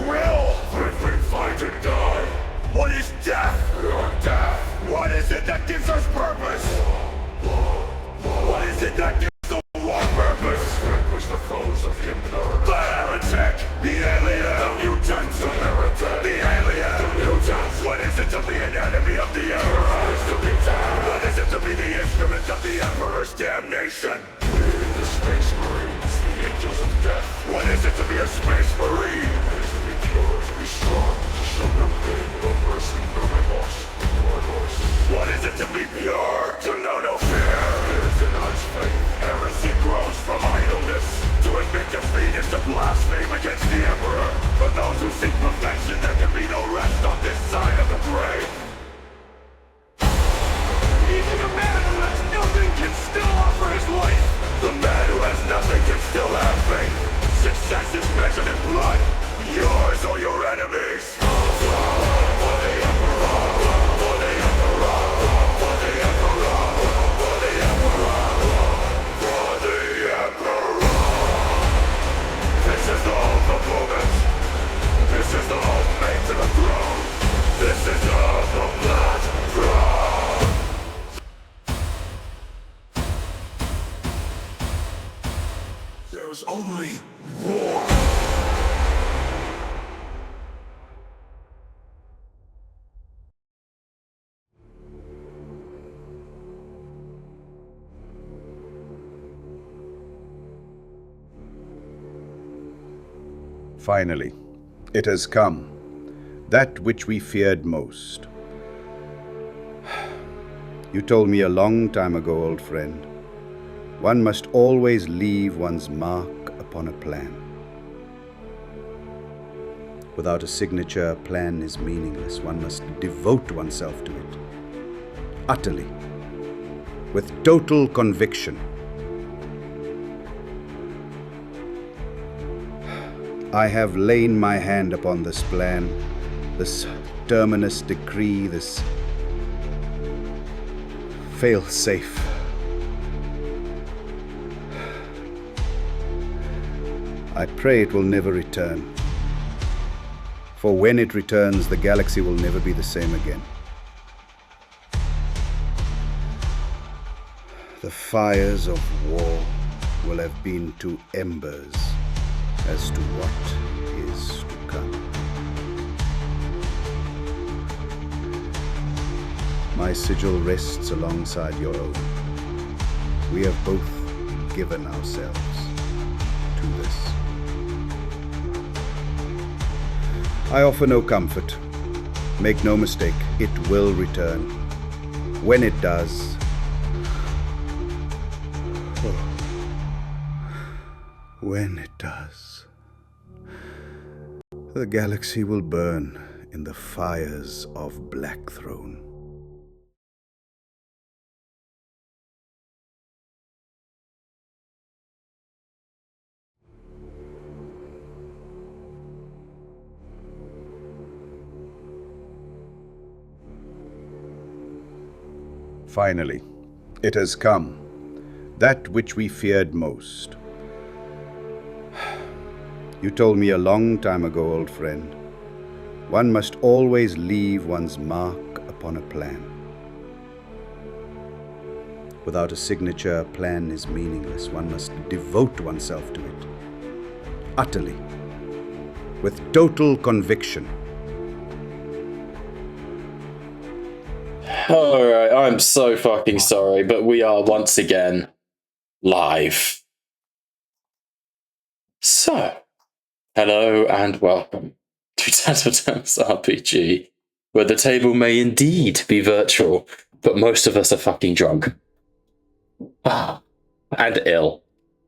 will? If we fight and die. What is death? Death. What is it that gives us purpose? What is it that gives the war purpose? Vanquish the foes of the Imperium. The heretic! The alien! The mutant! The heretic! The alien! The mutant! What is it to be an enemy of the Emperor? What is to be dead? What is it to be the instrument of the Emperor's damnation? We, the Space Marines, the angels of death. What is it to be a Space Marine? It is to be pure, to be strong, to show no pain, no mercy, no remorse, no remorse. What is it to be pure? To know no fear. It is in God's faith. Heresy grows from idleness. To admit defeat is to blaspheme against the Emperor. For those who seek perfection, there can be no rest on this side of the grave. Even a man who has nothing can still offer his life. The man who has nothing can still have faith. Success is measured in blood. Yours or your enemies. For the Emperor. For the Emperor. For the Emperor. For the Emperor. For the Emperor. This is all the moment. This is the hope made to the throne. This is all the Blackthrone. There's only war. Finally, it has come, that which we feared most. You told me a long time ago, old friend, one must always leave one's mark upon a plan. Without a signature, a plan is meaningless. One must devote oneself to it, utterly, with total conviction. I have lain my hand upon this plan, this terminus decree, this fail-safe. I pray it will never return. For when it returns, the galaxy will never be the same again. The fires of war will have been to embers as to what is to come. My sigil rests alongside your own. We have both given ourselves to this. I offer no comfort. Make no mistake, it will return. When it does, when it does, the galaxy will burn in the fires of Blackthrone. Finally, it has come, that which we feared most. You told me a long time ago, old friend, one must always leave one's mark upon a plan. Without a signature, a plan is meaningless. One must devote oneself to it, utterly, with total conviction. Alright, I'm so fucking sorry, but we are once again live. So, hello and welcome to Tattletales RPG, where the table may indeed be virtual, but most of us are fucking drunk. And ill.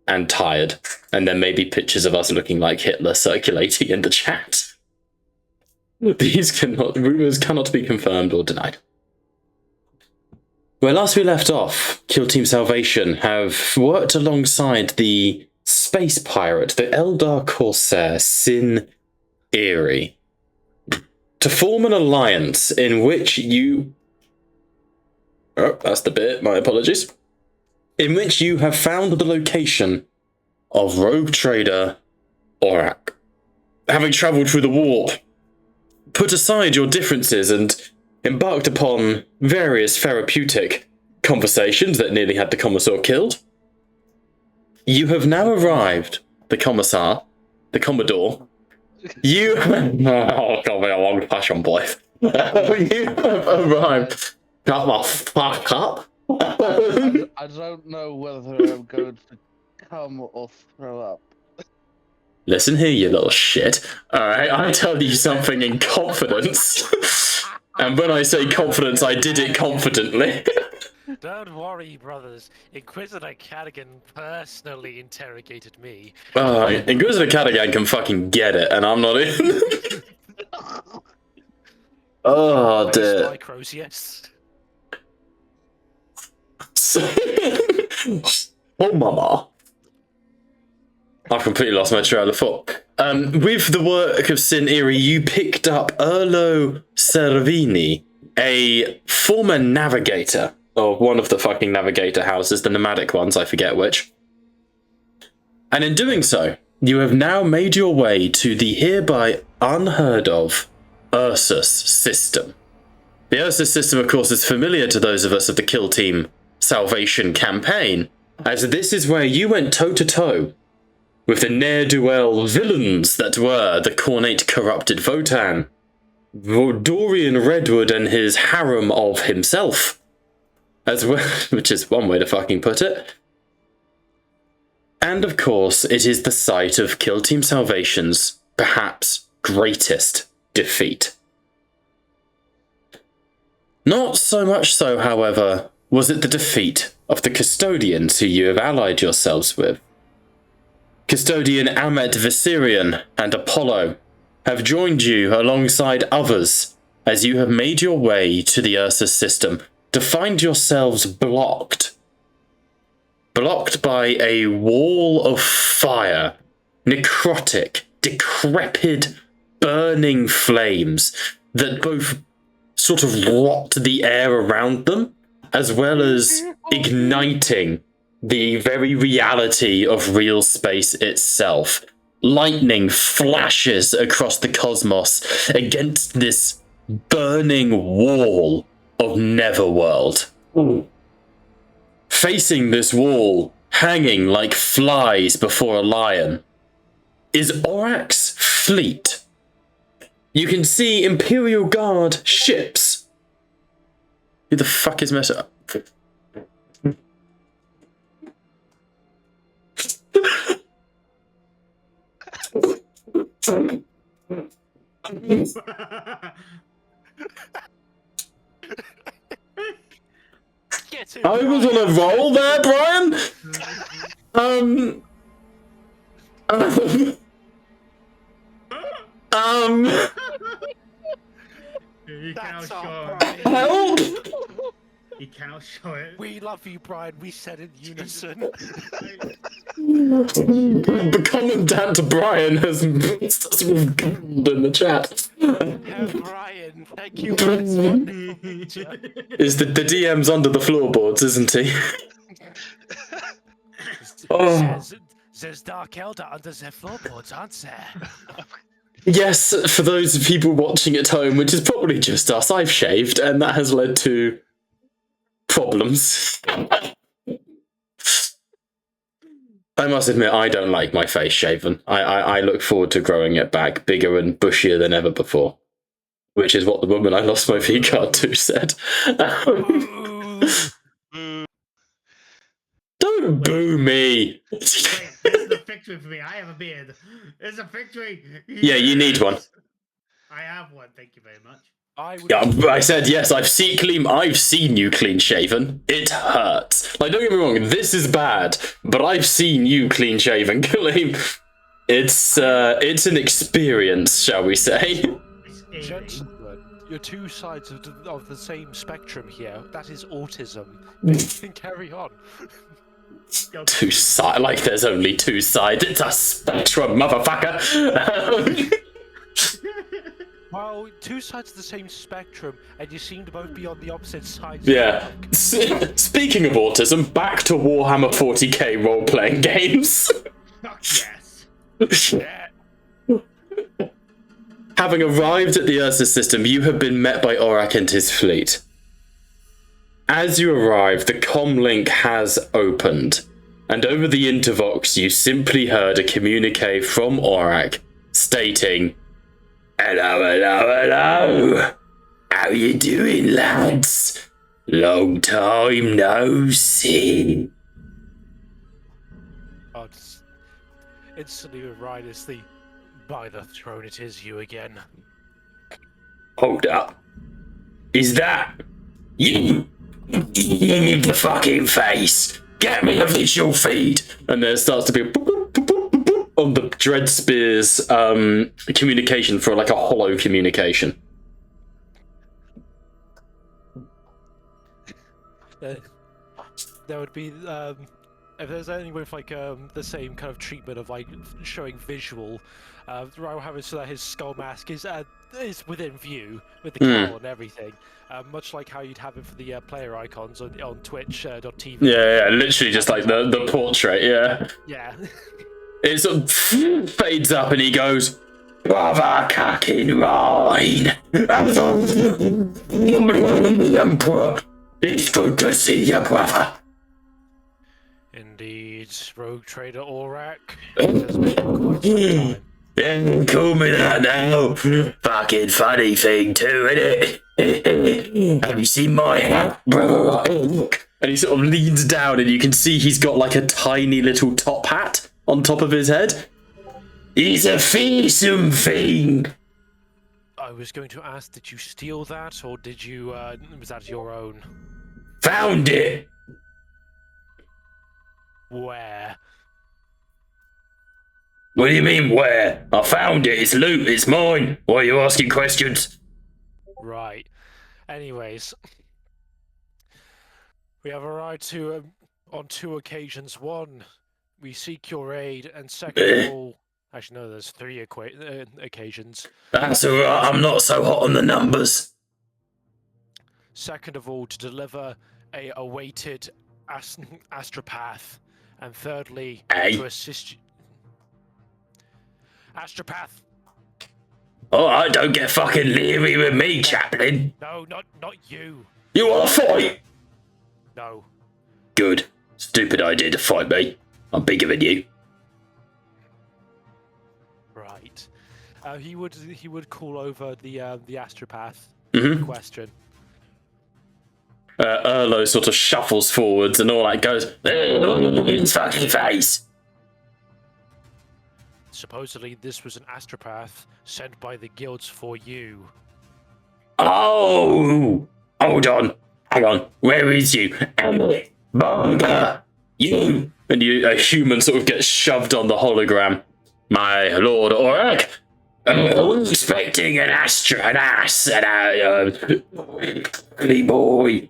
And tired. And there may be pictures of us looking like Hitler circulating in the chat. These rumors cannot be confirmed or denied. Where last we left off, Kill Team Salvation have worked alongside the space pirate, the Eldar Corsair Sin Eerie, to form an alliance in which you... Oh, that's the bit, my apologies. In which you have found the location of rogue trader Orrak. having travelled through the warp, put aside your differences and embarked upon various therapeutic conversations that nearly had the Commodore killed, you have now arrived, the Commodore. You oh god, we're a long passion, boy. You have arrived. Shut the fuck up. I don't know whether I'm going to come or throw up. Listen here, you little shit. Alright, I tell you something in confidence. And when I say confidence, I did it confidently. Don't worry, brothers. Inquisitor Cadigan personally interrogated me. Inquisitor Cadigan can fucking get it, and I'm not in. Oh, dear. Micros, yes. Oh, mama. I've completely lost my trail of thought. With the work of Sin Iri, you picked up Erlo Servini, a former navigator, or one of the fucking navigator houses, the nomadic ones, I forget which. And in doing so, you have now made your way to the hereby unheard of Ursus System. The Ursus System, of course, is familiar to those of us of the Kill Team Salvation campaign, as this is where you went toe-to-toe with the ne'er-do-well villains that were the Cornate Corrupted Votan, Dorian Redwood and his harem of himself, as well, which is one way to fucking put it. And of course, it is the site of Kill Team Salvation's perhaps greatest defeat. Not so much so, however, was it the defeat of the custodians who you have allied yourselves with. Custodian Amet Viserion and Apollo have joined you alongside others as you have made your way to the Ursus System to find yourselves blocked. Blocked by a wall of fire, necrotic, decrepit, burning flames that both sort of rot the air around them, as well as igniting the very reality of real space itself. Lightning flashes across the cosmos against this burning wall of Neverworld. Ooh. Facing this wall, hanging like flies before a lion, is Orrak's fleet. You can see Imperial Guard ships. Who the fuck is messing up? I was on a roll there, Brian. You cannot That's show all, it. Brian. Help! You cannot show it. We love you, Brian. We said in unison. The commandant Brian has missed us with gold in the chat. Brian, thank you for this wonderful feature. Is the DM's under the floorboards, isn't he? Oh. There's Dark Elder under the floorboards, aren't there? Yes, for those people watching at home, which is probably just us, I've shaved, and that has led to problems. I must admit, I don't like my face shaven. I look forward to growing it back bigger and bushier than ever before, which is what the woman I lost my V-card to said. Don't boo me! Wait, this is a victory for me. I have a beard. It's a victory. Yeah, you need one. I have one. Thank you very much. Yeah, I said yes. I've seen you clean shaven. It hurts. Like, don't get me wrong. This is bad, but I've seen you clean shaven, Kaleem. It's an experience, shall we say? Gentlemen, you're two sides of the same spectrum here. That is autism. Carry on. Two sides? Like there's only two sides. It's a spectrum, motherfucker. Well, two sides of the same spectrum, and you seem to both be on the opposite sides. Yeah. Speaking of autism, back to Warhammer 40k role-playing games. Fuck yes. Yeah. Having arrived at the Ursus System, you have been met by Orrak and his fleet. As you arrive, the comm link has opened, and over the intervox, you simply heard a communique from Orrak stating, "Hello, hello, hello. How you doing, lads? Long time no see." I'll just instantly remind us the by the throne it is you again. Hold up. Is that you? In the fucking face. Get me a visual feed. And there starts to be boop, boop, boop, boop, boop, boop, on the Dread Spear's communication for like a hollow communication. There would be if there's anyone with like the same kind of treatment of like showing visual, Rao having so that his skull mask is within view with the cowl and everything, much like how you'd have it for the player icons on Twitch.tv. Yeah, literally just like the portrait. Yeah. Yeah. It sort of fades up and he goes, "Brother fucking Rhine. Emperor. It's good to see you, brother." Indeed, rogue trader Orrak. It has been quite some time. Yeah, call me that now. Fucking funny thing too, innit? Have you seen my hat, brother? Look. And he sort of leans down and you can see he's got like a tiny little top hat on top of his head. He's a fearsome thing. I was going to ask, did you steal that, or did you, was that your own? Found it. Where? What do you mean, where? I found it. It's loot. It's mine. Why are you asking questions? Right. Anyways, we have arrived to on two occasions. One, we seek your aid, and second of all, actually no, there's three occasions. That's alright. I'm not so hot on the numbers. Second of all, to deliver a awaited astropath, and thirdly, to assist you. Astropath. Alright, don't get fucking leery with me, chaplain. No, not you. You wanna fight? No. Good. Stupid idea to fight me. I'm bigger than you. Right. He would call over the astropath question. Erlo sort of shuffles forwards and all that goes, "His fucking face." Supposedly, this was an astropath sent by the guilds for you. Oh! Hold on. Hang on. Where is you? Emmett! Bunga! You! And a human sort of gets shoved on the hologram. "My lord Orrak, I was expecting an ass, and a googly boy."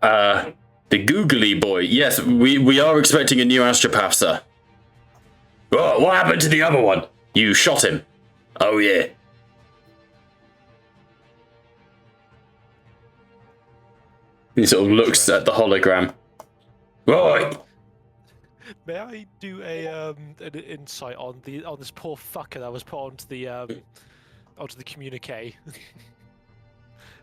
The googly boy. Yes, we are expecting a new astropath, sir. What happened to the other one? You shot him. Oh, yeah. He sort of looks at the hologram. Right. May I do an insight on this poor fucker that was put onto the communique?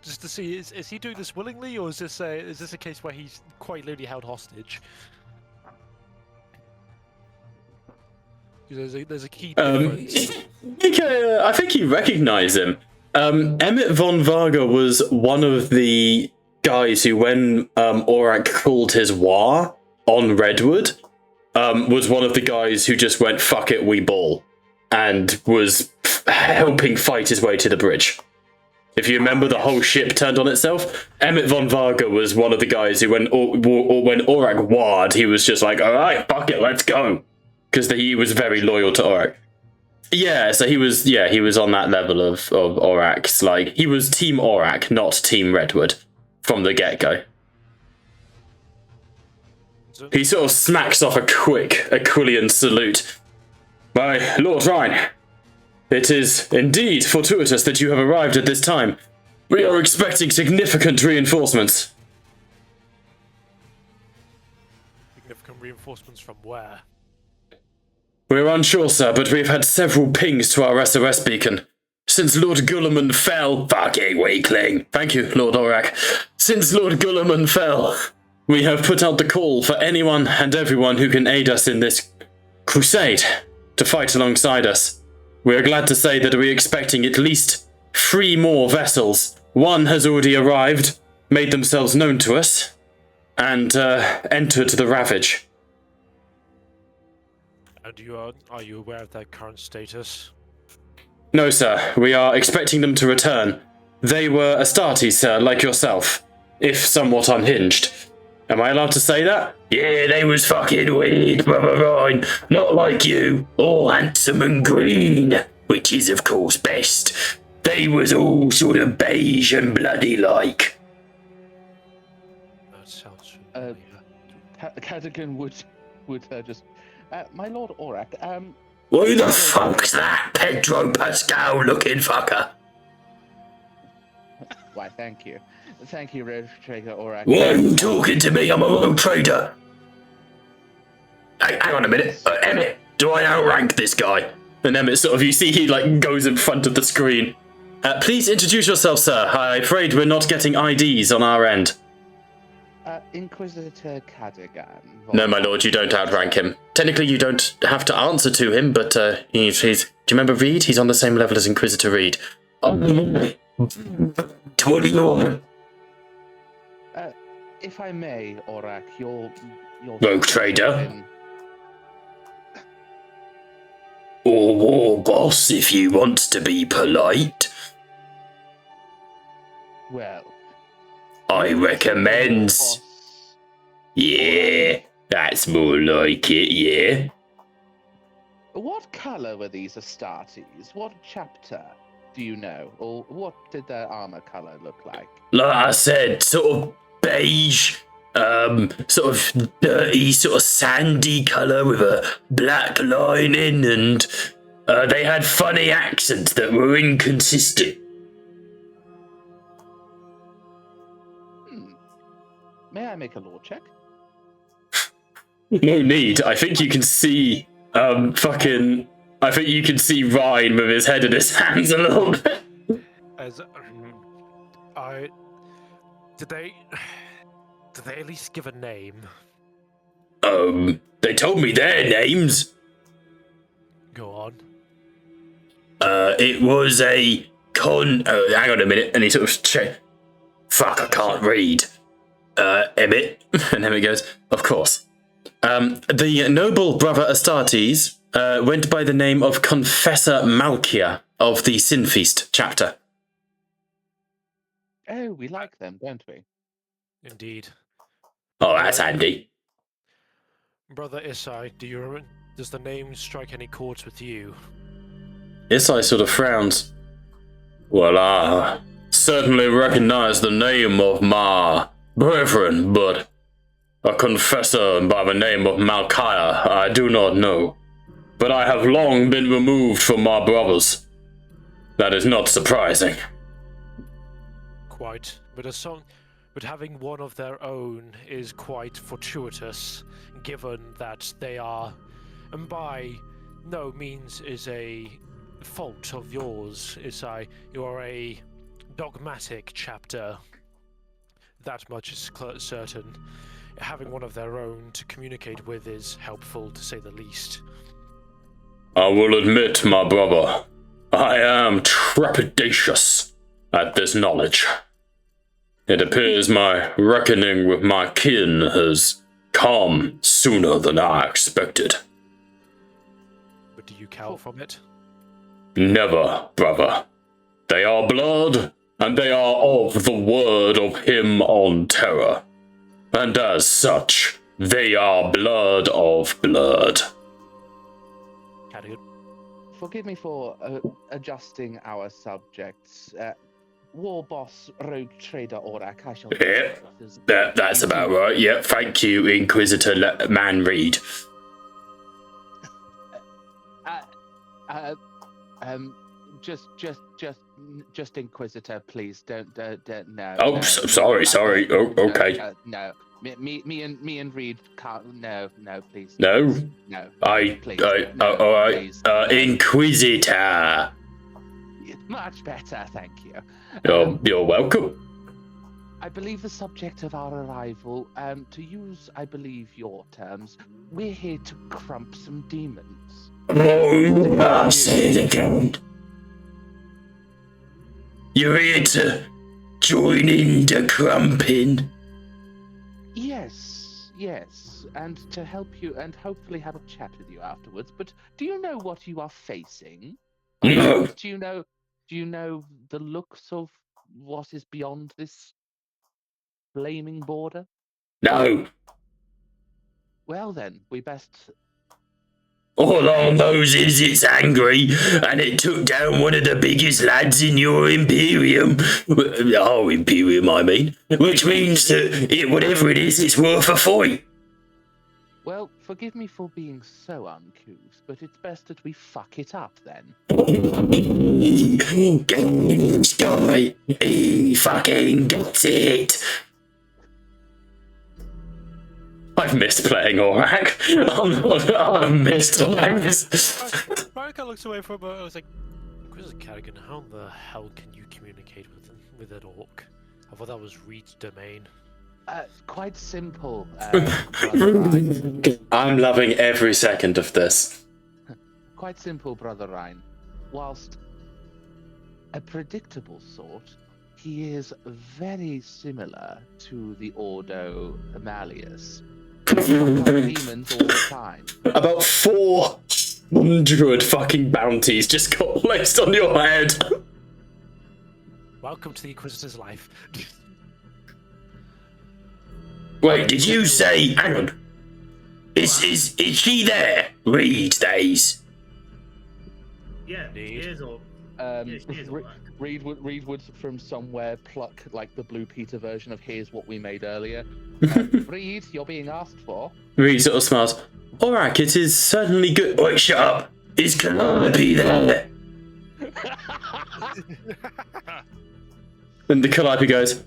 Just to see, is he doing this willingly, or is this a case where he's quite literally held hostage? There's a key difference. I think you recognise him. Emmett von Varga was one of the guys who, when Orrak called his war on Redwood, was one of the guys who just went, "Fuck it, we ball," and was helping fight his way to the bridge. If you remember, the whole ship turned on itself. Emmett von Varga was one of the guys who, when Orrak warred, he was just like, "Alright, fuck it, let's go." Because he was very loyal to Orrak. Yeah, so he was on that level of Orrak's. Like, he was Team Orrak, not Team Redwood, from the get-go. He sort of smacks off a quick Aquilian salute. "My Lord Rhine, it is indeed fortuitous that you have arrived at this time. We are expecting significant reinforcements." Significant reinforcements from where? "We're unsure, sir, but we've had several pings to our SOS beacon. since Lord Gulliman fell... Fucking weakling. Thank you, Lord Orrak. Since Lord Gulliman fell, we have put out the call for anyone and everyone who can aid us in this crusade to fight alongside us. We are glad to say that we're expecting at least 3 more vessels. One has already arrived, made themselves known to us, and entered the Ravage. And are you aware of their current status? No, sir. We are expecting them to return. They were Astartes, sir, like yourself, if somewhat unhinged. Am I allowed to say that? Yeah, they was fucking weird, Brother Ryan. Not like you, all handsome and green, which is, of course, best. They was all sort of beige and bloody like. That sounds Cadogan would just... my Lord Orrak, Who the fuck's that Pedro Pascal looking fucker? Why, thank you. Thank you, Road Trader Orrak. Why are you talking to me? I'm a road trader. Hey, hang on a minute. Emmett, do I outrank this guy? And Emmett sort of, you see he like goes in front of the screen. Please introduce yourself, sir. I'm afraid we're not getting IDs on our end. Inquisitor Cadogan. No, my lord, you don't outrank him. Technically, you don't have to answer to him, but he's... Do you remember Reed? He's on the same level as Inquisitor Reed. What do you want? If I may, Orrak, your Rogue trader? Or war boss, if you want to be polite. Well... I recommend... Boss. Yeah, that's more like it, yeah. What colour were these Astartes? What chapter do you know? Or what did their armour colour look like? Like I said, sort of beige, sort of dirty, sort of sandy colour with a black lining, and they had funny accents that were inconsistent. May I make a law check? No need. I think you can see, I think you can see Ryan with his head in his hands a little bit. Did they at least give a name? They told me their names. Go on. It was a hang on a minute, and he sort of fuck, I can't read. Emmett. And Emmett goes, of course. The noble brother Astartes went by the name of Confessor Malkia of the Sin Feast chapter. Oh, we like them, don't we? Indeed. Oh, that's handy. Brother Isai, does the name strike any chords with you? Isai sort of frowns. Well, I certainly recognize the name of my brethren, but a confessor by the name of Malkia I do not know. But I have long been removed from my brothers. That is not surprising. Quite, but having one of their own is quite fortuitous, given that they are, and by no means is a fault of yours, Isai. You are a dogmatic chapter. That much is certain. Having one of their own to communicate with is helpful, to say the least. I will admit, my brother, I am trepidatious at this knowledge. It appears my reckoning with my kin has come sooner than I expected. But do you cower from it? Never, brother. They are blood, and they are of the word of him on terror. And as such, they are blood of blood. Forgive me for adjusting our subjects. War boss, rogue trader, Orrak, I shall... Yeah, that's about right. Yeah, thank you, Inquisitor Man Reed. Just Inquisitor, please. Don't no. Oh, no. sorry. Oh, okay. No. Me and Reed can't. No, please. No. No. Please. Please. All right. Please. Inquisitor. Much better, thank you. You're welcome. I believe the subject of our arrival, to use, I believe, your terms, we're here to crump some demons. Oh, say it again. You're here to join in the crumping. Yes, and to help you and hopefully have a chat with you afterwards. But do you know what you are facing? No. Do you know the looks of what is beyond this flaming border? No. Well then, we best... All I know is it's angry, and it took down one of the biggest lads in your Imperium. Our Imperium, I mean. Which means that whatever it is, it's worth a fight. Well, forgive me for being so uncouth, but it's best that we fuck it up then. This guy, he fucking gets it. I've missed playing Orrak. I've missed playing this. Marika looks away from her. I was like, Inquisitor Cadigan, how in the hell can you communicate with an orc? I thought that was Reed's domain. Quite simple. Brother Ryan. I'm loving every second of this. Quite simple, Brother Ryan. Whilst a predictable sort, he is very similar to the Ordo Amalius. Demons all the time. About 400 fucking bounties just got placed on your head. Welcome to the Inquisitor's life. Wait, did you say? Hang on. Is she there? Reed days. Yeah, Indeed. he is all. Reed Reed. would from somewhere pluck like the Blue Peter version of "Here's what we made earlier." Reed, you're being asked for. Reed sort of smiles. Orrak, it is certainly good. Wait, shut up. Is Calliope there? And the Calliope goes,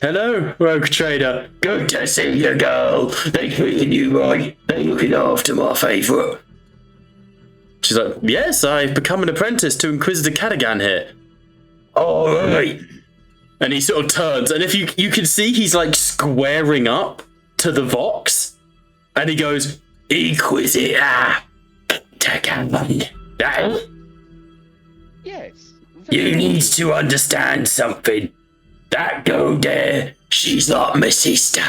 hello, rogue trader. Good to see you, girl. They treating you right. They looking after my favourite. She's like, yes, I've become an apprentice to Inquisitor Cadigan here. All right. And he sort of turns, and if you can see he's like squaring up to the Vox, and he goes, Inquisitor Cadigan. Yes. You need to understand something. That girl there, she's like my sister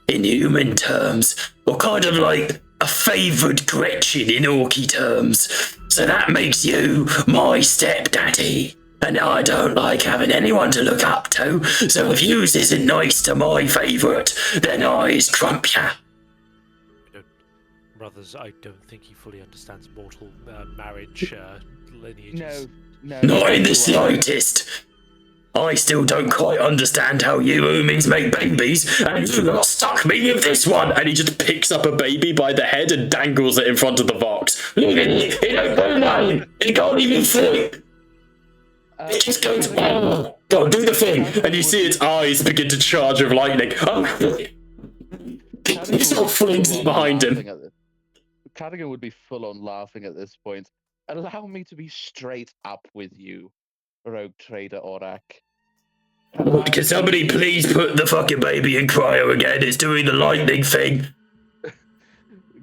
in human terms, or kind of like a favoured Gretchen in Orky terms. So that makes you my stepdaddy. And I don't like having anyone to look up to, so if yous isn't nice to my favourite, then I's crump ya. Brothers, I don't think he fully understands mortal marriage lineages. No. Not in the slightest. I still don't quite understand how you humans make babies, and you got stuck me with this one. And he just picks up a baby by the head and dangles it in front of the Vox. Look at it, it don't do nothing. It can't even flip. It just goes, go on, do the thing. And you see its eyes begin to charge with lightning. Oh, he sort of flings it behind him. Cadigan would be full on laughing at this point. Allow me to be straight up with you, rogue trader Orrak. Can somebody please put the fucking baby in cryo again? It's doing the lightning thing.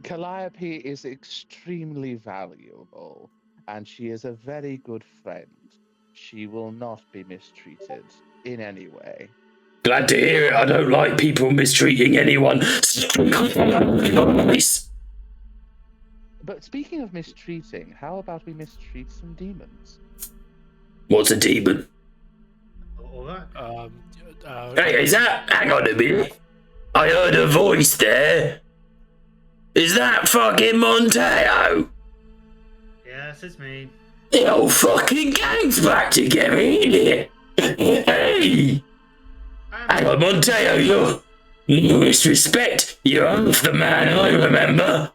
Calliope is extremely valuable, and she is a very good friend. She will not be mistreated in any way. Glad to hear it. I don't like people mistreating anyone. But speaking of mistreating, how about we mistreat some demons? What's a demon? All that. Hey, is that... Hang on a minute. I heard a voice there. Is that fucking Monteo? Yes, it's me. The whole fucking gang's back together, ain't it? Hey! Hang on, Monteo, you disrespect. You're half the man I remember.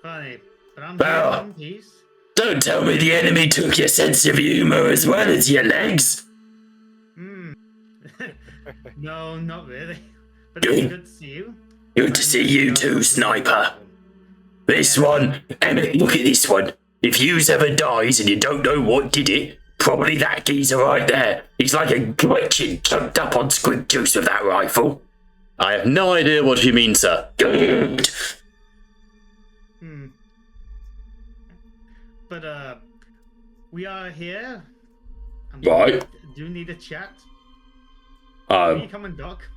Funny. But I'm Well, here in one piece. Don't tell me the enemy took your sense of humour as well as your legs. No, not really. But it's good to see you. Good to see you too, Sniper. This one, Emmett, look at this one. If yous ever dies and you don't know what did it, probably that geezer right there. He's like a gretchen choked up on squid juice with that rifle. I have no idea what you mean, sir. Good. But we are here. And Right. we do need a chat. Can you come and dock?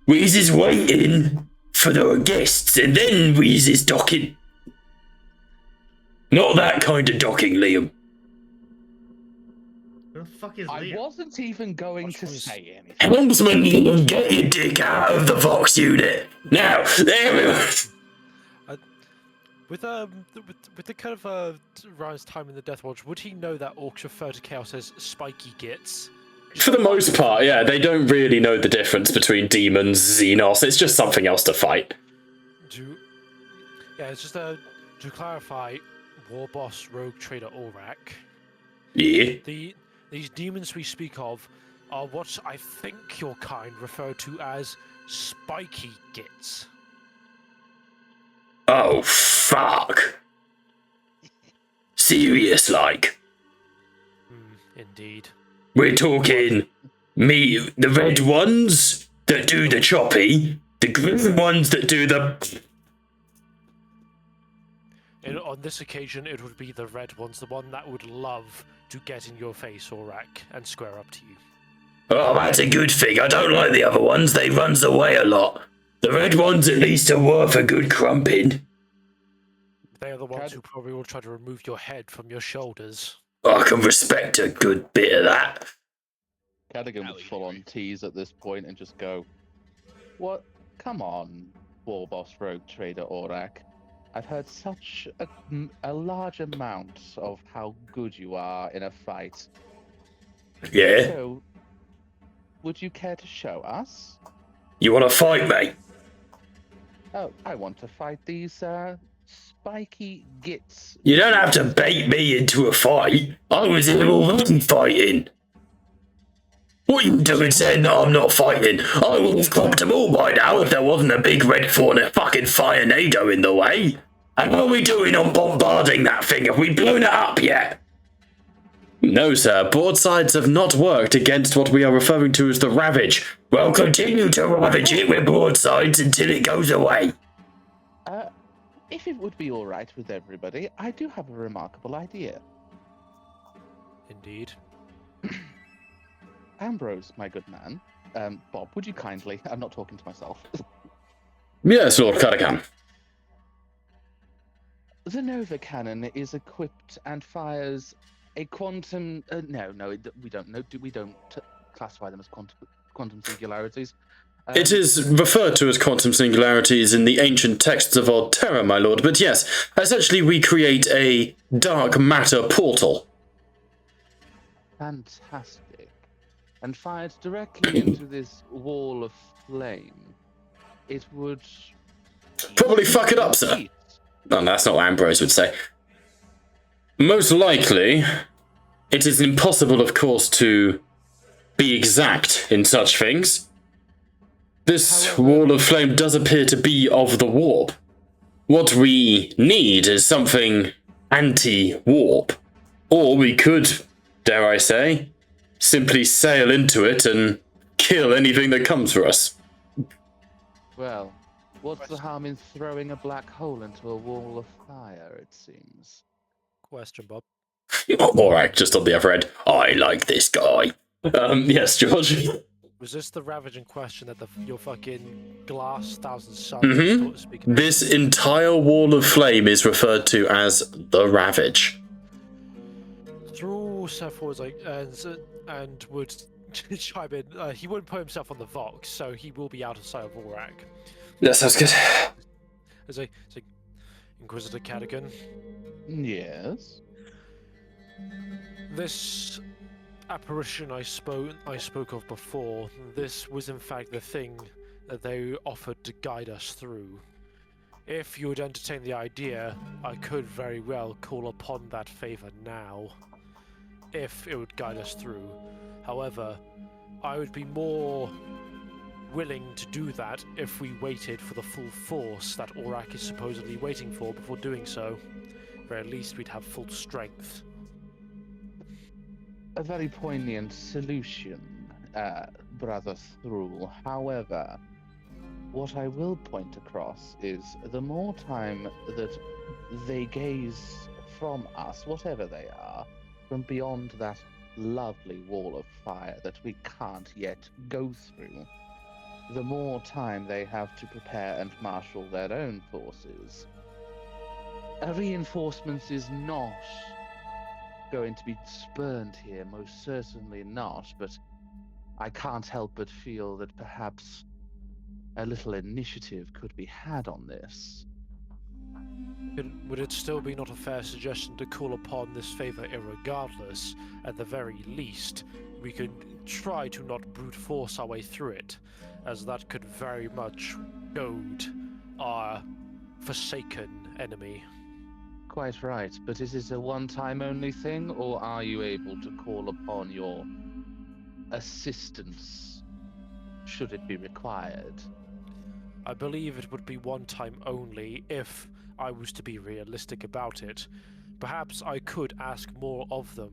We's is waiting for the guests, and then We's is docking. Not that kind of docking, Liam. Who the fuck is I Liam? wasn't even going to say anything. Helmsman, Liam, get your dick out of the Vox unit. Now, there we are. With the kind of Ryan's time in the Death Watch, would he know that orcs refer to chaos as spiky gits? For the most part, yeah, they don't really know the difference between demons, Xenos. It's just something else to fight. It's just to clarify, War Boss Rogue Trader Orrak. Yeah. These demons we speak of are what I think your kind refer to as spiky gits. Oh, fuck. Serious, like. Indeed. We're talking the red ones that do the choppy, the green ones that do the... On this occasion, it would be the red ones, the one that would love to get in your face, Orrak, and square up to you. Oh, that's a good thing. I don't like the other ones. They runs away a lot. The red ones at least are worth a good crumping. They are the ones who probably will try to remove your head from your shoulders. I can respect a good bit of that. Cadogan would full on tease at this point and just go, "What? Come on, War Boss Rogue Trader Orrak. I've heard such a large amount of how good you are in a fight. Yeah? So, would you care to show us?" You want to fight, mate? Oh, I want to fight these spiky gits. You don't have to bait me into a fight. I was here already fighting. What are you doing saying that I'm not fighting? I would have clocked them all by now if there wasn't a big red thorn and a fucking firenado in the way. And what are we doing on bombarding that thing? Have we blown it up yet? No, sir. Broadsides have not worked against what we are referring to as the Ravage. Well, continue to ravage it with broadsides until it goes away. If it would be all right with everybody, I do have a remarkable idea. Indeed. Ambrose, my good man. Bob, would you kindly? I'm not talking to myself. Yes, Lord Caracan. The Nova Cannon is equipped and fires a quantum. We don't know. We don't classify them as quantum singularities. It is referred to as quantum singularities in the ancient texts of Old Terror, my lord, but yes, essentially we create a dark matter portal. Fantastic. And fired directly into this wall of flame, it would... Probably fuck it up, sir. No, that's not what Ambrose would say. Most likely, it is impossible, of course, to be exact in such things. This wall of flame does appear to be of the warp. What we need is something anti-warp. Or we could, dare I say, simply sail into it and kill anything that comes for us. Well, what's the harm in throwing a black hole into a wall of fire, it seems? Question, Bob. Alright, just on the other end. I like this guy. Yes, George? Was this the Ravage in question that your fucking glass thousand suns was speaking about? This entire wall of flame is referred to as the Ravage. Through step forwards and would chime in. He wouldn't put himself on the Vox, so he will be out of sight of Orrak. That sounds good. As a Inquisitor Cadogan. Yes. This apparition I spoke of before, this was in fact the thing that they offered to guide us through. If you would entertain the idea, I could very well call upon that favor now, if it would guide us through. However, I would be more willing to do that if we waited for the full force that Orrak is supposedly waiting for before doing so. very least we'd have full strength. A very poignant solution, Brother Thrall. However, what I will point across is the more time that they gaze from us, whatever they are, from beyond that lovely wall of fire that we can't yet go through, the more time they have to prepare and marshal their own forces. A reinforcement is not going to be spurned here, most certainly not, but I can't help but feel that perhaps a little initiative could be had on this. Would it still be not a fair suggestion to call upon this favor irregardless? At the very least, we could try to not brute force our way through it, as that could very much goad our forsaken enemy. Quite right, but is it a one-time only thing, or are you able to call upon your assistance should it be required? I believe it would be one time only if I was to be realistic about it. Perhaps I could ask more of them.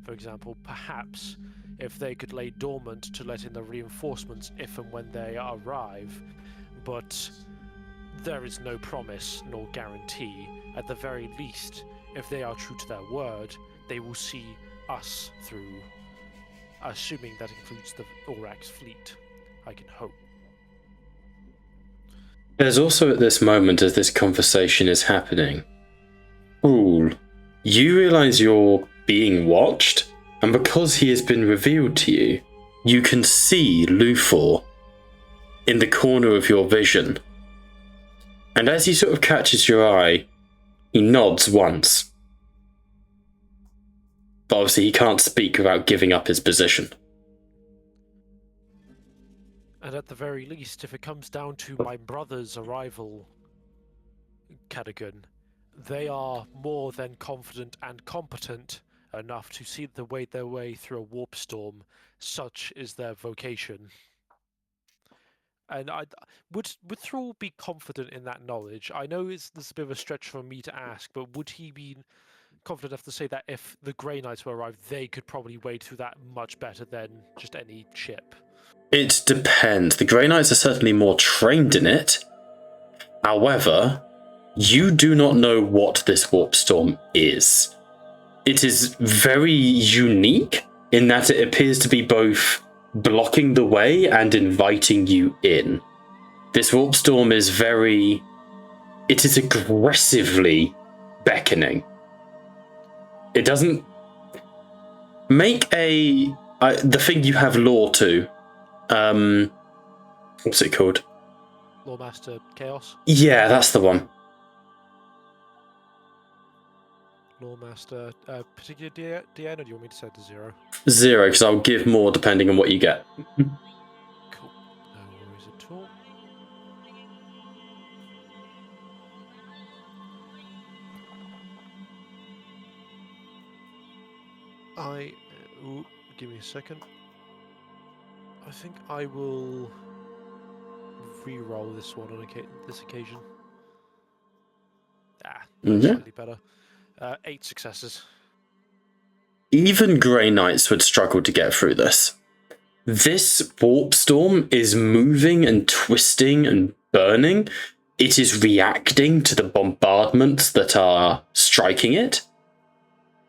For example, perhaps if they could lay dormant to let in the reinforcements if and when they arrive. But there is no promise nor guarantee. At the very least, if they are true to their word, they will see us through. Assuming that includes the Orrak's fleet, I can hope. There's also at this moment, as this conversation is happening, Ooh, you realise you're being watched, and because he has been revealed to you, you can see Luthor in the corner of your vision. And as he sort of catches your eye, he nods once. But obviously he can't speak without giving up his position. And at the very least, if it comes down to my brother's arrival, Cadogan, they are more than confident and competent enough to see their way through a warp storm. Such is their vocation. And would Thrall be confident in that knowledge? I know this is a bit of a stretch for me to ask, but would he be confident enough to say that if the Grey Knights were arrived, they could probably wade through that much better than just any ship? It depends. The Grey Knights are certainly more trained in it. However, you do not know what this warp storm is. It is very unique in that it appears to be both blocking the way and inviting you in. This warp storm is it is aggressively beckoning. It doesn't make the thing you have lore to, what's it called? Lawmaster Chaos? Yeah, that's the one. Lawmaster, particular DN, or do you want me to set to 0? 0, because I'll give more depending on what you get. Cool. No worries at all. Give me a second. I think I will re-roll this one on this occasion. Slightly better. 8 successes. Even Grey Knights would struggle to get through this. This warp storm is moving and twisting and burning. It is reacting to the bombardments that are striking it.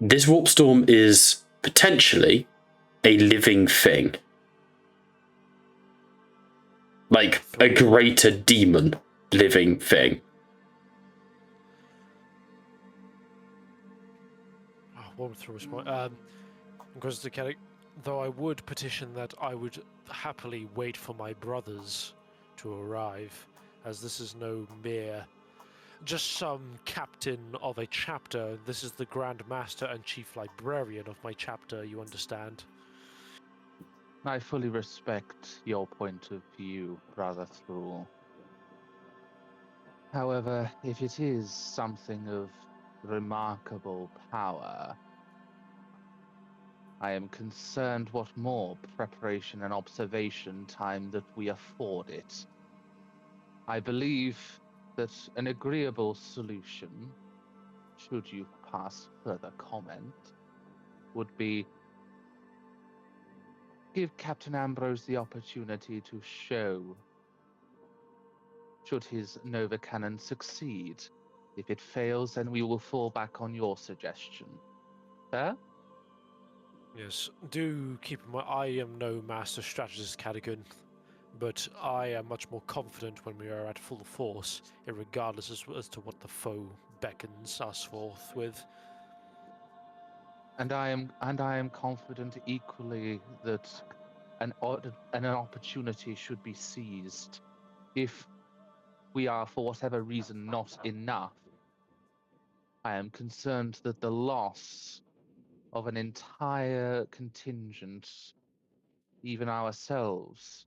This warp storm is potentially a living thing. Like a greater demon living thing. Though I would petition that I would happily wait for my brothers to arrive, as this is no mere just some captain of a chapter. This is the Grand Master and Chief Librarian of my chapter, you understand? I fully respect your point of view, Brother Thrall. However, if it is something of remarkable power, I am concerned what more preparation and observation time that we afford it. I believe that an agreeable solution should you pass further comment, would be give Captain Ambrose the opportunity to show should his Nova Cannon succeed. If it fails, then we will fall back on your suggestion. Fair? Yes, do keep in mind, I am no master strategist, Cadogan, but I am much more confident when we are at full force, regardless as to what the foe beckons us forth with. And I am confident equally that an opportunity should be seized. If we are, for whatever reason, not enough, I am concerned that the loss of an entire contingent, even ourselves,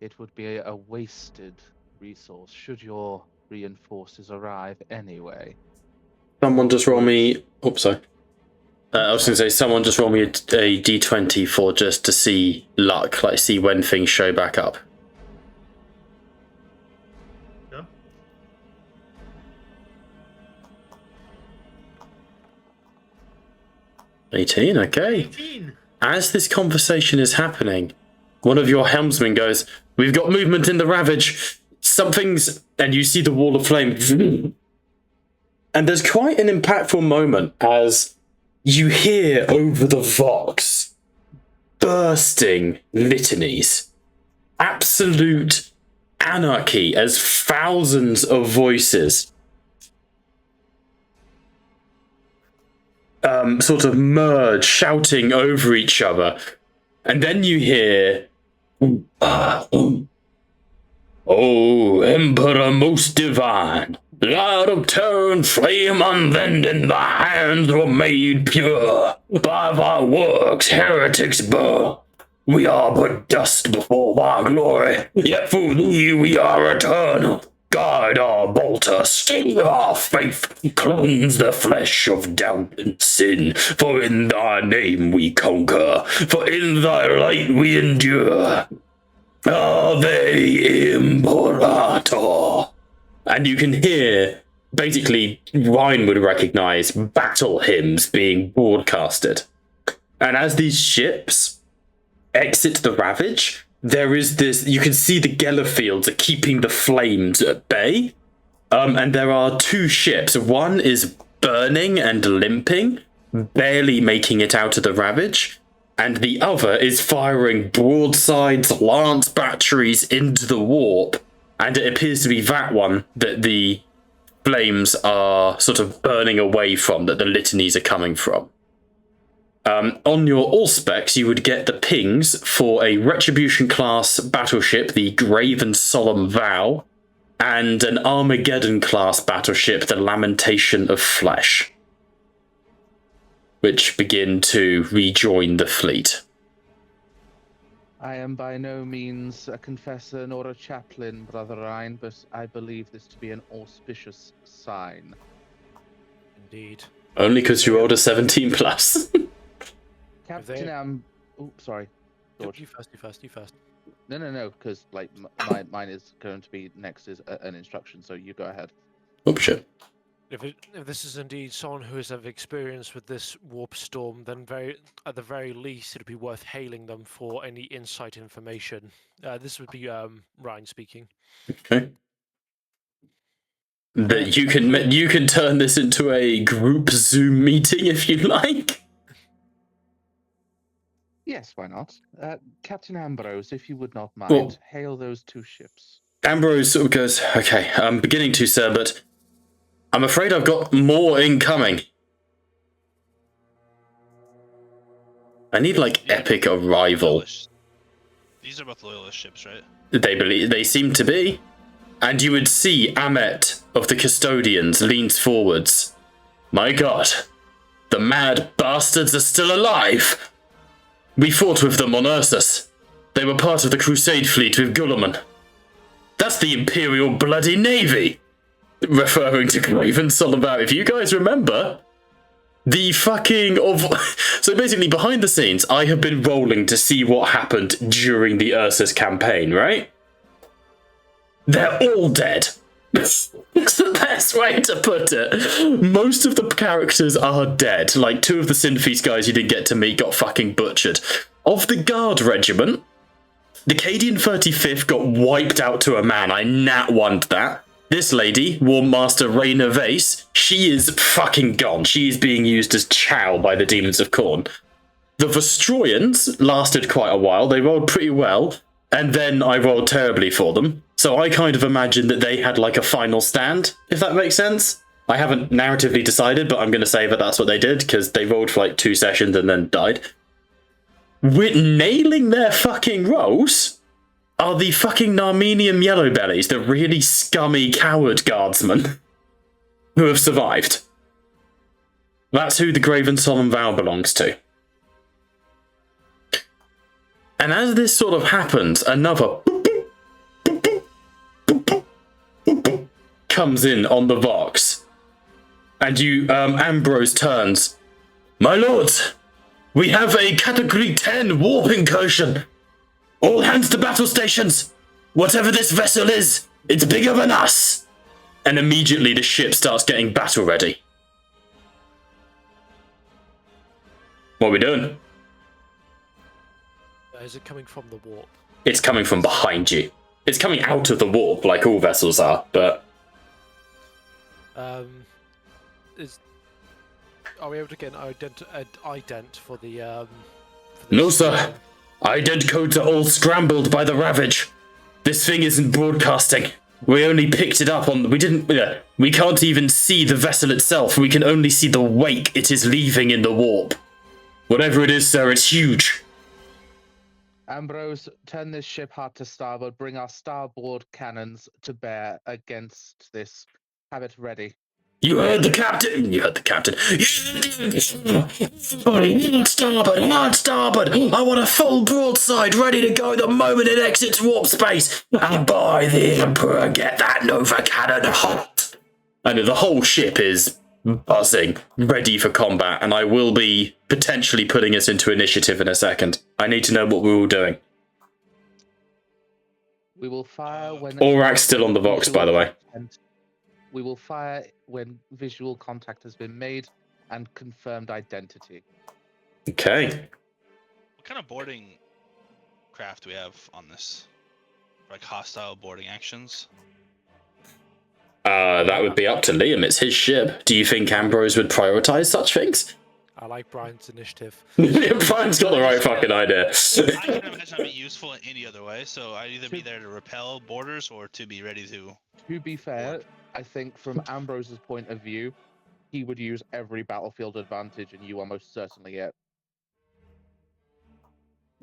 it would be a wasted resource should your reinforcers arrive anyway. Someone just roll me. Oops, sorry. I was going to say, someone just roll me a d20 for just to see luck, like see when things show back up. Yeah. $18, okay. 18. As this conversation is happening, one of your helmsmen goes, "We've got movement in the Ravage. Something's..." And you see the wall of flame. And there's quite an impactful moment as you hear over the Vox bursting litanies. Absolute anarchy as thousands of voices sort of merge, shouting over each other. And then you hear, "Oh, Emperor most divine, Lord of terror and flame unbending, the hands were made pure. By thy works heretics burn. We are but dust before thy glory, yet for thee we are eternal. Guide our bolter, steel our faith, cleanse the flesh of doubt and sin, for in thy name we conquer, for in thy light we endure. Ave Imperator." And you can hear, basically, Ryan would recognize battle hymns being broadcasted. And as these ships exit the Ravage, there is this, you can see the Geller fields are keeping the flames at bay. And there are two ships. One is burning and limping, barely making it out of the Ravage. And the other is firing broadsides, lance batteries into the warp. And it appears to be that one that the flames are sort of burning away from, that the litanies are coming from. On your Allspecs, you would get the pings for a Retribution-class battleship, the Grave and Solemn Vow, and an Armageddon-class battleship, the Lamentation of Flesh, which begin to rejoin the fleet. I am by no means a confessor nor a chaplain, Brother Ryan, but I believe this to be an auspicious sign. Indeed. Only because you rolled a 17 plus. Captain sorry, George. You first. No, because like mine is going to be next is an instruction, so you go ahead. Oh shit. If this is indeed someone who has have experience with this warp storm, then at the very least it'd be worth hailing them for any insight information. This would be Ryan speaking. Okay. That you can turn this into a group Zoom meeting if you like. Yes, why not? Captain Ambrose, if you would not mind, hail those two ships. Ambrose sort of goes, "Okay, I'm beginning to, sir, but I'm afraid I've got more incoming. I need, like, epic arrival." These are both loyalist ships, right? They seem to be. And you would see Amet of the Custodians leans forwards. "My God, the mad bastards are still alive. We fought with them on Ursus. They were part of the Crusade fleet with Guilliman. That's the Imperial Bloody Navy." Referring to Graven Solivar, if you guys remember, the fucking so basically behind the scenes, I have been rolling to see what happened during the Ursus campaign, right? They're all dead. That's the best way to put it. Most of the characters are dead. Like, 2 of the Synthesis guys you didn't get to meet got fucking butchered. Of the Guard Regiment, the Cadian 35th got wiped out to a man. I nat won that. This lady, War Master Raina Vase, she is fucking gone. She is being used as chow by the Demons of Khorne. The Vestroyans lasted quite a while. They rolled pretty well, and then I rolled terribly for them. So I kind of imagined that they had like a final stand, if that makes sense. I haven't narratively decided, but I'm going to say that that's what they did, because they rolled for like 2 sessions and then died. With nailing their fucking rolls are the fucking Narmenian Yellowbellies, the really scummy coward guardsmen who have survived. That's who the Graven Solemn Vow belongs to. And as this sort of happens, another comes in on the Vox. And Ambrose turns. My lords, we have a Category 10 warp incursion. All hands to battle stations. Whatever this vessel is, it's bigger than us. And immediately the ship starts getting battle ready. What are we doing? Is it coming from the warp? It's coming from behind you. It's coming out of the warp, like all vessels are, but... Are we able to get an ident for the, No, sir. Ident codes are all scrambled by the Ravage. This thing isn't broadcasting. We only picked it up on... we can't even see the vessel itself. We can only see the wake it is leaving in the warp. Whatever it is, sir, it's huge. Ambrose, turn this ship hard to starboard. Bring our starboard cannons to bear against this. Have it ready. You heard the captain. You heard the captain. Everybody, hard starboard. I want a full broadside ready to go the moment it exits warp space. And by the Emperor, get that Nova cannon hot. And the whole ship is buzzing, ready for combat, and I will be potentially putting us into initiative in a second. I need to know what we're all doing. We will fire when... Orrak's still on the Vox, by the way. We will fire when visual contact has been made and confirmed identity. Okay. What kind of boarding craft do we have on this? Like hostile boarding actions? That would be up to Liam. It's his ship. Do you think Ambrose would prioritize such things? I like Brian's initiative. Brian's got the right fucking idea. I can imagine I'd be useful in any other way, so I'd either be there to repel borders or to be ready to... To be fair, I think from Ambrose's point of view, he would use every battlefield advantage, and you are most certainly it.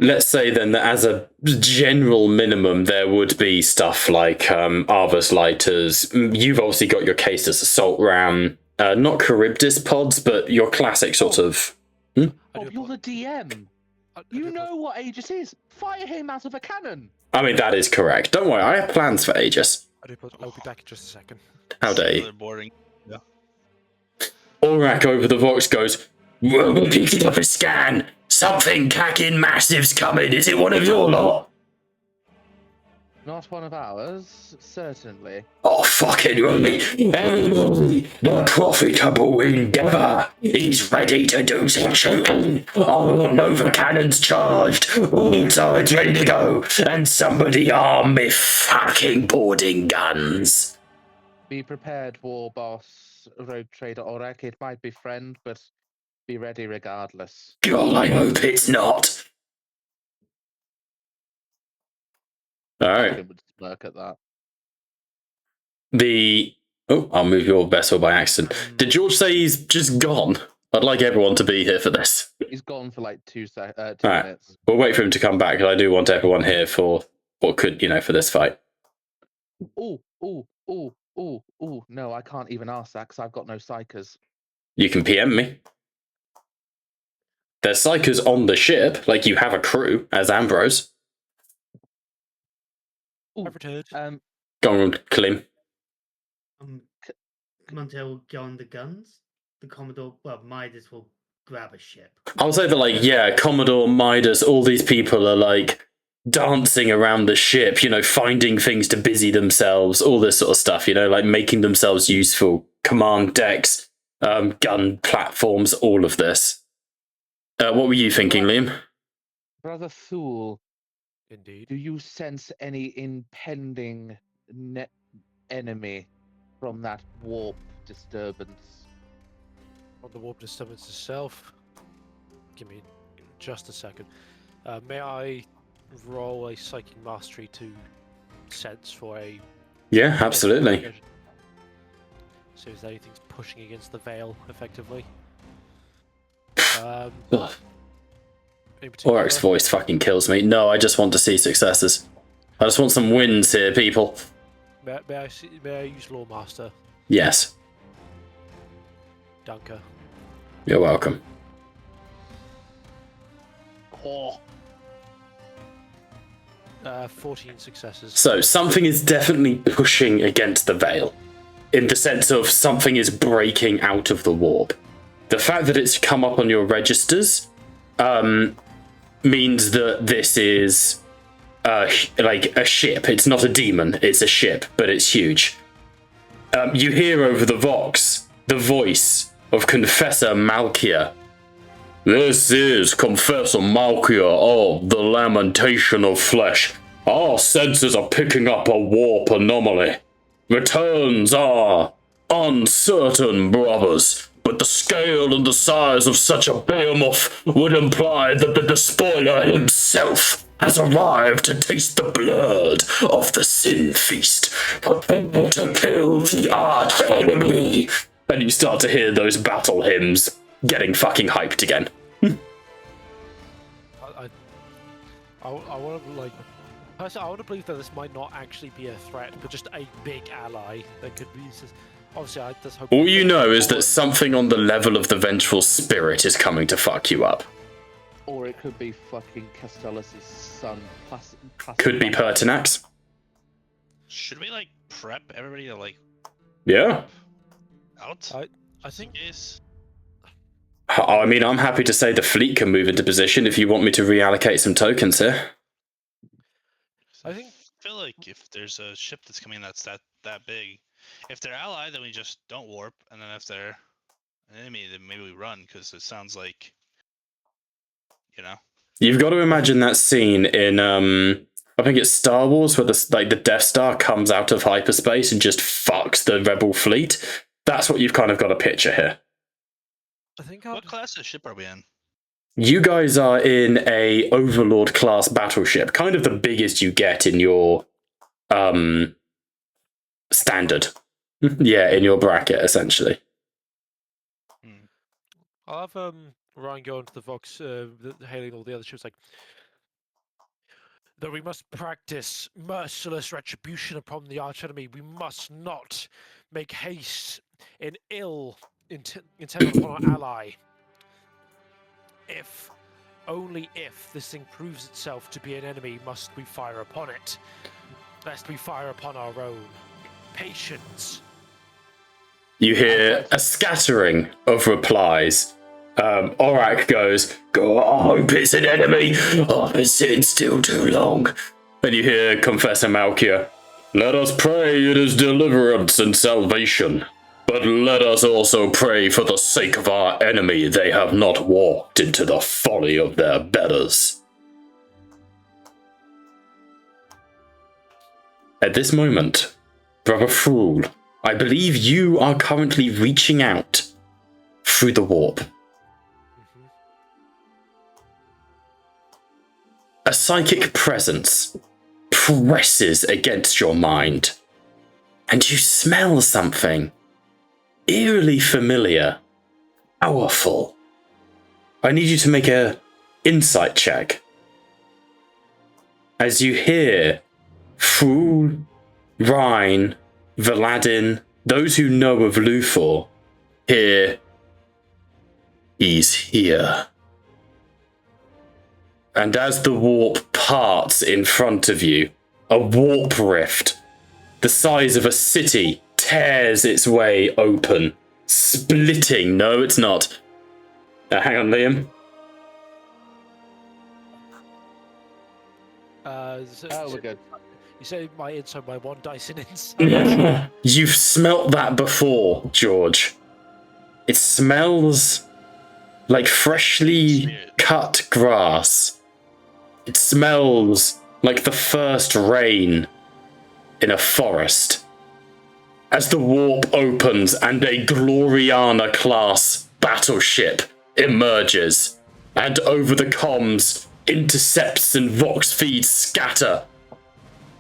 Let's say then that as a general minimum, there would be stuff like Arvus lighters. You've obviously got your Caestus assault ram, not Charybdis pods, but your classic sort of. Oh, you're the DM. You know what Aegis is. Fire him out of a cannon. I mean, that is correct. Don't worry, I have plans for Aegis. I'll be back in just a second. How dare you? Boarding. Yeah. Orrak over the Vox goes, We're picking up a scan. Something cacking massive's coming. Is it one of your lot? Not one of ours, certainly. Oh, fucking right. Everybody, the profitable endeavor is ready to do some shooting. All Nova cannons charged, all sides ready to go, and somebody arm me fucking boarding guns. Be prepared, war boss, rogue trader Orrak. It might be friend, but be ready regardless. God, I hope it's not. all right. I would smirk at that. I'll move your vessel by accident. Did George say he's just gone? I'd like everyone to be here for this. He's gone for like 2 Alright. minutes. We'll wait for him to come back, because I do want everyone here for what could, for this fight. Oh, no, I can't even ask that because I've got no psychers. You can PM me. There's psychers on the ship, like you have a crew as Ambrose. I've returned. Go on, Klim. Come on, tell John the guns. The Commodore, Midas will grab a ship. I'll say that, Commodore, Midas, all these people are dancing around the ship, you know, finding things to busy themselves, all this sort of stuff, you know, like making themselves useful, command decks, gun platforms, all of this. What were you thinking, Liam? Brother Thule, Indeed. do you sense any impending enemy from that warp disturbance? On the warp disturbance itself. Give me just a second. May I roll a psychic mastery to sense for a... Yeah, absolutely. So if anything's pushing against the veil, effectively. Ugh. In particular, Orrak's voice fucking kills me. No, I just want to see successes. I just want some wins here, people. may I use Lawmaster? Yes, Dunker. you're welcome. Oh, 14 successes. So, something is definitely pushing against the veil, in the sense of something is breaking out of the warp. The fact that it's come up on your registers means that this is like a ship. It's not a demon, it's a ship, but it's huge. You hear over the vox the voice of Confessor Malkia. This is Confessor Malkia of the Lamentation of Flesh. Our senses are picking up a warp anomaly. Returns are uncertain, brothers, but the scale and the size of such a behemoth would imply that the despoiler himself has arrived to taste the blood of the sin feast. Prepare to kill the arch enemy. And you start to hear those battle hymns getting fucking hyped again. I want to like. Personally, I want to believe that this might not actually be a threat, but just a big ally that could be. Obviously, I just hope. All you know is that something on the level of the vengeful spirit is coming to fuck you up. or it could be fucking Castellus' son. Could be Pertinax. Should we like prep everybody to like Yeah. out? I think. Yes. I mean, I'm happy to say the fleet can move into position if you want me to reallocate some tokens here. I think. Feel like if there's a ship that's coming that's that big, if they're allied, then we just don't warp, and then if they're an enemy, then maybe we run, because it sounds like, you know. You've got to imagine that scene in I think it's Star Wars where the Death Star comes out of hyperspace and just fucks the Rebel fleet. That's what you've kind of got to picture here. I think. What class of ship are we in? You guys are in a Overlord class battleship, kind of the biggest you get in your standard. Yeah, in your bracket, essentially. I'll have Ryan go into the Vox, hailing all the other ships, like, that we must practice merciless retribution upon the archenemy. We must not make haste in ill intent upon our ally. Only if this thing proves itself to be an enemy must we fire upon it, lest we fire upon our own. Patience. You hear a scattering of replies. Orrak goes, I hope it's an enemy. I've been sitting still too long. And you hear Confessor Malkia, let us pray it is deliverance and salvation. But let us also pray for the sake of our enemy they have not walked into the folly of their betters. At this moment, Brother Fool, I believe you are currently reaching out through the warp. A psychic presence presses against your mind, and you smell something eerily familiar, powerful. I need you to make a insight check. As you hear Fool, Rhine, Valadin, those who know of Luthor, hear, he's here. And as the warp parts in front of you, a warp rift, the size of a city, tears its way open, splitting. No, it's not. Hang on, Liam. Oh, we're good. You say my inside, my one dice in inside. You've smelt that before, George. It smells like freshly cut grass. It smells like the first rain in a forest. As the warp opens and a Gloriana-class battleship emerges, and over the comms, intercepts and vox feeds scatter.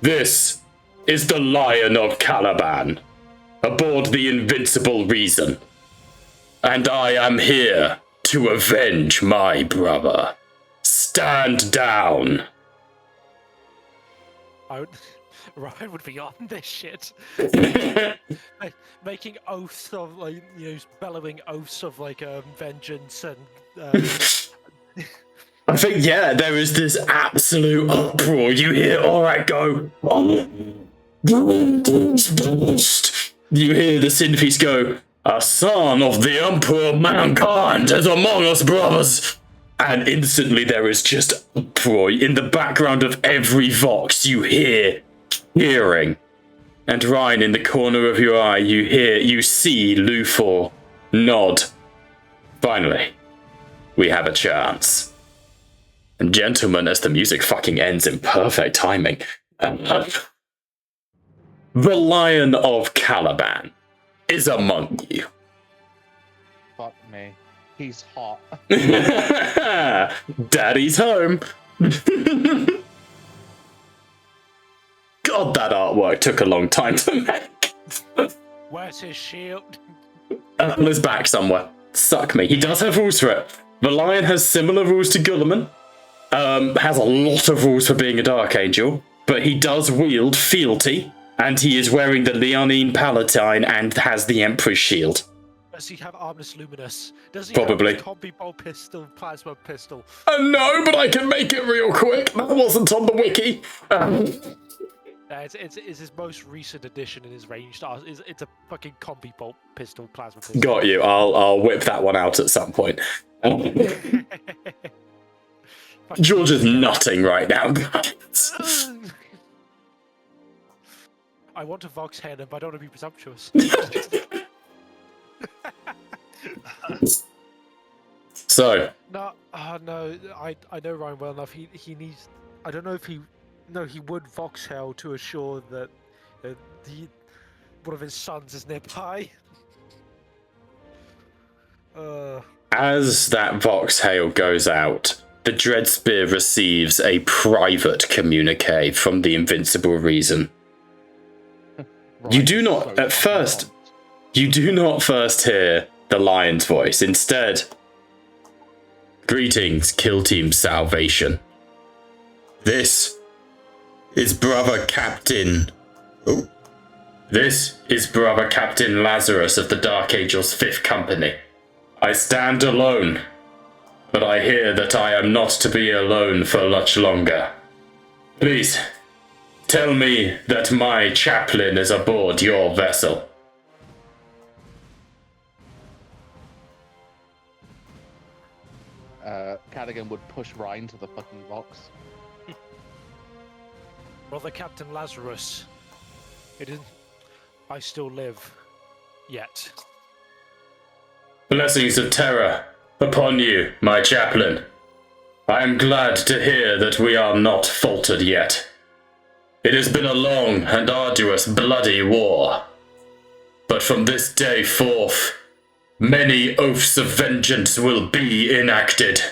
This is the Lion of Caliban, aboard the Invincible Reason. And I am here to avenge my brother. Stand down. Ryan would be on this shit. Making oaths of, like, bellowing oaths of, like, vengeance and... I think, yeah, there is this absolute uproar. You hear Orrak go, you hear the Synthees go, a son of the Emperor of Mankind is among us, brothers. And instantly there is just uproar. In the background of every vox, you hear hearing. And Ryan, in the corner of your eye, you see Luthor nod. Finally, we have a chance. And gentlemen, as the music fucking ends in perfect timing, the Lion of Caliban is among you. Fuck me. He's hot. Daddy's home. God, that artwork took a long time to make. Where's his shield? On his back somewhere. Suck me. He does have rules for it. The Lion has similar rules to Gulliman. Has a lot of rules for being a Dark Angel, but he does wield fealty, and he is wearing the Leonine Palatine and has the Emperor's shield. Does he have Armus Luminous? Does he Probably. have combi bolt pistol, plasma pistol? No, but I can make it real quick. That wasn't on the wiki. It's his most recent addition in his ranged art. It's a fucking combi bolt pistol, plasma pistol. Got you. I'll whip that one out at some point. George is nutting right now, guys. I want to vox head him, but I don't want to be presumptuous. So. No, no. I know Ryan well enough. He needs. I don't know if he. No, he would vox hell to assure that one of his sons is nearby. As that vox hail goes out, the Dreadspear receives a private communique from the Invincible Reason. You do not, at first, you do not first hear the Lion's voice. Instead, greetings, Kill Team Salvation. This is Brother Captain... Oh. This is Brother Captain Lazarus of the Dark Angel's 5th Company. I stand alone, but I hear that I am not to be alone for much longer. Please, tell me that my chaplain is aboard your vessel. Cadigan would push Ryan to the fucking box. Brother Captain Lazarus, I still live. Yet. Blessings of terror upon you, my chaplain. I am glad to hear that we are not faltered yet. It has been a long and arduous bloody war. But from this day forth, many oaths of vengeance will be enacted.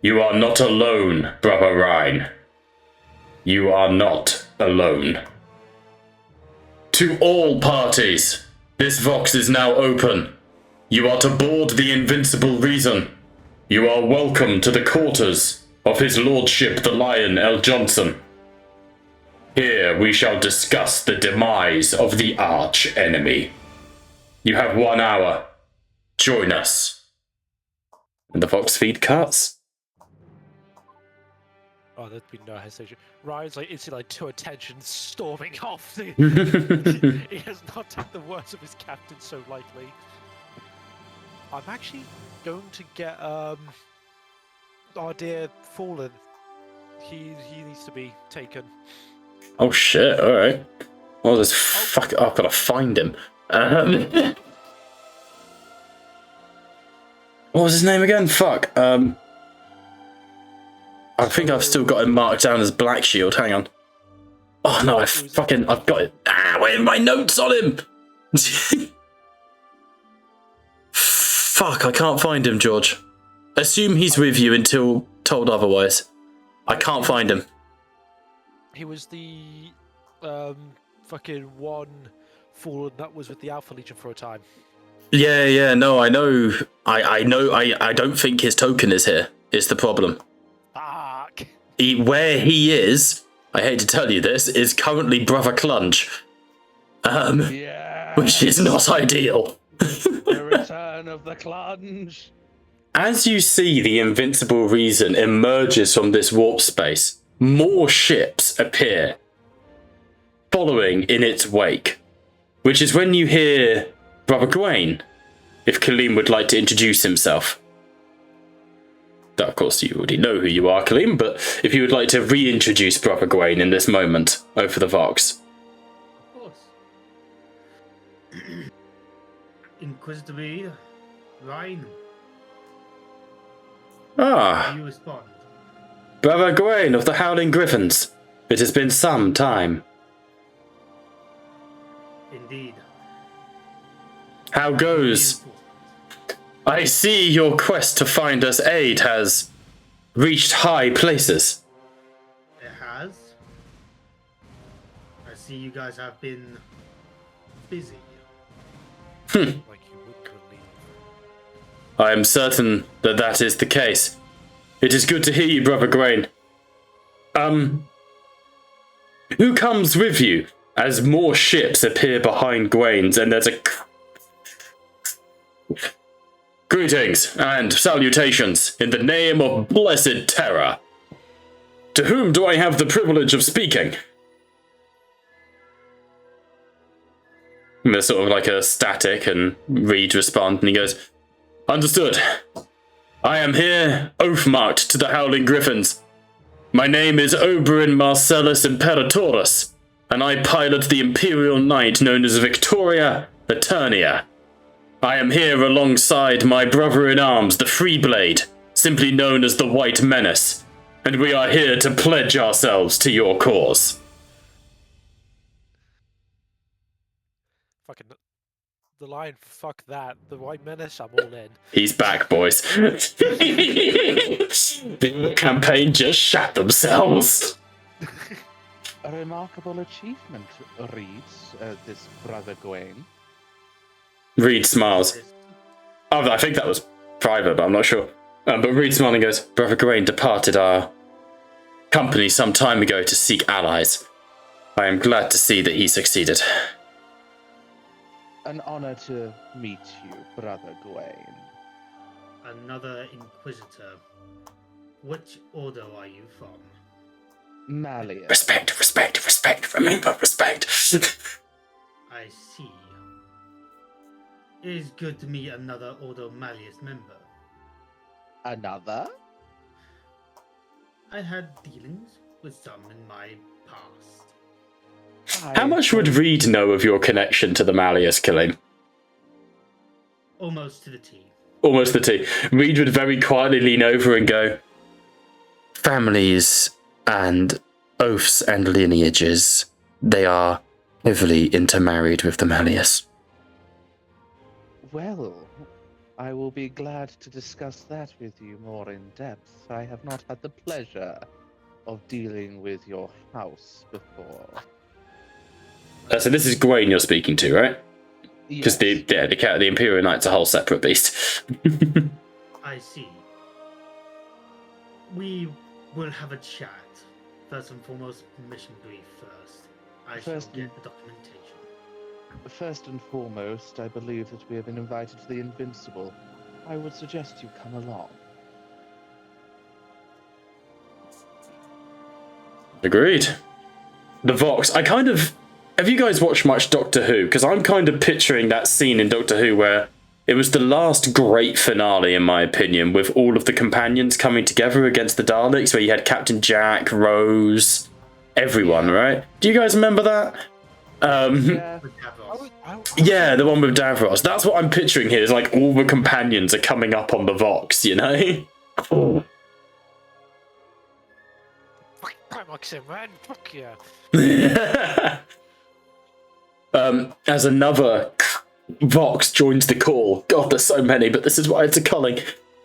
You are not alone, Brother Rhine. You are not alone. To all parties, this Vox is now open. You are to board the Invincible Reason. You are welcome to the quarters of His Lordship the Lion L. Johnson. Here we shall discuss the demise of the arch enemy. You have 1 hour. Join us. And the Vox feed cuts. Oh, there'd be no hesitation. Ryan's instantly to attention, storming off. He has not taken the words of his captain so lightly. I'm actually going to get our dear fallen he needs to be taken. Oh shit! All right. Well, this fuck. I've got to find him. What was his name again? Fuck. I think I've still got him marked down as Black Shield. Hang on. Oh no! I've got it. Where are my notes on him? Fuck! I can't find him, George. Assume he's with you until told otherwise. I can't find him. He was the fucking one fallen that was with the Alpha Legion for a time. Yeah, no, I know. I know. I don't think his token is here. Is the problem? Fuck. Where he is, I hate to tell you this, is currently Brother Clunge. Which is not ideal. The return of the Clunge. As you see the Invincible Reason emerges from this warp space, more ships appear, following in its wake. Which is when you hear Brother Gawain, if Kaleem would like to introduce himself. Of course, you already know who you are, Kaleem, but if you would like to reintroduce Brother Gawain in this moment over the Vox. Of course. Inquisitor Ryan, Ah, you respond. Brother Gawain of the Howling Griffins. It has been some time. Indeed. How goes? I see your quest to find us aid has reached high places. It has. I see you guys have been busy. Like you would believe. I am certain that that is the case. It is good to hear you, Brother Gawain. Who comes with you as more ships appear behind Gawain's and there's a... Greetings and salutations in the name of blessed terror. To whom do I have the privilege of speaking? And there's sort of like a static and Reed responds and he goes, Understood. I am here, oath-marked to the Howling Griffins. My name is Oberyn Marcellus Imperatorus, and I pilot the Imperial Knight known as Victoria Eternia. I am here alongside my brother-in-arms, the Freeblade, simply known as the White Menace, and we are here to pledge ourselves to your cause. Fucking the line, fuck that. The White Menace, I'm all in. He's back, boys. The campaign just shat themselves. A remarkable achievement, reads this Brother Gawain. Reed smiles. Oh, I think that was private, but I'm not sure. But Reed smiling goes, Brother Gawain departed our company some time ago to seek allies. I am glad to see that he succeeded. An honor to meet you, Brother Gawain. Another Inquisitor. Which order are you from? Malleus. Respect, remember, respect. I see. It is good to meet another Order Malleus member. Another? I had dealings with some in my past. How much would Reed know of your connection to the Malleus, Kaleem? Almost to the T. Almost the T. Reed would very quietly lean over and go, Families and oaths and lineages, they are heavily intermarried with the Malleus. Well, I will be glad to discuss that with you more in depth. I have not had the pleasure of dealing with your house before. So this is Gawain you're speaking to, right? Because Yes. the Imperial Knight's a whole separate beast. I see. We will have a chat. First and foremost, mission brief first. I shall get the documentation. First and foremost, I believe that we have been invited to the Invincible. I would suggest you come along. Agreed. The Vox. Have you guys watched much Doctor Who? Because I'm kind of picturing that scene in Doctor Who where It was the last great finale, in my opinion, with all of the companions coming together against the Daleks, where you had Captain Jack, Rose, everyone, right? Do you guys remember that? Yeah. With Davros. Yeah, the one with Davros. That's what I'm picturing here, is like all the companions are coming up on the Vox, you know? Fuck Primarchs in, man. Fuck yeah. As another Vox joins the call. God, there's so many, but this is why it's a culling.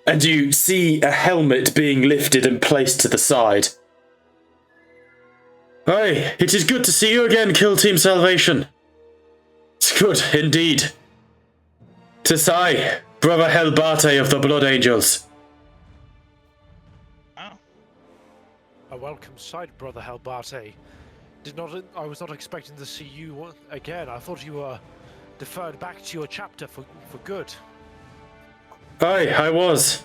And you see a helmet being lifted and placed to the side. Hi, it is good to see you again, Kill Team Salvation. It's good, indeed. Tis I, Brother Helbarte of the Blood Angels. Oh, A welcome sight, Brother Helbarte. I was not expecting to see you again. I thought you were deferred back to your chapter for good. Aye, I was.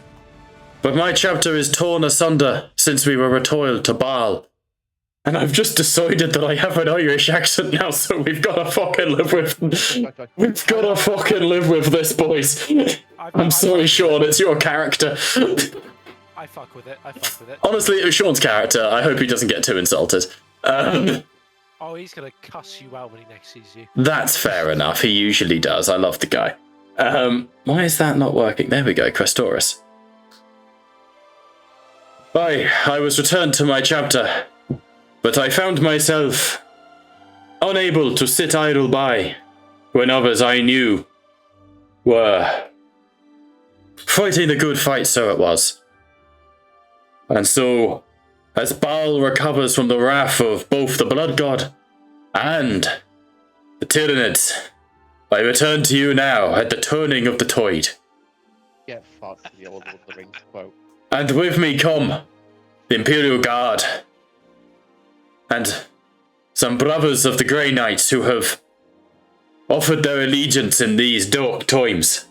But my chapter is torn asunder since we were retoiled to Baal. And I've just decided that I have an Irish accent now, so we've got to fucking live with... We've got to fucking live with this, boys. I'm sorry, Sean, it's your character. I fuck with it. Honestly, it was Sean's character. I hope he doesn't get too insulted. Oh, he's gonna cuss you out when he next sees you. That's fair enough. He usually does. I love the guy. Why is that not working? There we go, Crestoris. I was returned to my chapter, but I found myself unable to sit idle by when others I knew were fighting the good fight, so it was. And so, as Baal recovers from the wrath of both the Blood God and the Tyranids, I return to you now at the turning of the tide. Get fucked, the old Lord of the Rings quote. And with me come the Imperial Guard and some brothers of the Grey Knights who have offered their allegiance in these dark times.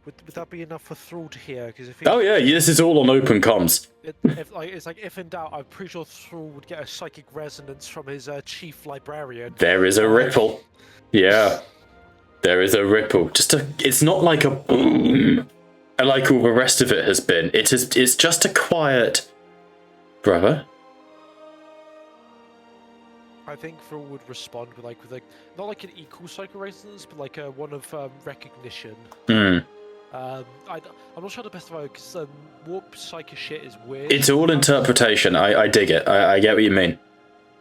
Would that be enough for Thrall to hear? Because if Oh yeah, this is all on open comms. If in doubt, I'm pretty sure Thrall would get a psychic resonance from his chief librarian. There is a ripple. Yeah. There is a ripple. It's not like a boom, like all the rest of it has been. It's just a quiet, brother. I think Thrall would respond with not like an equal psychic resonance, but like one of recognition. I'm not sure the best way because warp psychic shit is weird. It's all interpretation. I dig it. I get what you mean.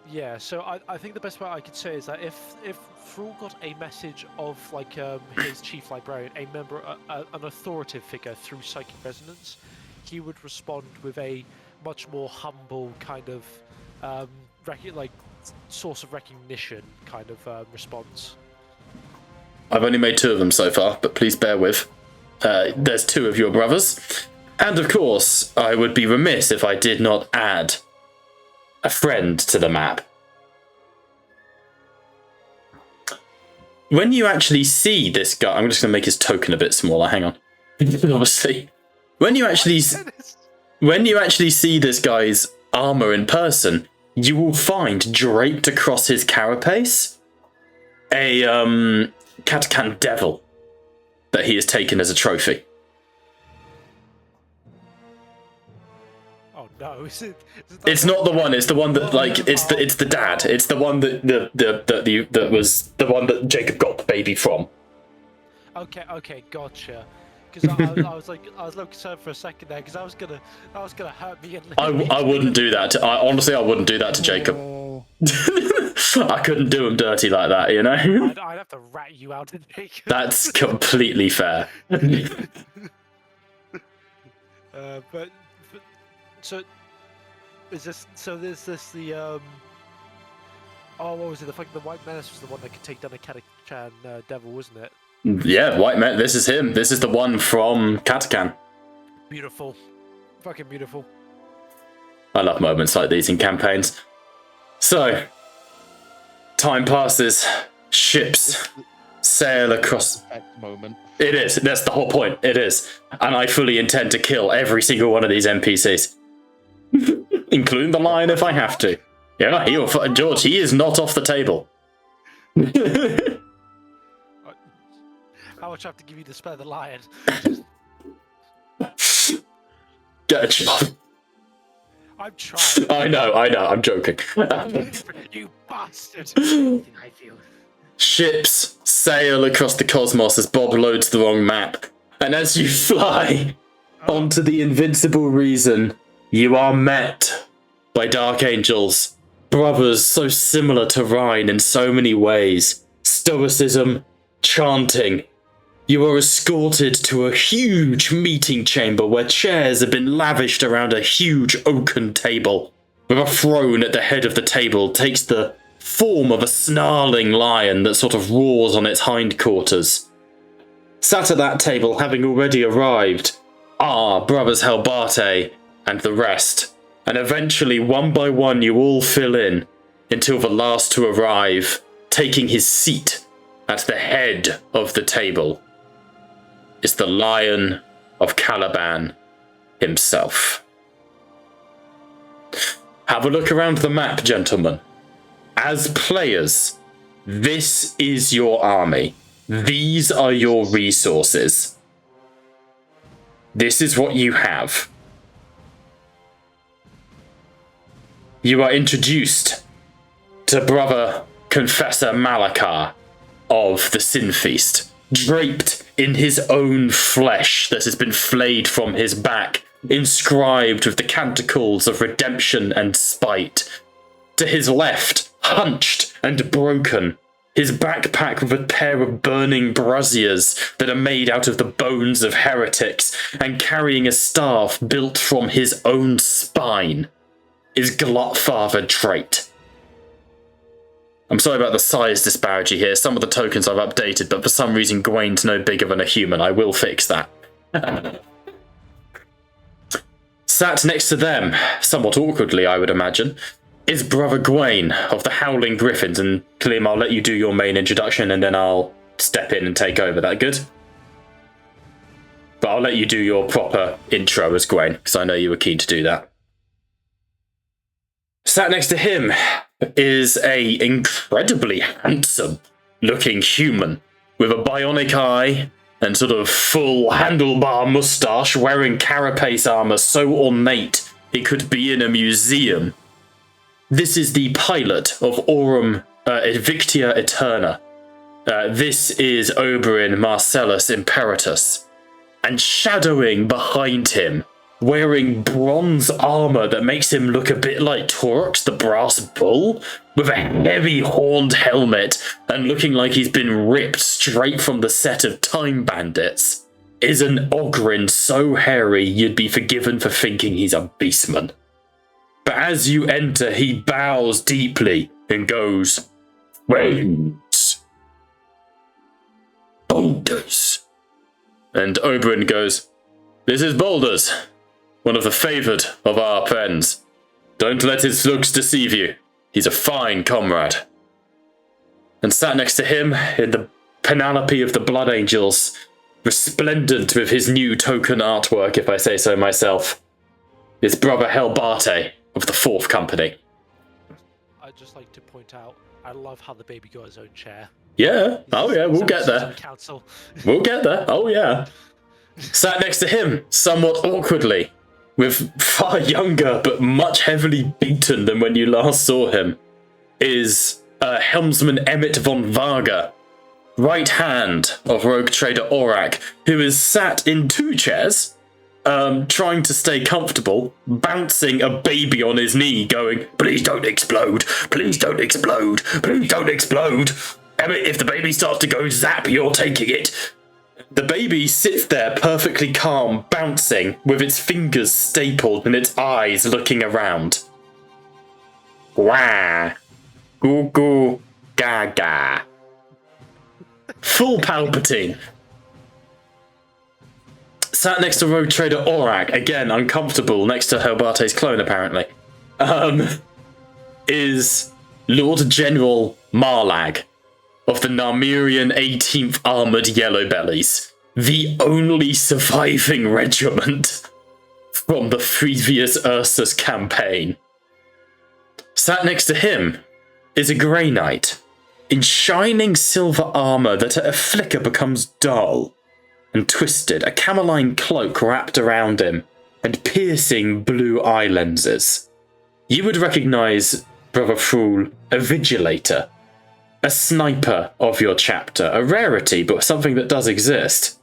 Yeah, so I think the best way I could say is that if Thrall got a message of his chief librarian, a member, an authoritative figure through psychic resonance, he would respond with a much more humble kind of source of recognition kind of response. I've only made 2 of them so far, but please bear with. There's 2 of your brothers. And of course, I would be remiss if I did not add a friend to the map. When you actually see this guy, I'm just going to make his token a bit smaller, hang on. Obviously. When you actually see this guy's armor in person, you will find draped across his carapace a Katakan devil that he has taken as a trophy. Oh no! It's not the one. It's the one that it's the dad. It's the one that was the one that Jacob got the baby from. Okay, gotcha. Because I was looking concerned for a second there because I was gonna hurt me. I wouldn't do that. Honestly, I wouldn't do that to Jacob. I couldn't do him dirty like that, you know. I'd have to rat you out, Jacob. That's completely fair. But so is this? So there's this the oh, what was it? The White Menace was the one that could take down a Katakan devil, wasn't it? Yeah, White Man. This is him. This is the one from Katakan. Beautiful, fucking beautiful. I love moments like these in campaigns. So, time passes. Ships sail across. Moment. It is. That's the whole point. It is. And I fully intend to kill every single one of these NPCs. Including the lion if I have to. Yeah, George, he is not off the table. How much I have to give you to spare the lion? Get a job. I'm trying. I know, I'm joking. You bastard! I feel. Ships sail across the cosmos as Bob loads the wrong map. And as you fly onto the invincible reason, you are met by Dark Angels, brothers so similar to Rhine in so many ways. Stoicism, chanting. You are escorted to a huge meeting chamber where chairs have been lavished around a huge oaken table, with a throne at the head of the table takes the form of a snarling lion that sort of roars on its hindquarters. Sat at that table, having already arrived, are brothers Helbarte and the rest, and eventually one by one you all fill in, until the last to arrive, taking his seat at the head of the table, is the Lion of Caliban himself. Have a look around the map, gentlemen. As players, this is your army. These are your resources. This is what you have. You are introduced to Brother Confessor Malachar of the Sin Feast, draped in his own flesh that has been flayed from his back, inscribed with the canticles of redemption and spite. To his left, hunched and broken, his backpack with a pair of burning braziers that are made out of the bones of heretics, and carrying a staff built from his own spine, is Glotfather Trait. I'm sorry about the size disparity here. Some of the tokens I've updated, but for some reason Gawain's no bigger than a human. I will fix that. Sat next to them, somewhat awkwardly I would imagine, is Brother Gawain of the Howling Griffins, and Klim, I'll let you do your main introduction and then I'll step in and take over. That good? But I'll let you do your proper intro as Gawain, because I know you were keen to do that. Sat next to him is a incredibly handsome looking human with a bionic eye and sort of full handlebar moustache, wearing carapace armor so ornate it could be in a museum. This is the pilot of Aurum Victia Eterna. This is Oberyn Marcellus Imperatus. And shadowing behind him, wearing bronze armor that makes him look a bit like Torx the Brass Bull, with a heavy horned helmet and looking like he's been ripped straight from the set of Time Bandits, is an Ogrin so hairy you'd be forgiven for thinking he's a beastman. But as you enter, he bows deeply and goes, "Friends, Boulders." And Oberyn goes, "This is Boulders, one of the favoured of our friends. Don't let his looks deceive you. He's a fine comrade." And sat next to him in the panoply of the Blood Angels, resplendent with his new token artwork, if I say so myself, is Brother Helbarte of the Fourth Company. I'd just like to point out, I love how the baby got his own chair. Yeah, oh yeah, we'll get there. Council. We'll get there, oh yeah. Sat next to him, somewhat awkwardly, with far younger but much heavily beaten than when you last saw him, is Helmsman Emmett von Varga, right hand of rogue trader Orrak, who is sat in two chairs, trying to stay comfortable, bouncing a baby on his knee, going, "Please don't explode, please don't explode, please don't explode. Emmett, if the baby starts to go zap, you're taking it." The baby sits there perfectly calm, bouncing, with its fingers stapled and its eyes looking around. Wah. Goo goo. Gaga. Full Palpatine. Sat next to rogue trader Orrak, again uncomfortable, next to Helbarte's clone apparently, is Lord General Marlag of the Narmerian 18th Armoured Yellowbellies, the only surviving regiment from the previous Ursus campaign. Sat next to him is a Grey Knight in shining silver armour that at a flicker becomes dull and twisted, a cameline cloak wrapped around him, and piercing blue eye lenses. You would recognise Brother Fool, a vigilator, a sniper of your chapter, a rarity, but something that does exist.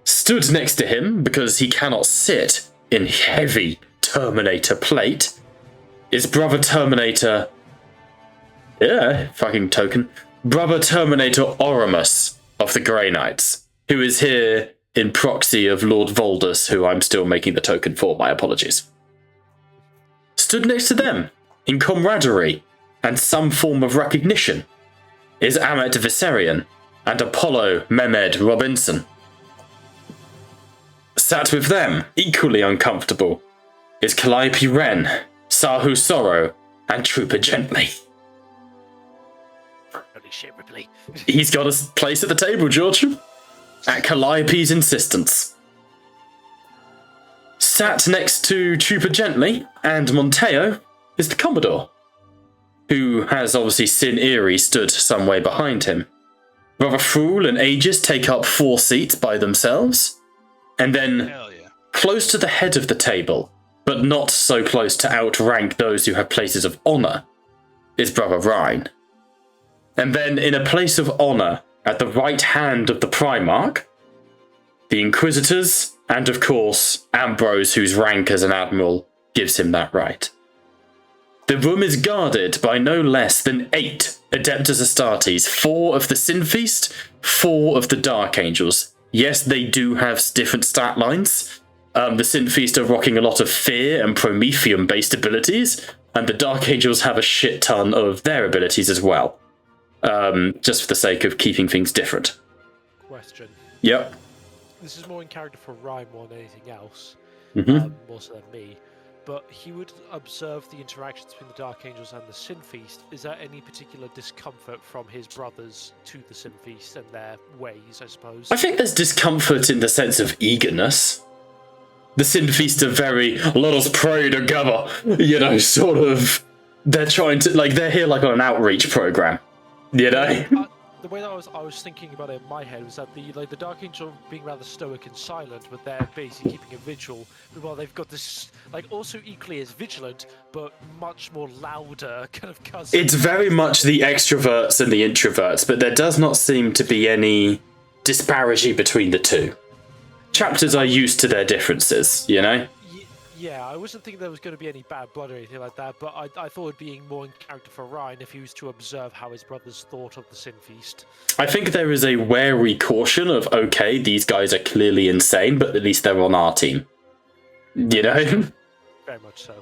Stood next to him, because he cannot sit in heavy Terminator plate, is Brother Terminator... Yeah, fucking token. Brother Terminator Oramus of the Grey Knights, who is here in proxy of Lord Voldus, who I'm still making the token for, my apologies. Stood next to them, in camaraderie and some form of recognition, is Amet Viserion and Apollo Mehmed Robinson. Sat with them, equally uncomfortable, is Calliope Wren, Sahu Sorrow, and Trooper Gently. Holy shit, Ripley. He's got a place at the table, George, at Calliope's insistence. Sat next to Trooper Gently and Monteo is the Commodore, who has obviously Sin Eerie stood some way behind him. Brother Fool and Aegis take up 4 seats by themselves, and then Hell yeah. close to the head of the table, but not so close to outrank those who have places of honour, is Brother Rhine. And then in a place of honour, at the right hand of the Primarch, the Inquisitors, and of course, Ambrose, whose rank as an Admiral gives him that right. The room is guarded by no less than 8 Adeptus Astartes, 4 of the Sin Feast, 4 of the Dark Angels. Yes, they do have different stat lines. The Sin Feast are rocking a lot of Fear and Prometheum-based abilities, and the Dark Angels have a shit ton of their abilities as well. Just for the sake of keeping things different. Question. Yep. This is more in character for Ryan more than anything else, Mm-hmm. more so than me. But he would observe the interactions between the Dark Angels and the Sin Feast. Is there any particular discomfort from his brothers to the Sin Feast and their ways, I suppose? I think there's discomfort in the sense of eagerness. The Sin Feast are very, let us pray together, you know, sort of. They're trying to, like, they're here like on an outreach program, you know? The way that I was thinking about it in my head was that the Dark Angel being rather stoic and silent, but they're basically keeping a vigil. While they've got this, like, also equally as vigilant, but much more louder kind of cousin. It's very much the extroverts and the introverts, but there does not seem to be any disparity between the two. Chapters are used to their differences, you know? Yeah, I wasn't thinking there was going to be any bad blood or anything like that, but I thought it'd be more in character for Ryan if he was to observe how his brothers thought of the Sin Feast. I think there is a wary caution of, okay, these guys are clearly insane, but at least they're on our team. You know? Very much so.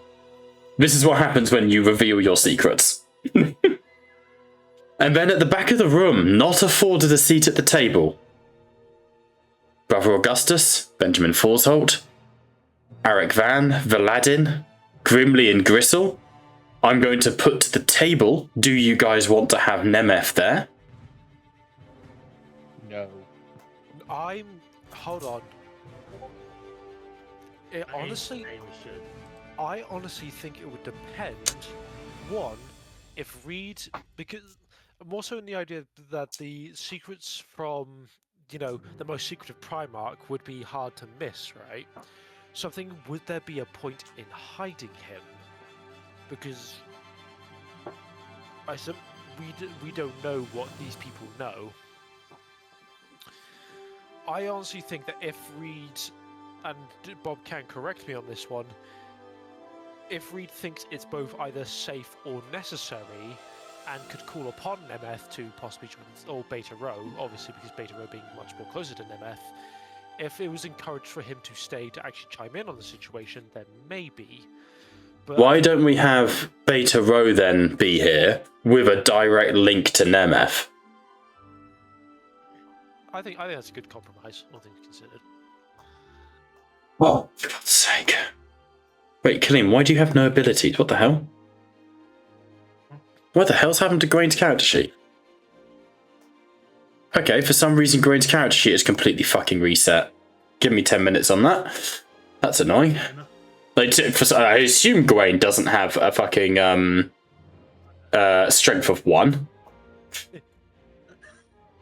This is what happens when you reveal your secrets. And then at the back of the room, not afforded a seat at the table, Brother Augustus, Benjamin Forsholt, Arik Van, Valadin, Grimly and Gristle. I'm going to put to the table, do you guys want to have Nemeth there? No. Hold on. Honestly, I honestly think it would depend. One, if Reed, because more so in the idea that the secrets from, you know, the most secretive Primarch would be hard to miss, right? Something, would there be a point in hiding him? Because we don't know what these people know. I honestly think that if Reed, and Bob can correct me on this one, if Reed thinks it's both either safe or necessary, and could call upon Nemeth to possibly join, or Beta Rho, obviously because Beta Rho being much more closer to Nemeth, if it was encouraged for him to stay to actually chime in on the situation, then maybe. But why don't we have Beta Rho then be here with a direct link to Nemeth? I think that's a good compromise, all things considered. Oh, for God's sake. Wait, Kalim, why do you have no abilities? What the hell? What the hell's happened to Grain's character sheet? Okay, for some reason Grain's character sheet is completely fucking reset. Give me 10 minutes on that. That's annoying. Like, I assume Gawain doesn't have a fucking strength of 1.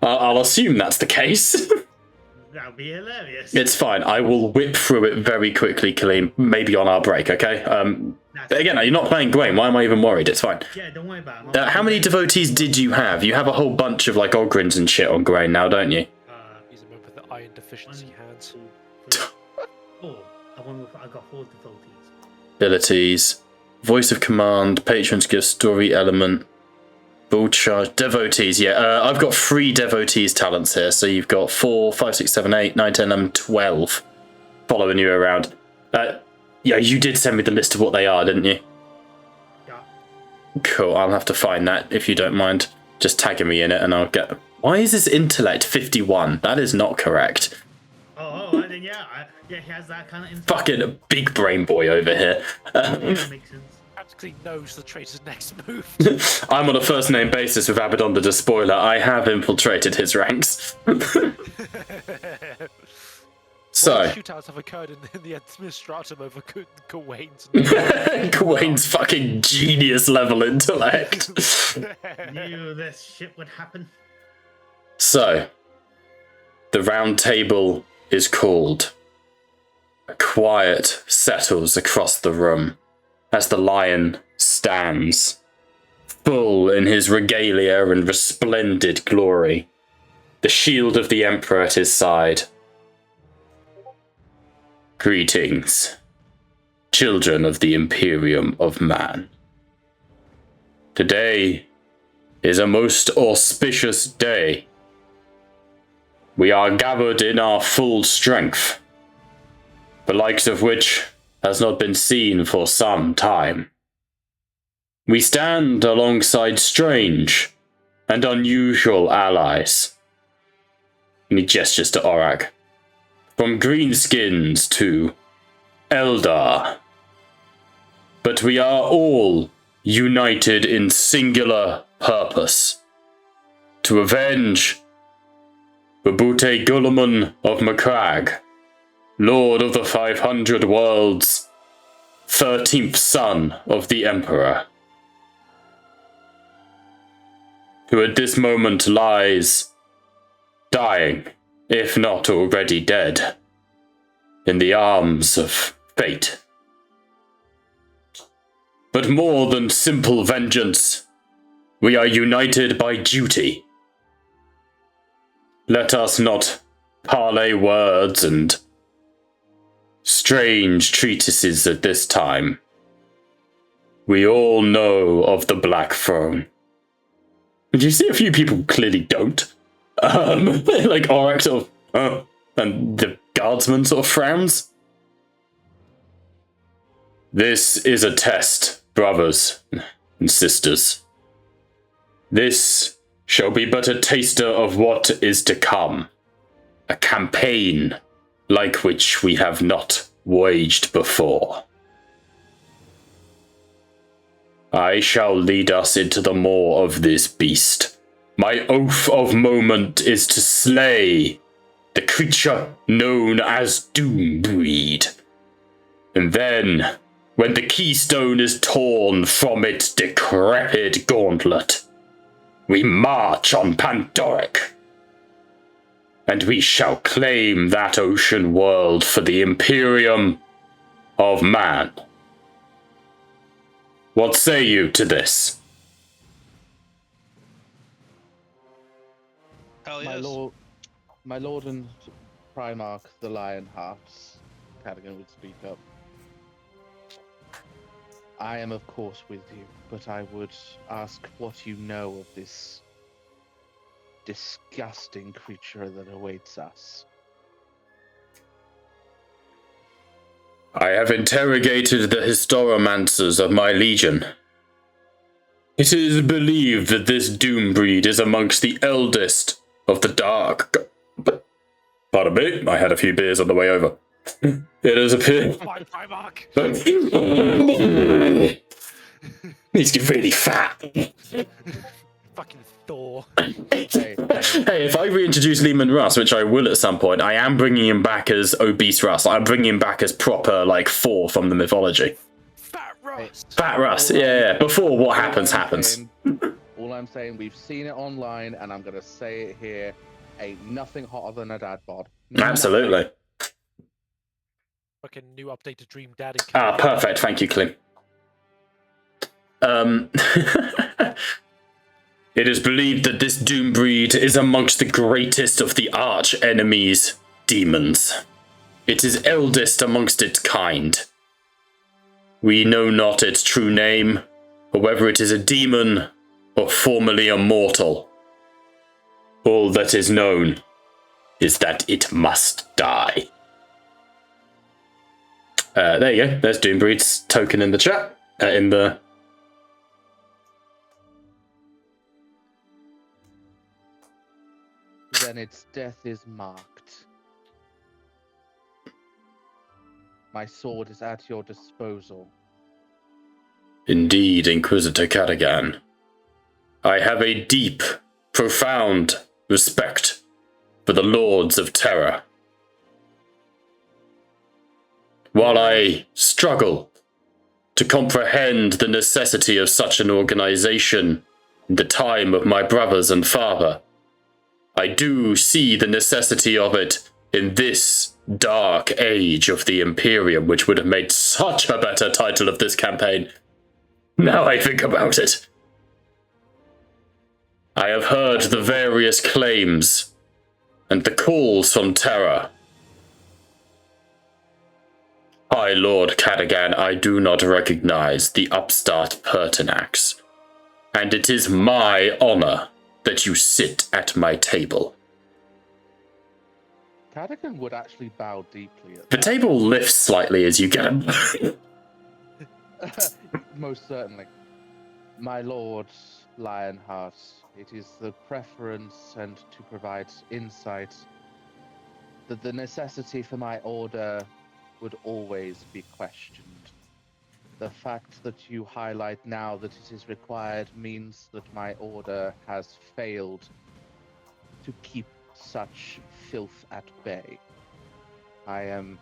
I'll assume that's the case. That'll be hilarious. It's fine. I will whip through it very quickly, Kaleem. Maybe on our break, okay? But again, you're not playing Gawain. Why am I even worried? It's fine. Yeah, don't worry about it. How many devotees did you have? You have a whole bunch of like Ogrins and shit on Gawain now, don't you? He's a member of the iron deficiency hands. 4. I got 4 devotees. Abilities, voice of command, patron's gift, story element, bull charge, devotees. Yeah, I've got 3 devotees talents here. So you've got 4, 5, 6, 7, 8, 9, 10, 11, 12 following you around. Yeah, you did send me the list of what they are, didn't you? Yeah. Cool, I'll have to find that if you don't mind just tagging me in it and I'll get... Why is this intellect 51? That is not correct. Then yeah, he has that kind of intellect. Fucking big brain boy over here. Yeah, makes sense. Practically knows the traitor's next move. I'm on a first name basis with Abaddon the Despoiler. I have infiltrated his ranks. So, shootouts have occurred in the administratum over Gawain's. Gawain's fucking genius level intellect. Knew this shit would happen. So, the round table is called. A quiet settles across the room as the lion stands, full in his regalia and resplendent glory, the shield of the Emperor at his side. Greetings, children of the Imperium of Man. Today is a most auspicious day. We are gathered in our full strength, the likes of which has not been seen for some time. We stand alongside strange and unusual allies. And he gestures to Orrak. From greenskins to Eldar. But we are all united in singular purpose. To avenge Babute Gulliman of Macragge, Lord of the 500 Worlds, 13th son of the Emperor, who at this moment lies dying, if not already dead, in the arms of fate. But more than simple vengeance, we are united by duty. Let us not parley words and strange treatises at this time. We all know of the Blackthrone. Did you see a few people clearly don't? Like Orrak sort of, and the guardsman sort of frowns. This is a test, brothers and sisters. This shall be but a taster of what is to come. A campaign like which we have not waged before. I shall lead us into the maw of this beast. My oath of moment is to slay the creature known as Doombreed. And then, when the keystone is torn from its decrepit gauntlet, we march on Pandoric. And we shall claim that ocean world for the Imperium of Man. What say you to this? Hell My yes. lord and Primarch, the Lionhearts, Cadigan would speak up. I am of course with you, but I would ask what you know of this disgusting creature that awaits us. I have interrogated the historiomancers of my legion. It is believed that this Doombreed is amongst the eldest of the dark. Pardon me, I had a few beers on the way over. It is appeared. My Primarch! He's really fat. Fucking door. Hey, if I reintroduce Lehman Russ, which I will at some point, I am bringing him back as obese Russ. I'm bringing him back as proper, like, Thor from the mythology. Fat Russ! Fat Russ, yeah. Before what happens, happens. All I'm saying, we've seen it online, and I'm going to say it here. Ain't nothing hotter than a dad bod. Absolutely. Fucking new updated Dream Daddy. Ah, perfect. Thank you, Klim. It is believed that this doom breed is amongst the greatest of the arch enemies, demons. It is eldest amongst its kind. We know not its true name, or whether it is a demon or formerly a mortal. All that is known is that it must die. There you go. There's Doombreed's token in the chat. Then its death is marked. My sword is at your disposal. Indeed, Inquisitor Cadigan. I have a deep, profound respect for the Lords of Terror. While I struggle to comprehend the necessity of such an organization in the time of my brothers and father, I do see the necessity of it in this dark age of the Imperium, which would have made such a better title of this campaign. Now I think about it. I have heard the various claims and the calls from Terra. High Lord Cadigan, I do not recognize the upstart Pertinax, and it is my honor that you sit at my table. Cadigan would actually bow deeply at The that. table lifts slightly as you get it. Most certainly. My lord, Lionheart, it is the preference and to provide insight that the necessity for my order would always be questioned. The fact that you highlight now that it is required means that my order has failed to keep such filth at bay. I am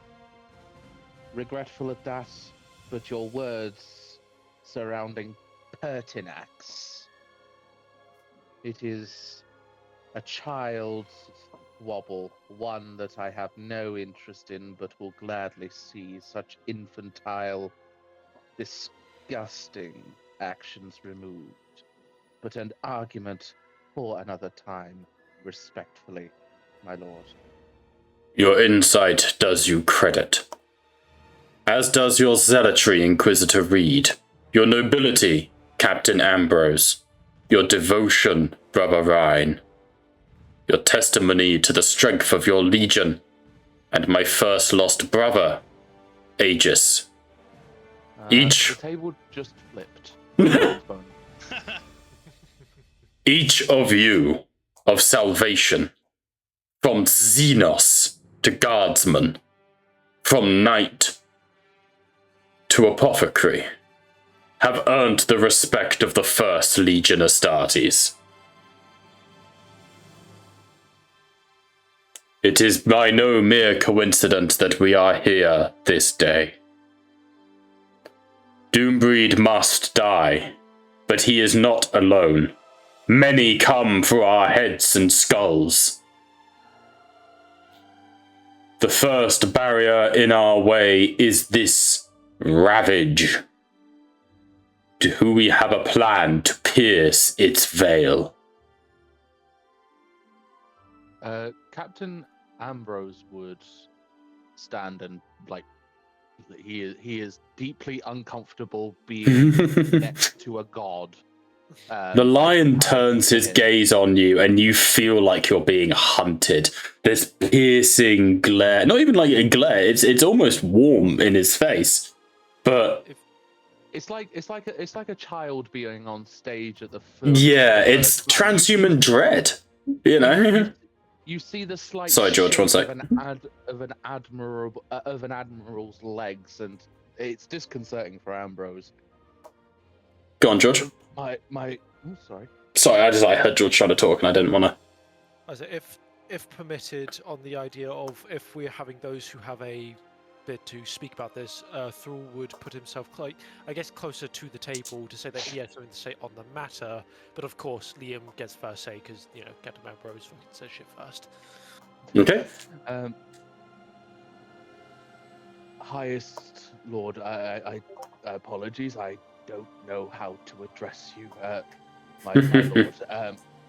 regretful at that, but your words surrounding Pertinax, it is a child's wobble, one that I have no interest in, but will gladly see such infantile, disgusting actions removed. But an argument for another time, respectfully, my lord. Your insight does you credit. As does your zealotry, Inquisitor Reed. Your nobility, Captain Ambrose. Your devotion, Brother Rhine. Your testimony to the strength of your legion. And my first lost brother, Aegis. The table just flipped. Each of you of salvation, from Xenos to guardsman, from knight to apothecary, have earned the respect of the First Legion Astartes. It is by no mere coincidence that we are here this day. Doombreed must die, but he is not alone. Many come for our heads and skulls. The first barrier in our way is this Ravage, to who we have a plan to pierce its veil. Captain Ambrose would stand and, like, he is deeply uncomfortable being next to a god. The lion turns his gaze on you, and you feel like you're being hunted. There's piercing glare. Not even like a glare. It's almost warm in his face. But it's like a child being on stage at the yeah, it's transhuman dread. You know. You see the slight Sorry, George, one sec. of an admiral's legs, and it's disconcerting for Ambrose. Go on, George. Sorry. Sorry, I heard George trying to talk and I didn't want to. As if permitted, on the idea of if we're having those who have a bit to speak about this, Thrall would put himself, I guess, closer to the table to say that he has something to say on the matter. But of course, Liam gets first say because Captain Ambrose fucking says shit first. Okay. Highest Lord, I apologies. I don't know how to address you, my lord.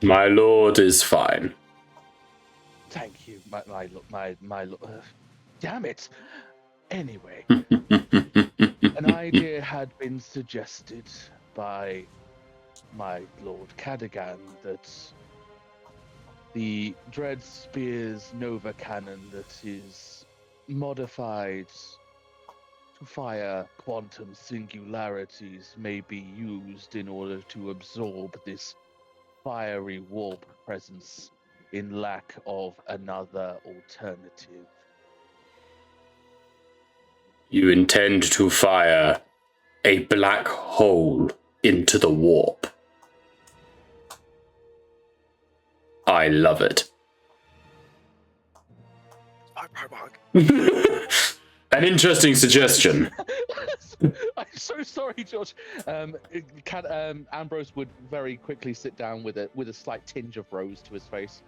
My lord is fine. Thank you, my lord. Damn it. Anyway, an idea had been suggested by my Lord Cadogan that the Dread Spear's Nova Cannon that is modified to fire quantum singularities may be used in order to absorb this fiery warp presence in lack of another alternative. You intend to fire a black hole into the warp. I love it. An interesting suggestion. I'm so sorry, George. Ambrose would very quickly sit down with a slight tinge of rose to his face.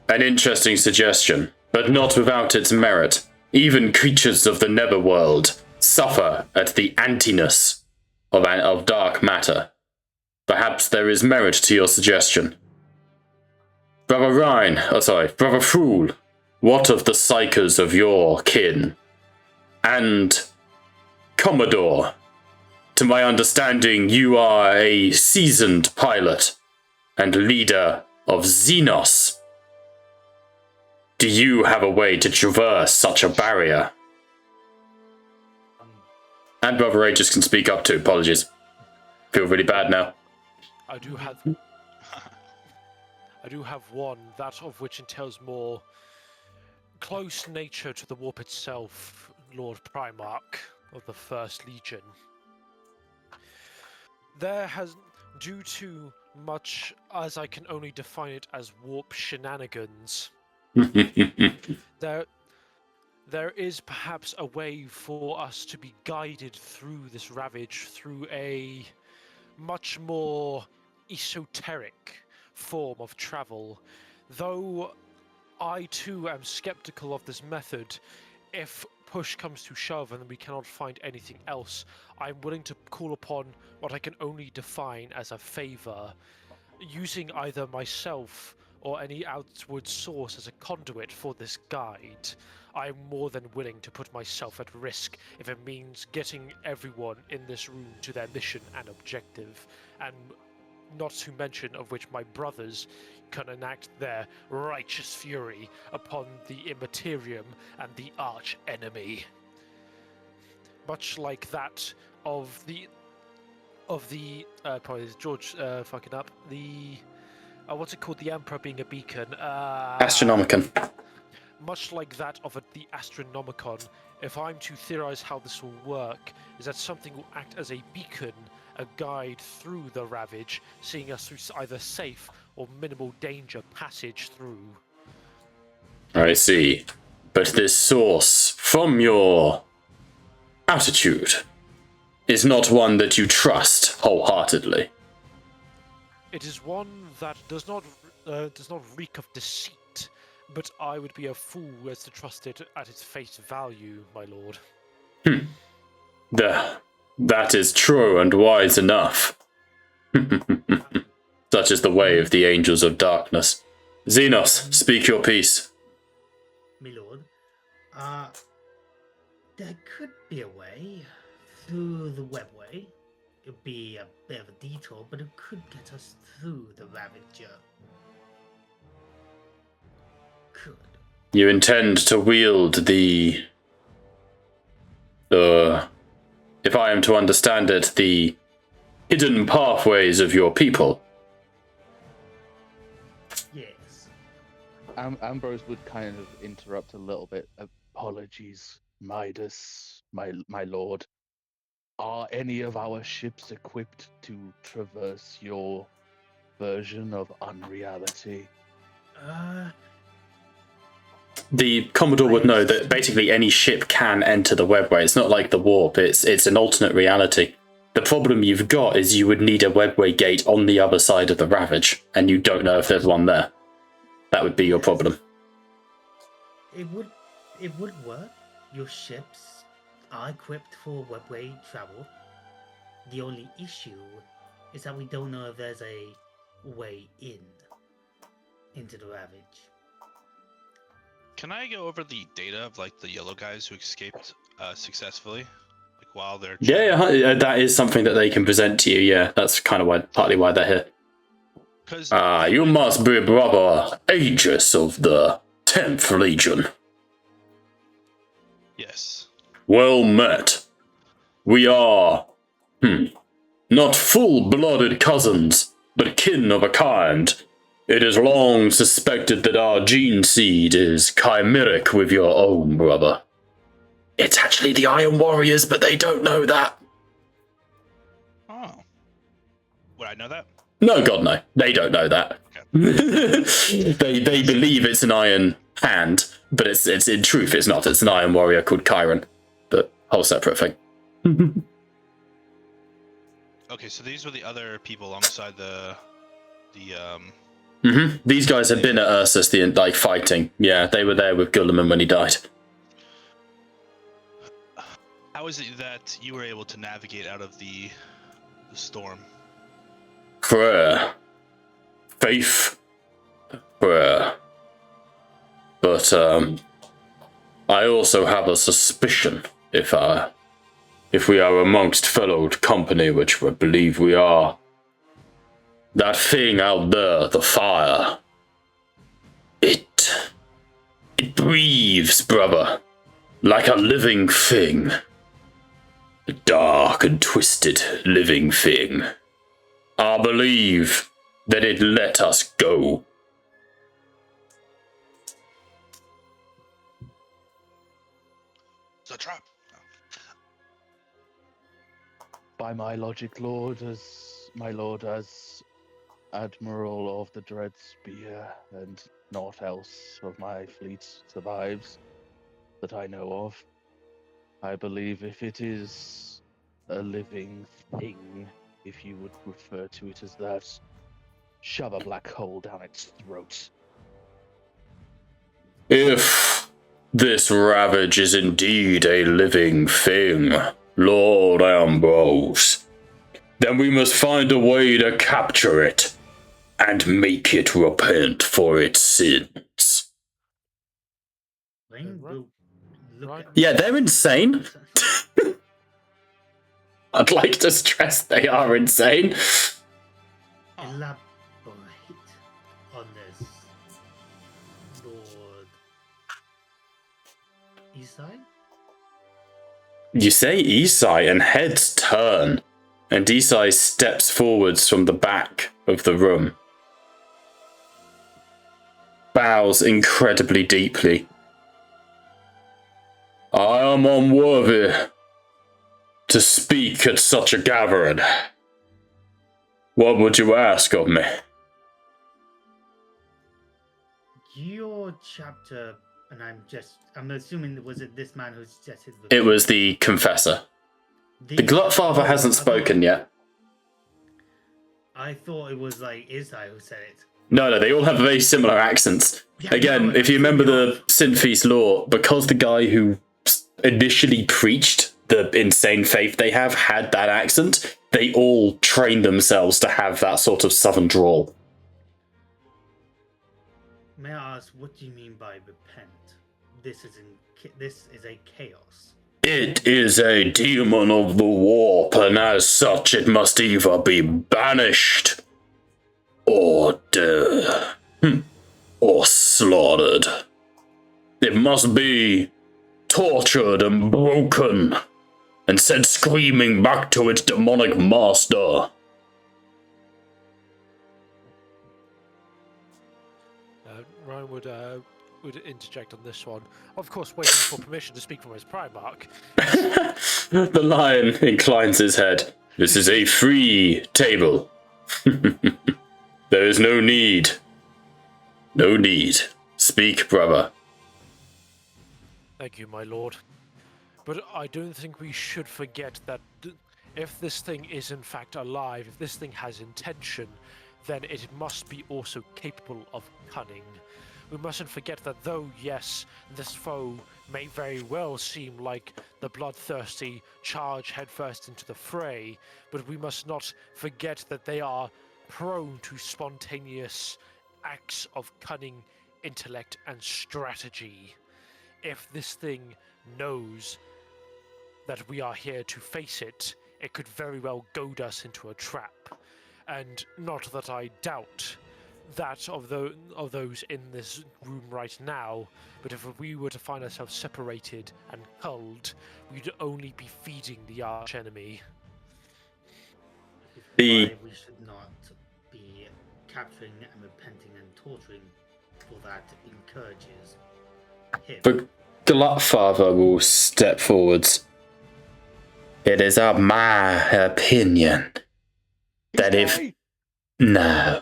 An interesting suggestion, but not without its merit. Even creatures of the netherworld suffer at the antiness of dark matter. Perhaps there is merit to your suggestion. Brother Fool, what of the psychers of your kin? And Commodore, to my understanding, you are a seasoned pilot and leader of Xenos. Do you have a way to traverse such a barrier? And Brother Aegis can speak up too, apologies. Feel really bad now. I do have one, that of which entails more close nature to the warp itself, Lord Primarch of the First Legion. There has, due to much as I can only define it as warp shenanigans, there is perhaps a way for us to be guided through this Ravage through a much more esoteric form of travel. Though I too am skeptical of this method, if push comes to shove and we cannot find anything else, I'm willing to call upon what I can only define as a favor, using either myself or any outward source as a conduit for this guide. I'm more than willing to put myself at risk if it means getting everyone in this room to their mission and objective, and not to mention of which my brothers can enact their righteous fury upon the Imperium and the arch enemy. Much like that of the probably George fucking up, the what's it called, the Emperor being a beacon, Astronomicon. Much like that of the Astronomicon, if I'm to theorize how this will work, is that something will act as a beacon, a guide through the Ravage, seeing us through either safe or minimal danger passage through. I see. But this source, from your attitude, is not one that you trust wholeheartedly. It is one that does not reek of deceit, but I would be a fool as to trust it at its face value, my lord. That is true and wise enough. Such is the way of the angels of darkness. Xenos, speak your piece. My lord, there could be a way through the webway. It would be a bit of a detour, but it could get us through the Ravager. Could. You intend to wield the, if I am to understand it, the hidden pathways of your people. Yes. Ambrose would kind of interrupt a little bit. Apologies, Midas, my lord. Are any of our ships equipped to traverse your version of unreality? The Commodore would know that basically any ship can enter the webway. It's not like the warp, it's an alternate reality. The problem you've got is you would need a webway gate on the other side of the Ravage, and you don't know if there's one there. That would be your problem. It would work. Your ships are equipped for webway travel. The only issue is that we don't know if there's a way into the Ravage. Can I go over the data of like the yellow guys who escaped successfully, like while they're Yeah, that is something that they can present to you. Yeah, that's kind of partly why they're here. You must be brother Aegis of the 10th Legion. Yes. Well met. We are, not full-blooded cousins, but kin of a kind. It is long suspected that our gene seed is chimeric with your own, brother. It's actually the Iron Warriors, but they don't know that. Oh. Would I know that? No, God, no. They don't know that. Okay. they believe it's an Iron Hand, but it's in truth it's not. It's an Iron Warrior called Chiron, but whole separate thing. Okay, so these were the other people alongside the These guys had been at Ursus fighting. Yeah, they were there with Gulliman when he died. How is it that you were able to navigate out of the storm? Prayer. Faith. Prayer. But, I also have a suspicion, if we are amongst fellow company, which I believe we are, that thing out there, the fire, it breathes, brother, like a living thing. A dark and twisted living thing. I believe that it let us go. It's a trap. By my logic, my lord, as Admiral of the Dread Spear, and naught else of my fleet survives that I know of. I believe if it is a living thing, if you would refer to it as that, shove a black hole down its throat. If this Ravage is indeed a living thing, Lord Ambrose, then we must find a way to capture it and make it repent for its sins. Yeah, they're insane. I'd like to stress they are insane. Elaborate on this, Lord Isai? You say Isai and heads turn, and Isai steps forwards from the back of the room. Bows incredibly deeply. I am unworthy to speak at such a gathering. What would you ask of me? Your chapter, and I'm assuming, was it this man who suggested? It was the Confessor. The Glutfather hasn't spoken yet. I thought it was like Isai who said it. No, they all have very similar accents. Yeah, Again, if you remember the Synthese lore, because the guy who initially preached the insane faith they have had that accent, they all train themselves to have that sort of southern drawl. May I ask, what do you mean by repent? This is a chaos. It is a demon of the warp, and as such it must either be banished, or or slaughtered. It must be tortured and broken, and sent screaming back to its demonic master. Ryan would interject on this one. Of course, waiting for permission to speak from his Primarch. The lion inclines his head. This is a free table. There is no need. No need. Speak, brother. Thank you, my lord. But I don't think we should forget that if this thing is in fact alive, if this thing has intention, then it must be also capable of cunning. We mustn't forget that though, yes, this foe may very well seem like the bloodthirsty charge headfirst into the fray, but we must not forget that they are prone to spontaneous acts of cunning, intellect, and strategy. If this thing knows that we are here to face it, it could very well goad us into a trap. And not that I doubt that of those in this room right now, but if we were to find ourselves separated and culled, we'd only be feeding the archenemy. Why we should not be capturing and repenting and torturing, for that encourages him. The Glutfather will step forwards. It is of my opinion that if... Nah,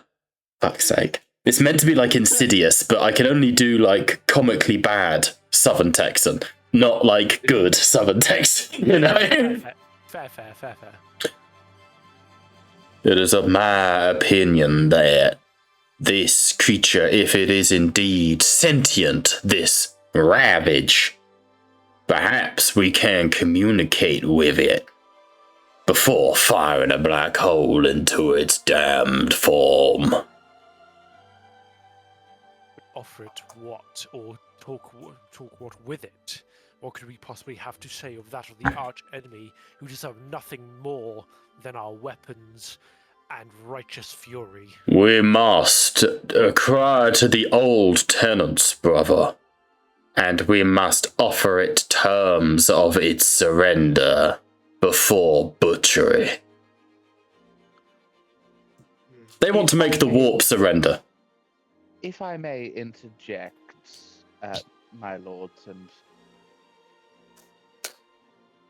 fuck's sake. It's meant to be like Insidious, but I can only do like comically bad Southern Texan, not like good Southern Texan, you know? Fair. It is of my opinion that this creature, if it is indeed sentient, this Ravage, perhaps we can communicate with it before firing a black hole into its damned form. Offer it what, or talk what with it? What could we possibly have to say of that of the arch enemy, who deserve nothing more than our weapons and righteous fury? We must cry to the old tenants, brother, and we must offer it terms of its surrender before butchery. They want to make the warp surrender. If I may interject, my lords, and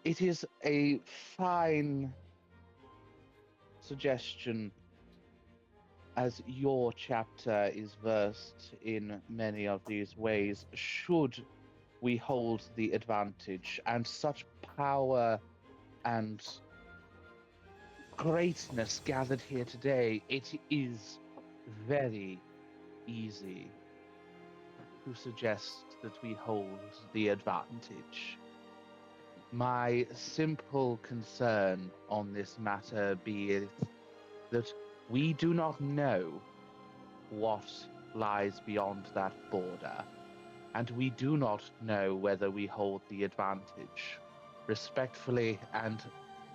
it is a fine suggestion, as your chapter is versed in many of these ways, should we hold the advantage, and such power and greatness gathered here today, it is very easy to suggest that we hold the advantage. My simple concern on this matter being that we do not know what lies beyond that border, and we do not know whether we hold the advantage. Respectfully and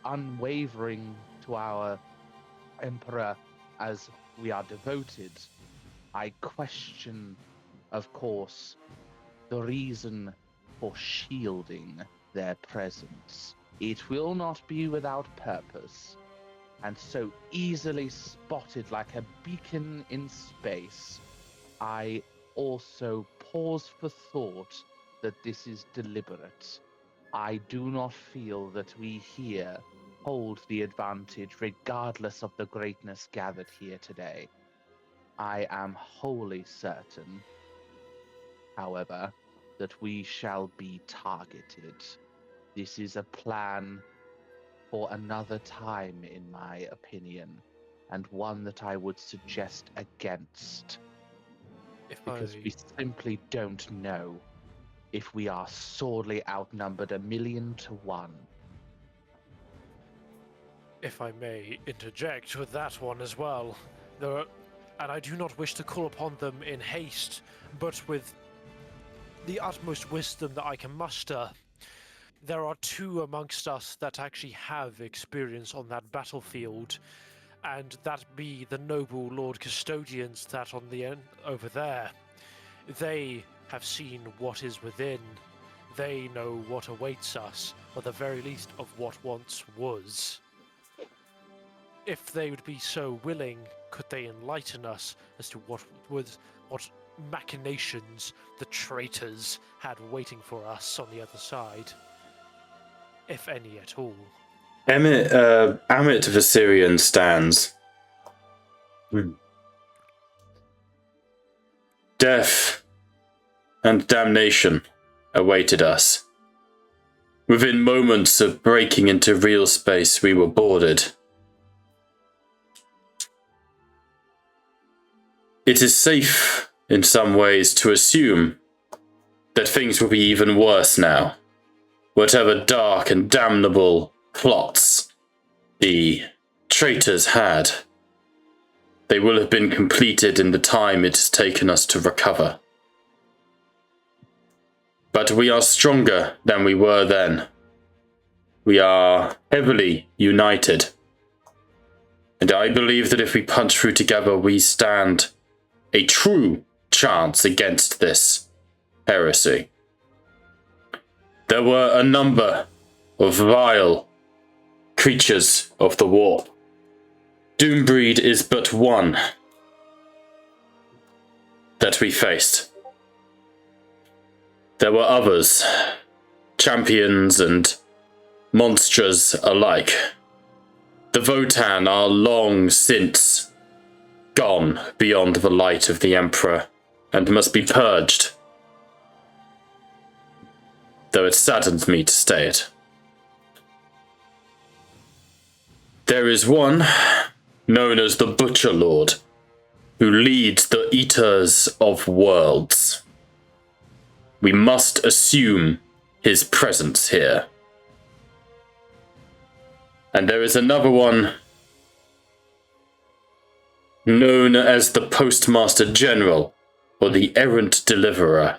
unwavering to our Emperor as we are devoted, I question, of course, the reason for shielding their presence. It will not be without purpose, and so easily spotted like a beacon in space, I also pause for thought that this is deliberate. I do not feel that we here hold the advantage regardless of the greatness gathered here today. I am wholly certain, however, that we shall be targeted. This is a plan for another time, in my opinion, and one that I would suggest against. Because we simply don't know if we are sorely outnumbered 1,000,000 to 1. If I may interject with that one as well, and I do not wish to call upon them in haste, but with the utmost wisdom that I can muster, there are two amongst us that actually have experience on that battlefield, and that be the noble Lord Custodians that on the end over there. They have seen what is within. They know what awaits us, or the very least of what once was. If they would be so willing, could they enlighten us as to what machinations the traitors had waiting for us on the other side? If any at all. Amit Vasirian stands. Death and damnation awaited us. Within moments of breaking into real space, we were boarded. It is safe, in some ways, to assume that things will be even worse now. Whatever dark and damnable plots the traitors had, they will have been completed in the time it has taken us to recover. But we are stronger than we were then. We are heavily united. And I believe that if we punch through together, we stand a true chance against this heresy. There were a number of vile creatures of the warp. Doombreed is but one that we faced. There were others, champions and monsters alike. The Votan are long since gone beyond the light of the Emperor and must be purged. Though it saddens me to say it. There is one known as the Butcher Lord, who leads the Eaters of Worlds. We must assume his presence here. And there is another one known as the Postmaster General, or the Errant Deliverer.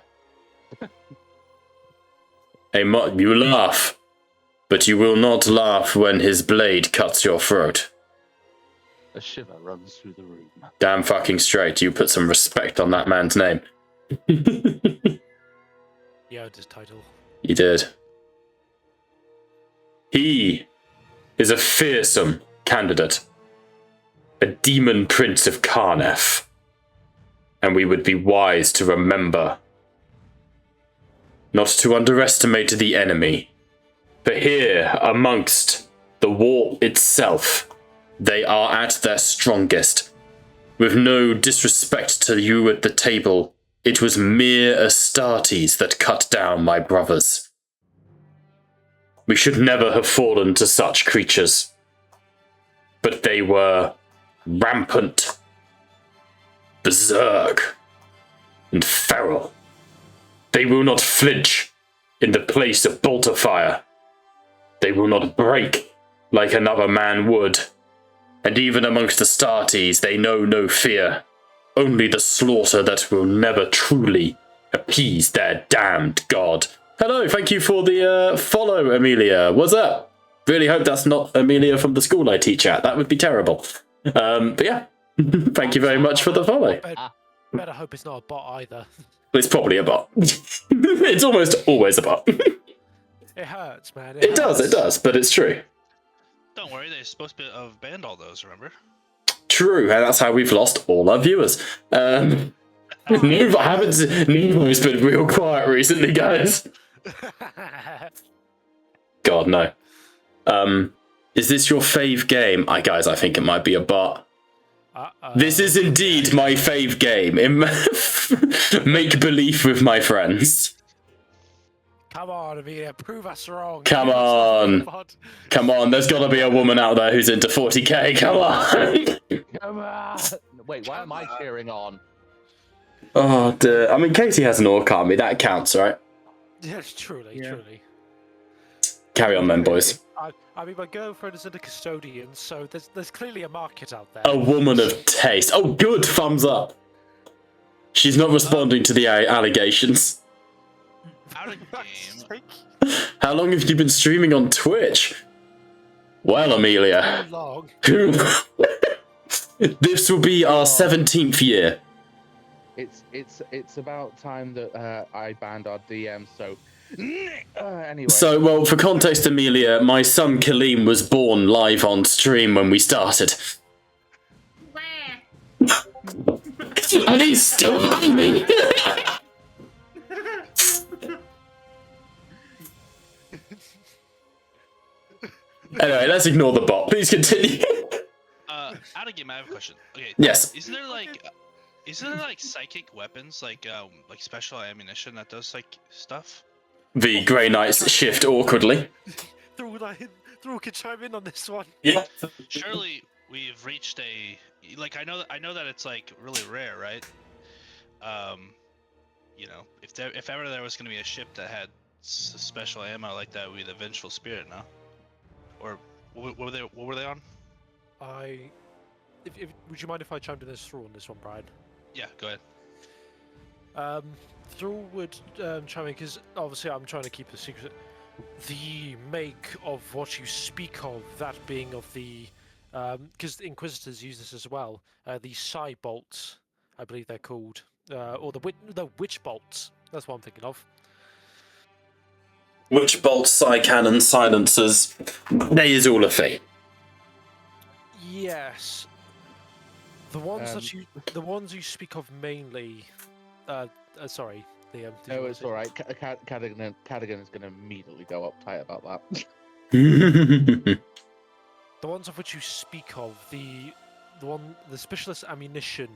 You laugh, but you will not laugh when his blade cuts your throat. A shiver runs through the room. Damn fucking straight, you put some respect on that man's name. Yeah, this title. You did. He is a fearsome candidate. A demon prince of Karnef. And we would be wise to remember not to underestimate the enemy. For here, amongst the war itself, they are at their strongest. With no disrespect to you at the table, it was mere Astartes that cut down my brothers. We should never have fallen to such creatures. But they were rampant, berserk, and feral. They will not flinch in the place of bolter fire. They will not break like another man would. And even amongst Astartes, they know no fear. Only the slaughter that will never truly appease their damned god. Hello, thank you for the follow, Amelia. What's up? Really hope that's not Amelia from the school I teach at. That would be terrible. But yeah, thank you very much for the follow. Better hope it's not a bot either. It's probably a bot. It's almost always a bot. It hurts, man. It does, but it's true. Don't worry, they're supposed to have banned all those, remember? True, and that's how we've lost all our viewers. Nevo's been real quiet recently, guys. God, no. Is this your fave game? Guys, I think it might be a bot. This is indeed my fave game. Make believe with my friends. Come on, Amelia, prove us wrong. Come on. Come on, there's gotta be a woman out there who's into 40k. Come on. Come on! Wait, why am I cheering on? Oh, dear. I mean, Katie has an orc army. That counts, right? Yes, truly. Carry on then, boys. I mean, my girlfriend is a custodian, so there's clearly a market out there. A woman of taste. Oh, good. Thumbs up. She's not responding to the allegations. Out of game. How long have you been streaming on Twitch? Well, Amelia. Too long. This will be our 17th year. It's about time that I banned our DM. So anyway. So, well, for context, Amelia, my son Kaleem was born live on stream when we started. Where? And he's still on me. Anyway, let's ignore the bot. Please continue. Out of game, I have a question. Okay. Yes. Isn't there like Isn't there like psychic weapons, like special ammunition that does like stuff? The Grey Knights shift awkwardly. Through can chime in on this one. Yeah. Surely we've reached a like I know that it's like really rare, right? You know, if ever there was going to be a ship that had special ammo like that, it would be the Vengeful Spirit, no? Or what were they on? Would you mind if I chimed in this through on this one, Brian? Yeah, go ahead. Through would chime in because obviously I'm trying to keep the secret. The make of what you speak of, that being of the, because the Inquisitors use this as well. The Psi bolts, I believe they're called, or the Witch bolts. That's what I'm thinking of. Witch bolts, psi cannon, silencers. They is all a thing. Yes. The ones you speak of mainly. Sorry, Liam. No, it's all right. Cadigan is going to immediately go uptight about that. The ones of which you speak of, the specialist ammunition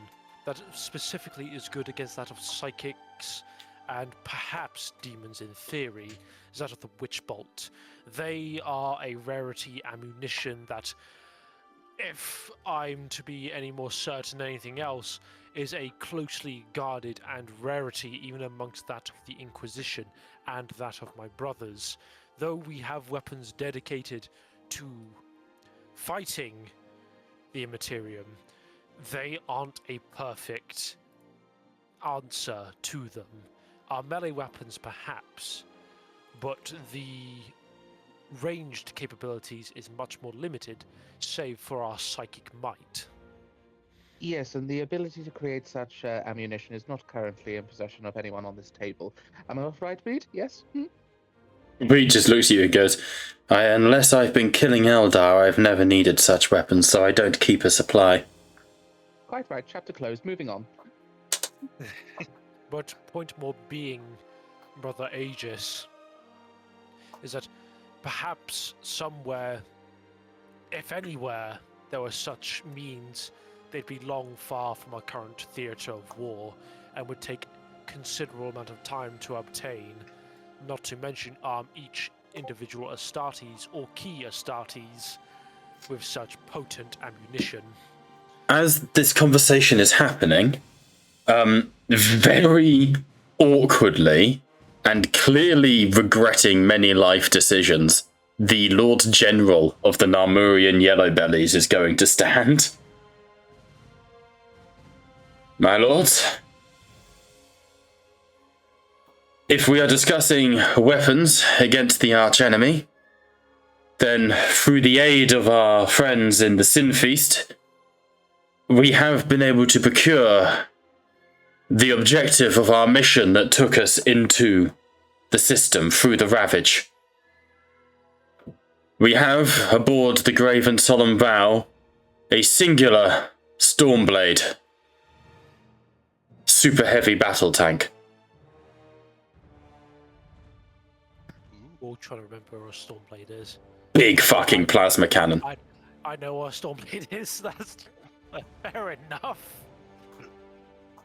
that specifically is good against that of psychics and perhaps demons in theory, is that of the Witch Bolt. They are a rarity ammunition that, if I'm to be any more certain than anything else, is a closely guarded and rarity even amongst that of the Inquisition and that of my brothers. Though we have weapons dedicated to fighting the Imperium, they aren't a perfect answer to them. Our melee weapons perhaps, but the ranged capabilities is much more limited, save for our psychic might. Yes, and the ability to create such ammunition is not currently in possession of anyone on this table. Am I not right, Reed? Yes? Reed just looks at you and goes, unless I've been killing Eldar, I've never needed such weapons, so I don't keep a supply. Quite right. Chapter closed. Moving on. But point more being, Brother Aegis, is that perhaps somewhere, if anywhere, there were such means, they'd be long far from our current theatre of war and would take considerable amount of time to obtain, not to mention arm each individual Astartes or key Astartes with such potent ammunition. As this conversation is happening, very awkwardly and clearly regretting many life decisions, the Lord General of the Narmurian Yellowbellies is going to stand. My lords, if we are discussing weapons against the archenemy, then through the aid of our friends in the Sin Feast, we have been able to procure the objective of our mission that took us into the system through the Ravage. We have, aboard the Grave and Solemn Vow, a singular Stormblade, super heavy battle tank. We're all trying to remember what a Stormblade is. Big fucking plasma cannon. I know what a Stormblade is. That's fair enough.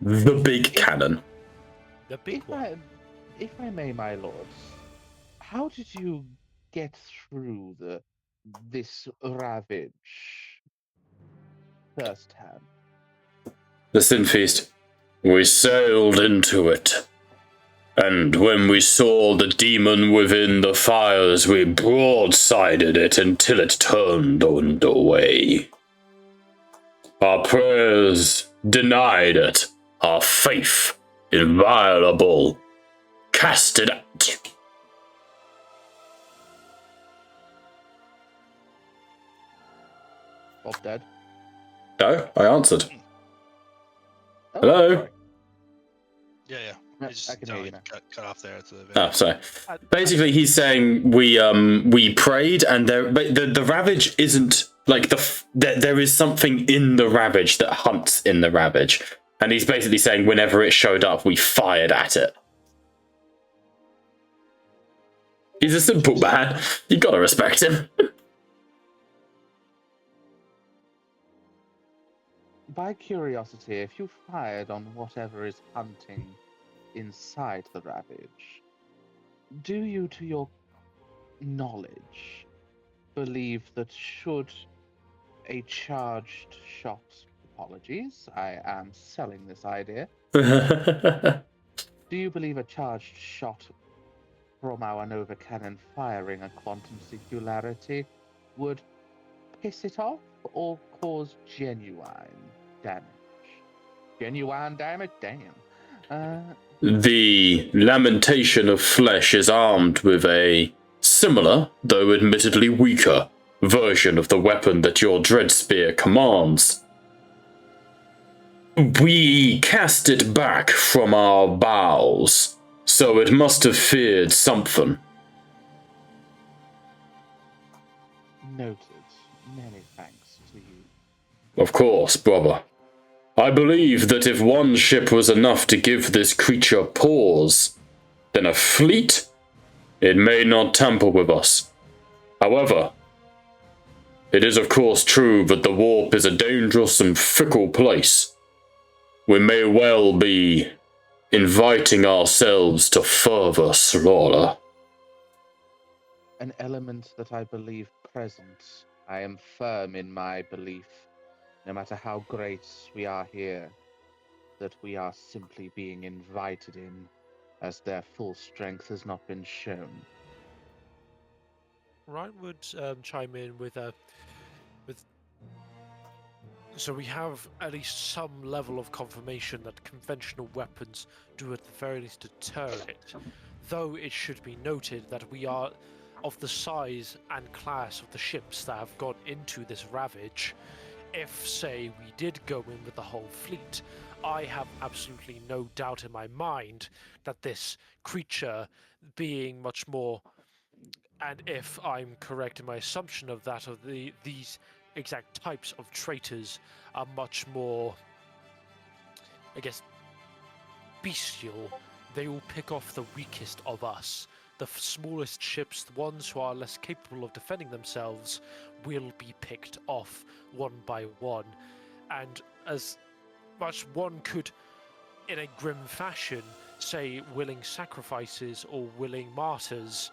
The big cannon. The big one. If I may, my lords, how did you get through this Ravage firsthand? The Sin Feast. We sailed into it. And when we saw the demon within the fires, we broadsided it until it turned away. Our prayers denied it. Our faith, inviolable, cast it out. Bob dead? No, I answered. Oh, Hello? sorry. Yeah. No, I just I can hear you now. cut off there at the Oh, sorry. Basically, he's saying we prayed, and the Ravage isn't like there is something in the Ravage that hunts in the Ravage, and he's basically saying whenever it showed up, we fired at it. He's a simple man. You gotta respect him. by curiosity, if you fired on whatever is hunting inside the Ravage, do you, to your knowledge, believe that should a charged shot, apologies, I am selling this idea, do you believe a charged shot from our Nova Cannon firing a quantum singularity would piss it off or cause genuine damage? Genuine damage? Damn. The Lamentation of Flesh is armed with a similar, though admittedly weaker, version of the weapon that your Dread Spear commands. We cast it back from our bows, so it must have feared something. Noted. Many thanks to you. Of course, brother. I believe that if one ship was enough to give this creature pause, then a fleet, it may not tamper with us. However, it is of course true that the warp is a dangerous and fickle place. We may well be inviting ourselves to further slaughter. An element that I believe present. I am firm in my belief, no matter how great we are here, that we are simply being invited in, as their full strength has not been shown. Ryan would chime in with so we have at least some level of confirmation that conventional weapons do at the very least deter it, though it should be noted that we are of the size and class of the ships that have gone into this Ravage. If, say, we did go in with the whole fleet, I have absolutely no doubt in my mind that this creature, being much more, and if I'm correct in my assumption of that, of these exact types of traitors are much more, I guess, bestial. They will pick off the weakest of us. The smallest ships, the ones who are less capable of defending themselves, will be picked off one by one. And as much one could, in a grim fashion, say willing sacrifices or willing martyrs,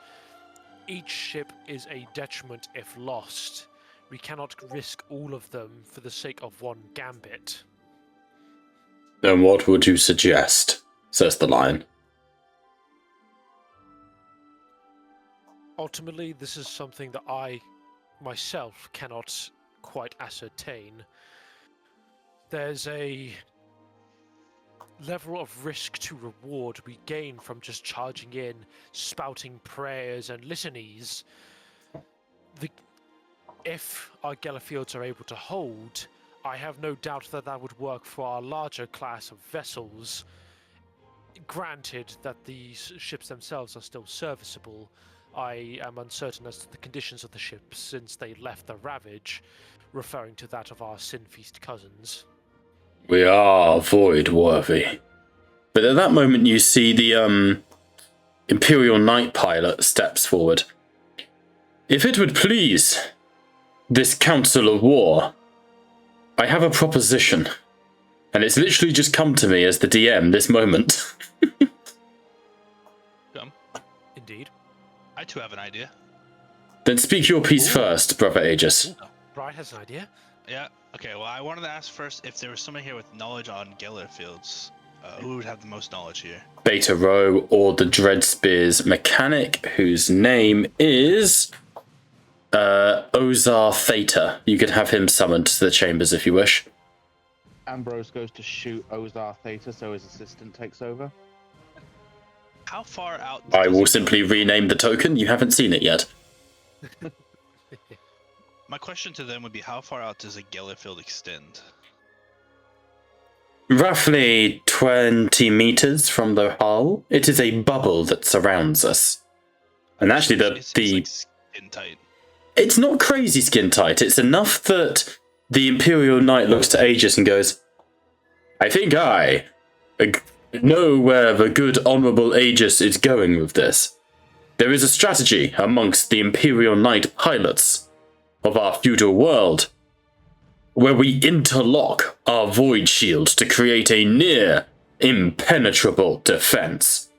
each ship is a detriment if lost. We cannot risk all of them for the sake of one gambit. Then what would you suggest? Says the lion. Ultimately, this is something that I, myself, cannot quite ascertain. There's a level of risk to reward we gain from just charging in, spouting prayers and litanies. If our Gellerfields are able to hold, I have no doubt that that would work for our larger class of vessels. Granted that these ships themselves are still serviceable, I am uncertain as to the conditions of the ships since they left the Ravage, referring to that of our Sinfeast cousins. We are void-worthy. But at that moment you see the Imperial Knight pilot steps forward. If it would please this Council of War, I have a proposition. And it's literally just come to me as the DM this moment. Come. Indeed. I too have an idea. Then speak your piece first, Brother Aegis. Brian has an idea. Yeah. Okay. Well, I wanted to ask first if there was someone here with knowledge on Gellerfields. Who would have the most knowledge here? Beta Row or the Dreadspear's mechanic, whose name is Ozar Theta. You could have him summoned to the chambers if you wish. Ambrose goes to shoot Ozar Theta, so his assistant takes over. How far out? I does will it simply go? rename the token. You haven't seen it yet. My question to them would be, how far out does a Gellerfield extend? Roughly 20 meters from the hull. It is a bubble that surrounds us. And actually, It's like skin tight. it's not crazy skin tight. It's enough that the Imperial Knight looks to Aegis and goes, I think I know where the good Honourable Aegis is going with this. There is a strategy amongst the Imperial Knight pilots of our feudal world where we interlock our void shields to create a near impenetrable defense.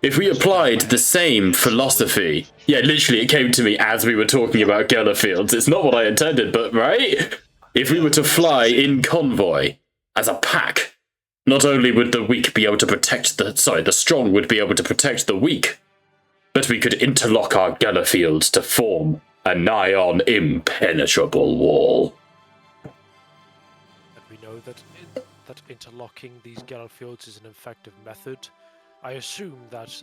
If we applied the same philosophy, yeah, literally it came to me as we were talking about Geller fields. It's not what I intended, but right? If we were to fly in convoy as a pack, not only would the weak be able to protect the strong would be able to protect the weak, but we could interlock our Geller fields to form a nigh-on impenetrable wall. And we know that interlocking these Geller fields is an effective method. I assume that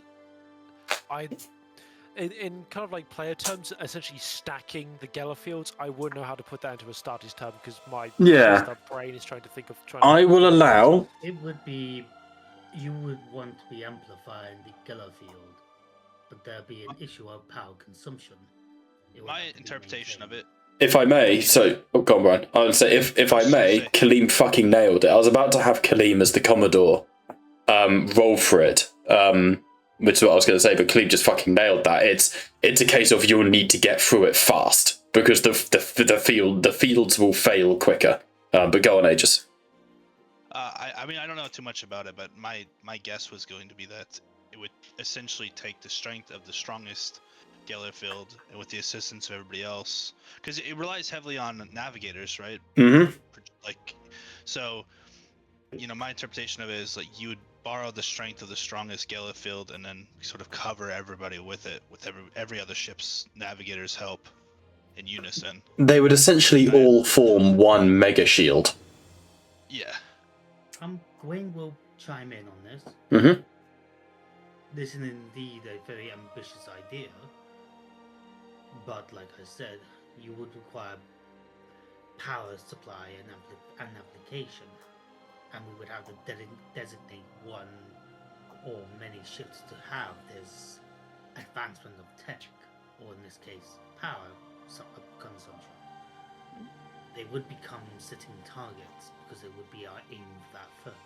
in kind of like player terms, essentially stacking the Geller fields, I wouldn't know how to put that into a starter's term because my brain is trying to think of. I will allow. It would be, you would want to be amplifying the Geller field, but there'd be an issue of power consumption. My interpretation of it. If I may, go on, Brian. I would say, if I may, Kaleem fucking nailed it. I was about to have Kaleem as the Commodore roll for it, which is what I was going to say, but Kaleem just fucking nailed that. It's a case of you'll need to get through it fast because the fields will fail quicker. But go on, Aegis. I mean, I don't know too much about it, but my guess was going to be that it would essentially take the strength of the strongest Geller field and with the assistance of everybody else, because it relies heavily on navigators, right? Mm-hmm. Like, so, my interpretation of it is like you would borrow the strength of the strongest Geller field and then sort of cover everybody with it, with every other ship's navigators' help in unison. They would essentially all form one mega shield. Yeah. Gawain will chime in on this. Mm-hmm. This is indeed a very ambitious idea, but like I said, you would require power supply and application, and we would have to designate one or many ships to have this advancement of tech, or in this case, power consumption. They would become sitting targets because it would be our aim for that first.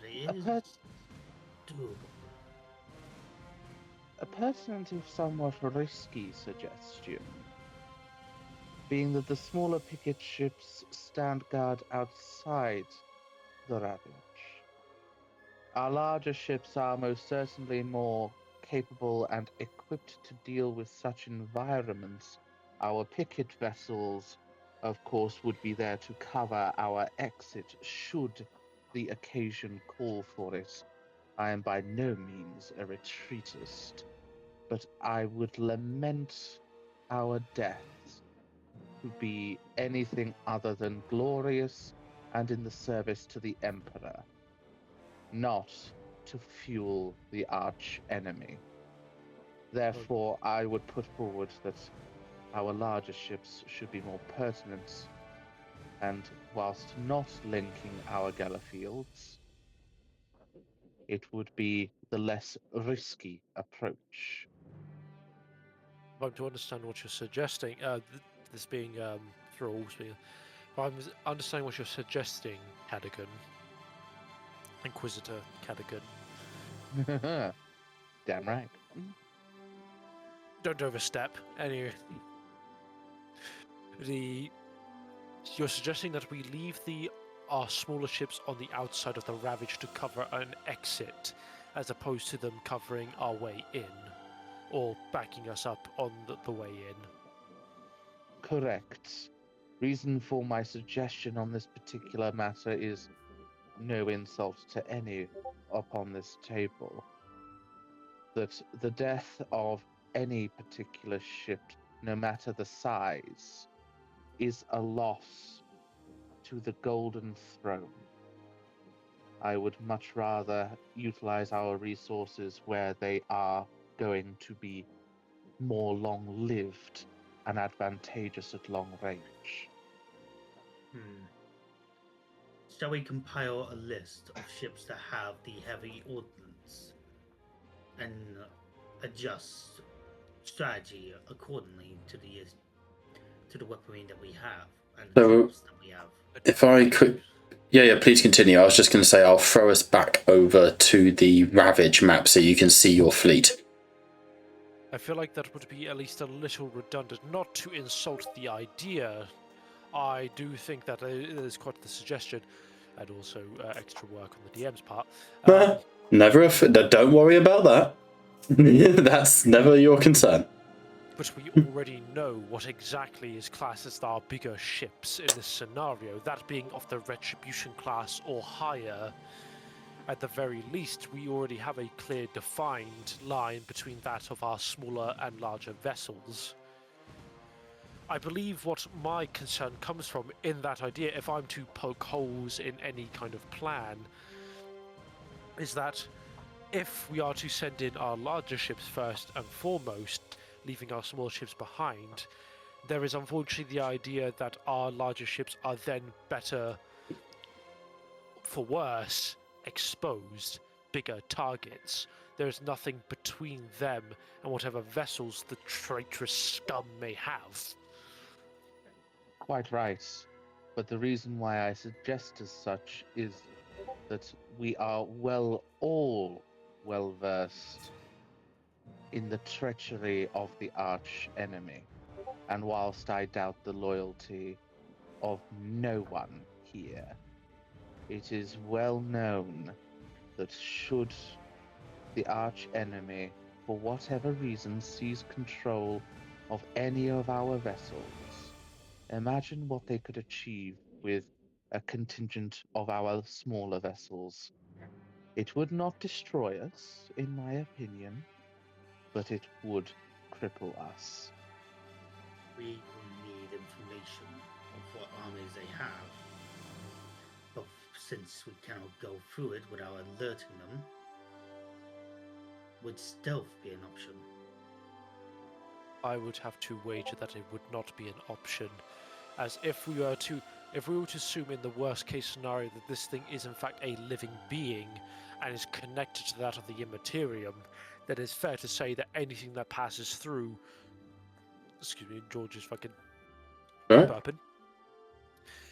But it is doable. A pertinent if somewhat risky suggestion, being that the smaller picket ships stand guard outside the Ravage. Our larger ships are most certainly more capable and equipped to deal with such environments. Our picket vessels, of course, would be there to cover our exit should the occasion call for it. I am by no means a retreatist, but I would lament our deaths to be anything other than glorious and in the service to the Emperor, not to fuel the arch enemy. Therefore, I would put forward that our larger ships should be more pertinent, and whilst not linking our Geller fields, it would be the less risky approach. To understand what you're suggesting, this being thralls, if I'm understanding what you're suggesting, Cadogan, Inquisitor Cadogan. Damn right. Don't overstep. Anyway, you're suggesting that we leave our smaller ships on the outside of the Ravage to cover an exit, as opposed to them covering our way in, or backing us up on the way in. Correct. Reason for my suggestion on this particular matter is no insult to any upon this table. That the death of any particular ship, no matter the size, is a loss to the Golden Throne. I would much rather utilize our resources where they are going to be more long-lived and advantageous at long range. Shall we compile a list of ships that have the heavy ordnance and adjust strategy accordingly to the weaponry that we have and the troops that we have? If I could, yeah, please continue. I was just going to say I'll throw us back over to the Ravage map so you can see your fleet. I feel like that would be at least a little redundant. Not to insult the idea, I do think that it is quite the suggestion, and also extra work on the DM's part. Never. Don't worry about that. That's never your concern. But we already know what exactly is classed as our bigger ships in this scenario, that being of the Retribution class or higher. At the very least, we already have a clear defined line between that of our smaller and larger vessels. I believe what my concern comes from in that idea, if I'm to poke holes in any kind of plan, is that if we are to send in our larger ships first and foremost, leaving our small ships behind, there is unfortunately the idea that our larger ships are then better, for worse, exposed, bigger targets. There is nothing between them and whatever vessels the traitorous scum may have. Quite right. But the reason why I suggest as such is that we are all well versed in the treachery of the arch enemy. And whilst I doubt the loyalty of no one here, it is well known that should the arch enemy, for whatever reason, seize control of any of our vessels, imagine what they could achieve with a contingent of our smaller vessels. It would not destroy us, in my opinion, but it would cripple us. We will need information of what armies they have. But since we cannot go through it without alerting them, would stealth be an option? I would have to wager that it would not be an option, as if we were to assume in the worst case scenario that this thing is in fact a living being and is connected to that of the Imperium, then it's fair to say that anything that passes through, excuse me, George is fucking burping.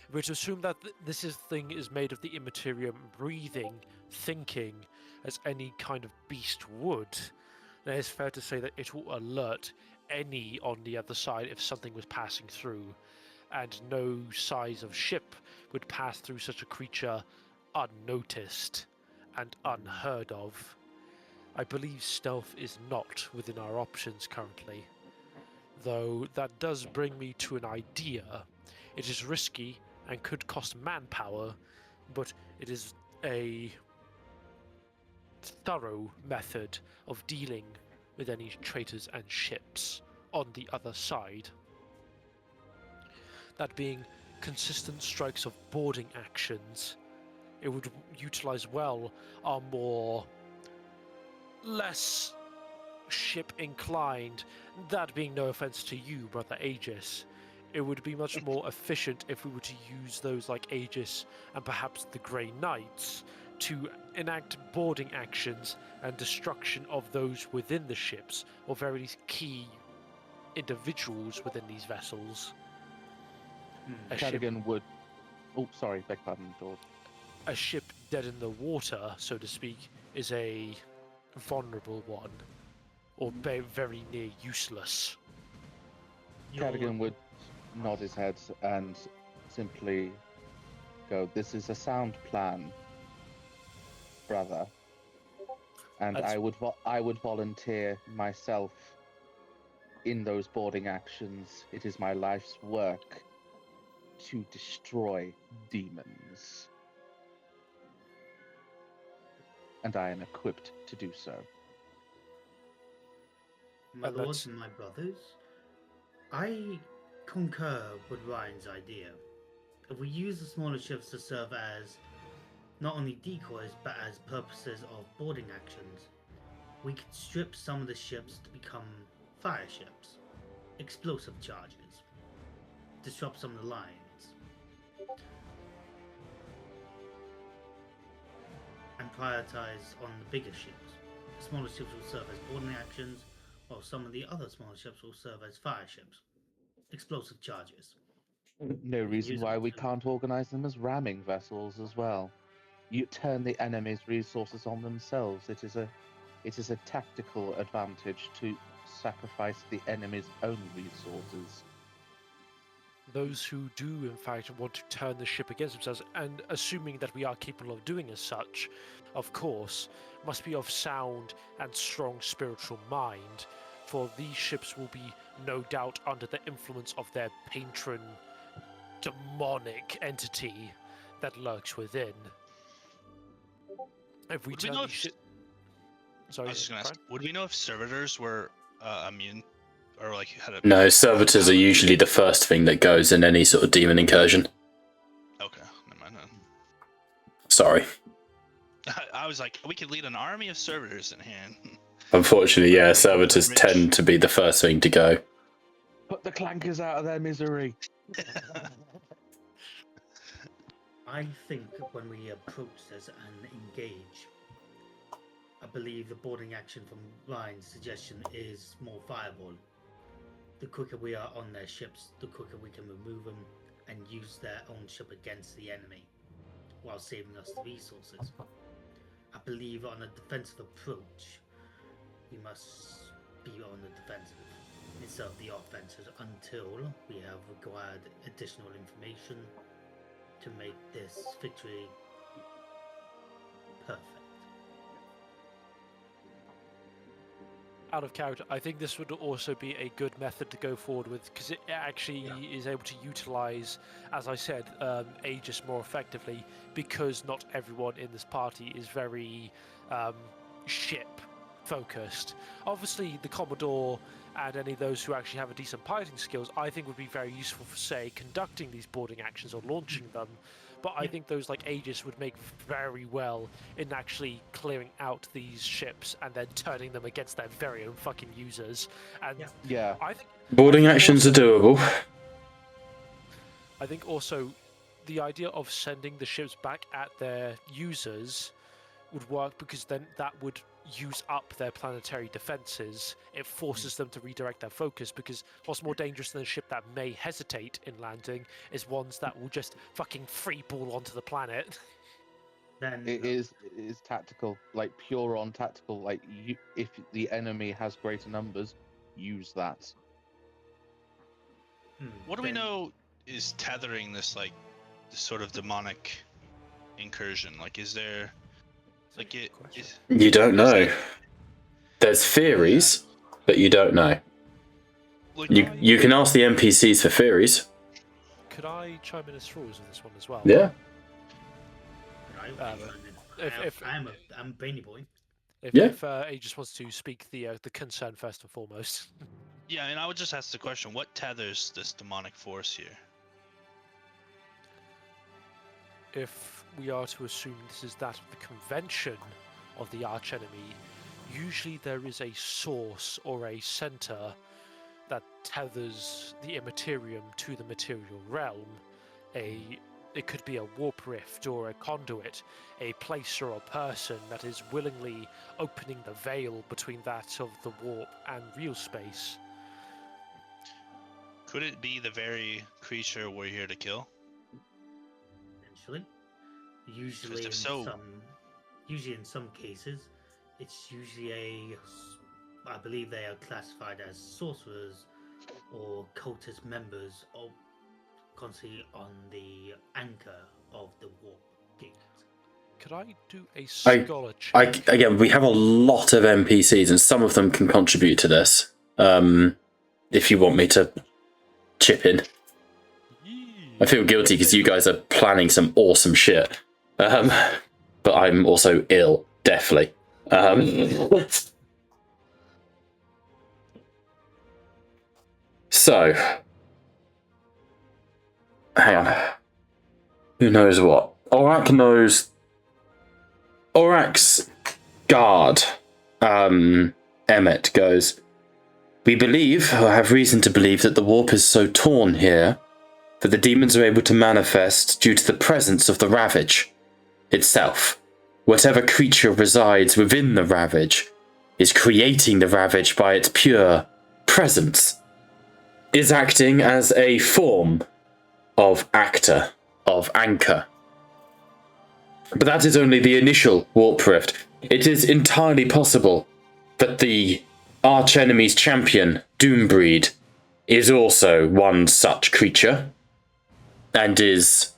If we were to assume that this thing is made of the Imperium breathing, thinking, as any kind of beast would, then it's fair to say that it will alert any on the other side if something was passing through, and no size of ship would pass through such a creature unnoticed and unheard of. I believe stealth is not within our options currently, though that does bring me to an idea. It is risky and could cost manpower, but it is a thorough method of dealing with any traitors and ships on the other side. That being consistent strikes of boarding actions. It would utilize well our less ship inclined, that being no offense to you, Brother Aegis. It would be much more efficient if we were to use those like Aegis and perhaps the Grey Knights to enact boarding actions and destruction of those within the ships, or very least key individuals within these vessels. Cadigan would... Oh, sorry, beg pardon, George. A ship dead in the water, so to speak, is a vulnerable one, or very near useless. Cadigan would nod his head and simply go, "This is a sound plan, brother." And I would volunteer myself in those boarding actions. It is my life's work to destroy demons. And I am equipped to do so. My lords and my brothers, I concur with Ryan's idea. If we use the smaller ships to serve as not only decoys but as purposes of boarding actions, we could strip some of the ships to become fire ships, explosive charges, disrupt some of the lines, and prioritize on the bigger ships. The smaller ships will serve as boarding actions, while some of the other smaller ships will serve as fire ships, explosive charges. No reason why we can't organize them as ramming vessels as well. You turn the enemy's resources on themselves. It is a tactical advantage to sacrifice the enemy's own resources. Those who do, in fact, want to turn the ship against themselves, and assuming that we are capable of doing as such, of course, must be of sound and strong spiritual mind, for these ships will be, no doubt, under the influence of their patron demonic entity that lurks within. If we Would we turn know these if- shi- Sorry, I was just gonna ask, Brian? would we know if servitors were immune, or like had a? No, servitors are usually the first thing that goes in any sort of demon incursion. Okay, never mind. Sorry. I was like, we could lead an army of servitors in here. Unfortunately, yeah, servitors tend to be the first thing to go. Put the clankers out of their misery. I think when we approach this and engage, I believe the boarding action from Ryan's suggestion is more viable. The quicker we are on their ships, the quicker we can remove them and use their own ship against the enemy, while saving us the resources. I believe on a defensive approach, we must be on the defensive instead of the offensive until we have required additional information to make this victory perfect. Out of character, I think this would also be a good method to go forward with, because it actually is able to utilize, as I said, Aegis more effectively, because not everyone in this party is very ship focused. Obviously, the Commodore and any of those who actually have a decent piloting skills, I think would be very useful for, say, conducting these boarding actions or launching them. But I think those like Aegis would make very well in actually clearing out these ships and then turning them against their very own fucking users. And Yeah. I think Boarding actions are doable. I think also the idea of sending the ships back at their users would work, because then that would use up their planetary defenses. It forces them to redirect their focus, because what's more dangerous than a ship that may hesitate in landing is ones that will just fucking free ball onto the planet. Then It is tactical, like pure on tactical. Like if the enemy has greater numbers, use that. What do we then- know is tethering this sort of demonic incursion? Like, is there like it? Is, You don't know. There's theories, but you don't know. like, You can ask the NPCs for theories. Could I chime in as rules of this one as well? Yeah. I'm Brainy Boy. If Aegis wants to speak the concern first and foremost. Yeah, and I would just ask the question: what tethers this demonic force here? If we are to assume this is that of the convention of the archenemy, usually there is a source or a center that tethers the immaterium to the material realm. It could be a warp rift or a conduit, a place or a person that is willingly opening the veil between that of the warp and real space. Could it be the very creature we're here to kill? Potentially. Usually if so- in some cases, it's usually I believe they are classified as sorcerers or cultist members of constantly on the anchor of the warp gate. Could I do a scholar check? Again, we have a lot of NPCs, and some of them can contribute to this. If you want me to chip in, I feel guilty because you guys are planning some awesome shit. But I'm also ill, deathly. So, hang on. Who knows what? Orrak knows. Orrak's guard, Emmet, goes, "We believe, or have reason to believe, that the warp is so torn here that the demons are able to manifest due to the presence of the Ravage itself. Whatever creature resides within the Ravage is creating the Ravage by its pure presence, is acting as a form of actor, of anchor. But that is only the initial warp rift. It is entirely possible that the archenemy's champion, Doombreed, is also one such creature, and is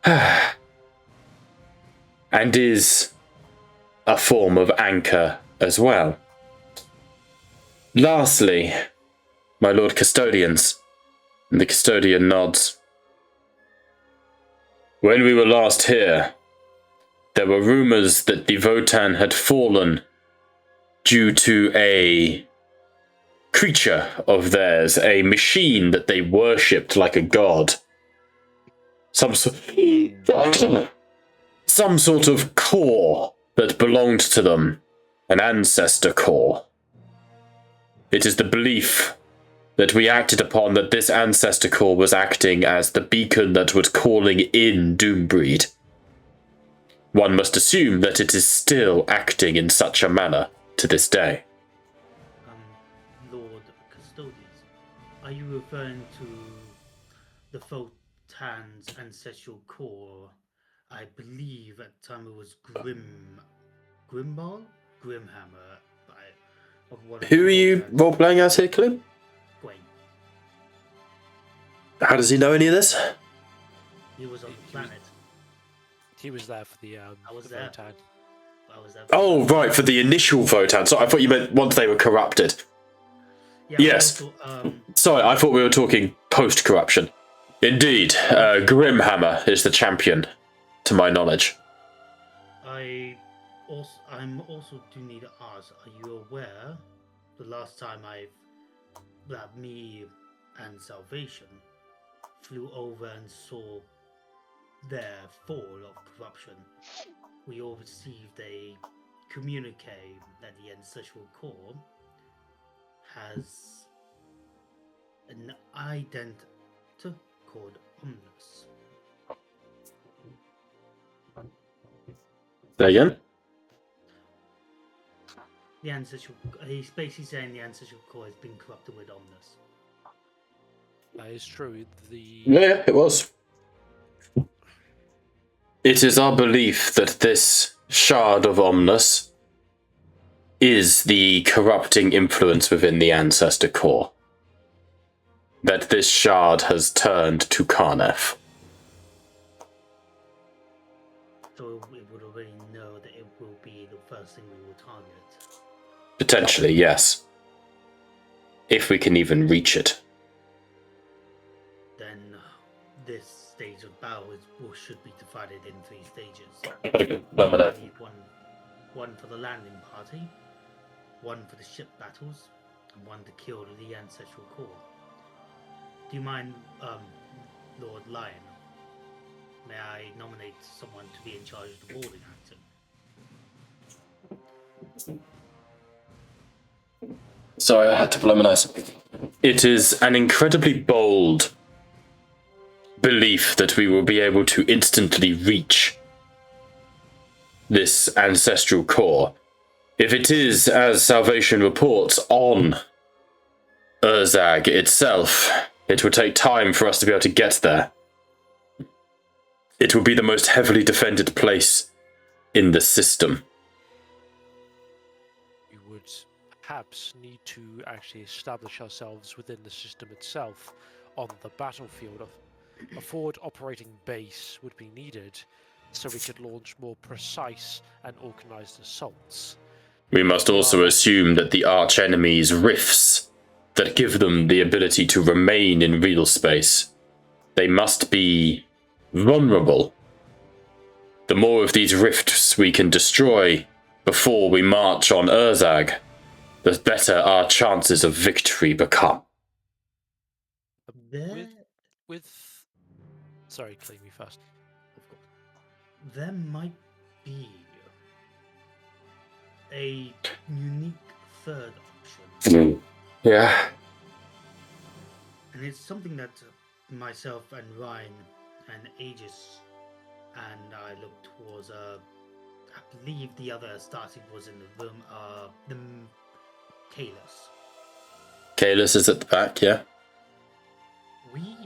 a form of anchor as well. Lastly, my Lord Custodians, and the Custodian nods. When we were last here, there were rumors that the Votan had fallen due to a creature of theirs, a machine that they worshipped like a god. Some sort of core that belonged to them, an ancestor core. It is the belief that we acted upon that this ancestor core was acting as the beacon that was calling in Doombreed. One must assume that it is still acting in such a manner to this day. Lord Custodians, are you referring to the Votan's ancestral core? I believe at the time it was Grimhammer. Who are you role-playing as here, Clip? Gawain. How does he know any of this? He was on the planet. He was there for the I was there. Votan. I was there. Oh, right, for the initial Votan. So I thought you meant once they were corrupted. Yeah, Yes. Also, Sorry, I thought we were talking post-corruption. Indeed, Grimhammer is the champion, to my knowledge. I'm also do need to ask, are you aware the last time me and Salvation flew over and saw their fall of corruption, we all received a communique that the ancestral core has an identity called Omnus. There again? The ancestral, he's basically saying the ancestral core has been corrupted with Omnus. That is true. Yeah, it was. It is our belief that this shard of Omnus is the corrupting influence within the ancestor core. That this shard has turned to Karnef. So we would already know that it will be the first thing we will target. Potentially, yes. If we can even reach it. Then this stage of battle should be divided in 3 stages. We need one for the landing party, one for the ship battles, and one to kill the ancestral core. Do you mind, Lord Lion? May I nominate someone to be in charge of the boarding action? Sorry, I had to blow my nose. It is an incredibly bold belief that we will be able to instantly reach this ancestral core. If it is, as Salvation reports, on Urzag itself, it will take time for us to be able to get there. It will be the most heavily defended place in the system. We would perhaps need to actually establish ourselves within the system itself on the battlefield. A forward operating base would be needed so we could launch more precise and organized assaults. We must also assume that the arch-enemy's rifts that give them the ability to remain in real space, they must be vulnerable. The more of these rifts we can destroy before we march on Urzag, the better our chances of victory become. Sorry, claim me first. Of course. There might be a unique third option. Yeah. And it's something that myself and Ryan and Aegis and I look towards. I believe the other starting was in the room. The Kalis. Kalis is at the back, yeah?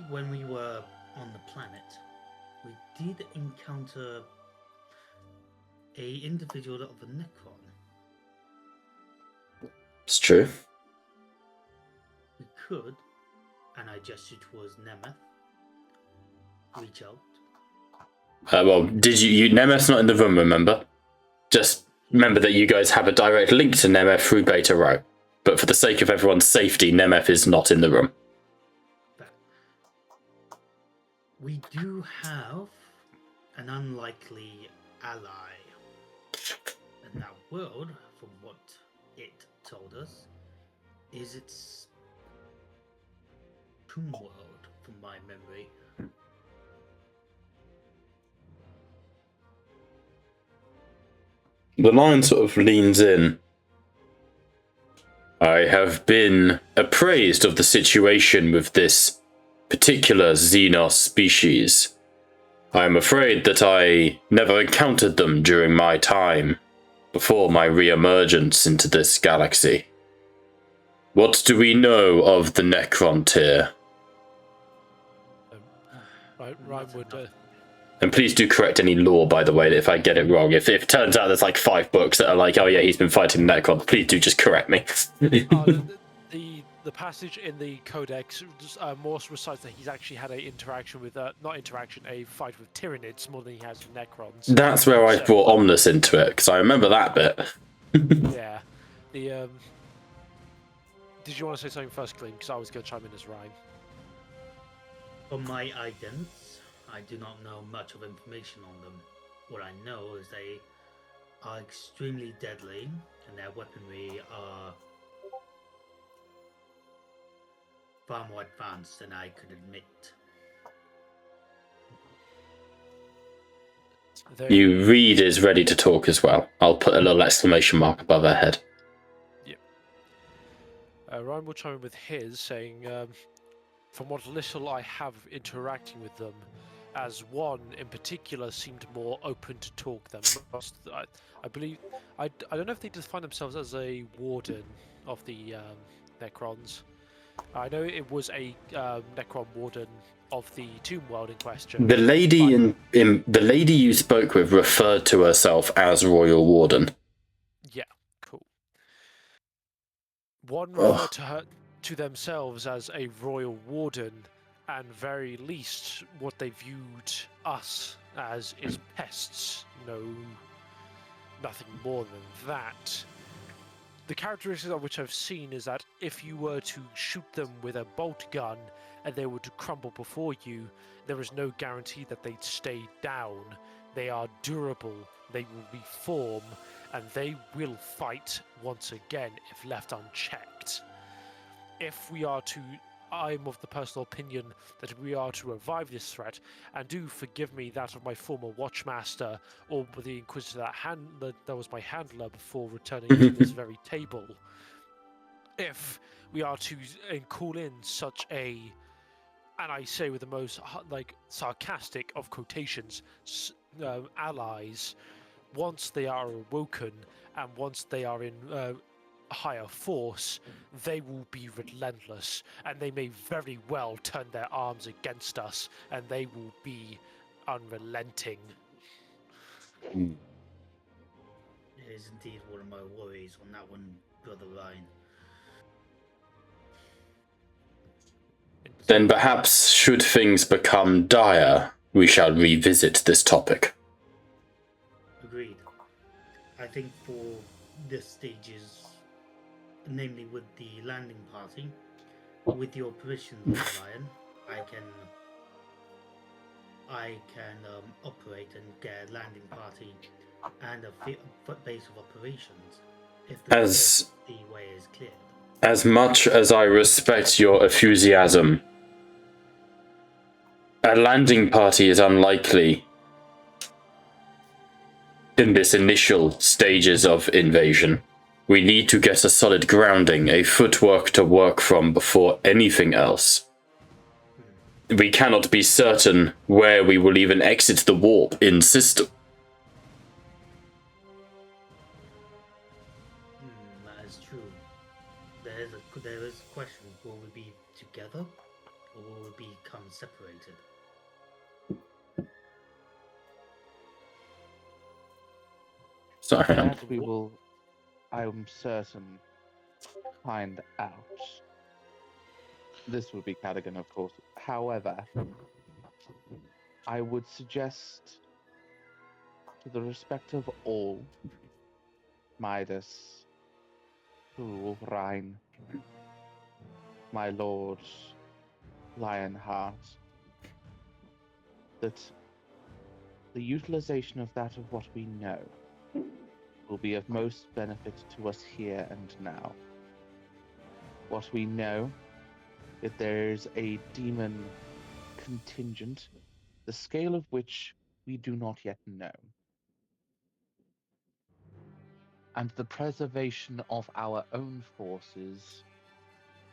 When we were on the planet, we did encounter a individual of a Necron. It's true. We could, and I gestured towards Nemeth, reach out. Well, did you Nemeth's not in the room, remember? Just remember that you guys have a direct link to Nemeth through Beta Rho. But for the sake of everyone's safety, Nemeth is not in the room. We do have an unlikely ally in that world, from what it told us, is its tomb world, from my memory. The lion sort of leans in. I have been appraised of the situation with this particular Xenos species. I am afraid that I never encountered them during my time, before my re-emergence into this galaxy. What do we know of the Necrontyr? Ryan would... And please do correct any lore, by the way, if I get it wrong. If it turns out there's like 5 books that are like, oh yeah, he's been fighting Necron, please do just correct me. The passage in the Codex Morse recites that he's actually had a fight with Tyranids more than he has with Necrons. That's where I brought Omnis into it, because I remember that bit. Yeah. Did you want to say something first, Gleam? Because I was going to chime in as Rhyme. From my idents, I do not know much of information on them. What I know is they are extremely deadly, and their weaponry are far more advanced than I could admit. You Reed is ready to talk as well. I'll put a little exclamation mark above her head. Yep. Ryan will chime in with his, saying, from what little I have interacting with them, as one in particular seemed more open to talk than most. I believe, I don't know if they define themselves as a warden of the Necrons. I know it was a Necron warden of the tomb world in question. The lady the lady you spoke with referred to herself as Royal Warden. Yeah, cool. One referred to themselves as a Royal Warden, and very least what they viewed us as is pests. Nothing more than that. The characteristics of which I've seen is that if you were to shoot them with a bolt gun and they were to crumble before you, there is no guarantee that they'd stay down. They are durable, they will reform, and they will fight once again if left unchecked. I'm of the personal opinion that we are to revive this threat, and do forgive me that of my former Watchmaster, or the Inquisitor that was my handler before returning to this very table. If we are to call in such a, and I say with the most sarcastic of quotations, allies, once they are awoken and once they are in higher force, they will be relentless, and they may very well turn their arms against us, and they will be unrelenting. It is indeed one of my worries on that one, Brother Ryan. Then perhaps, should things become dire, we shall revisit this topic. Agreed. I think for this stages, namely with the landing party, with your permission, Ryan, I can operate and get a landing party and a base of operations if the way is cleared. As much as I respect your enthusiasm, a landing party is unlikely in this initial stages of invasion. We need to get a solid grounding, a footwork to work from before anything else. We cannot be certain where we will even exit the warp in system. That is true. There is a question, will we be together or will we become separated? Sorry. That we will, I am certain, find out. This would be Cadigan, of course. However, I would suggest, to the respect of all, Midas, Fool, Rhine, my lord, Lionheart, that the utilization of that of what we know will be of most benefit to us here and now. What we know, that there's a demon contingent, the scale of which we do not yet know. And the preservation of our own forces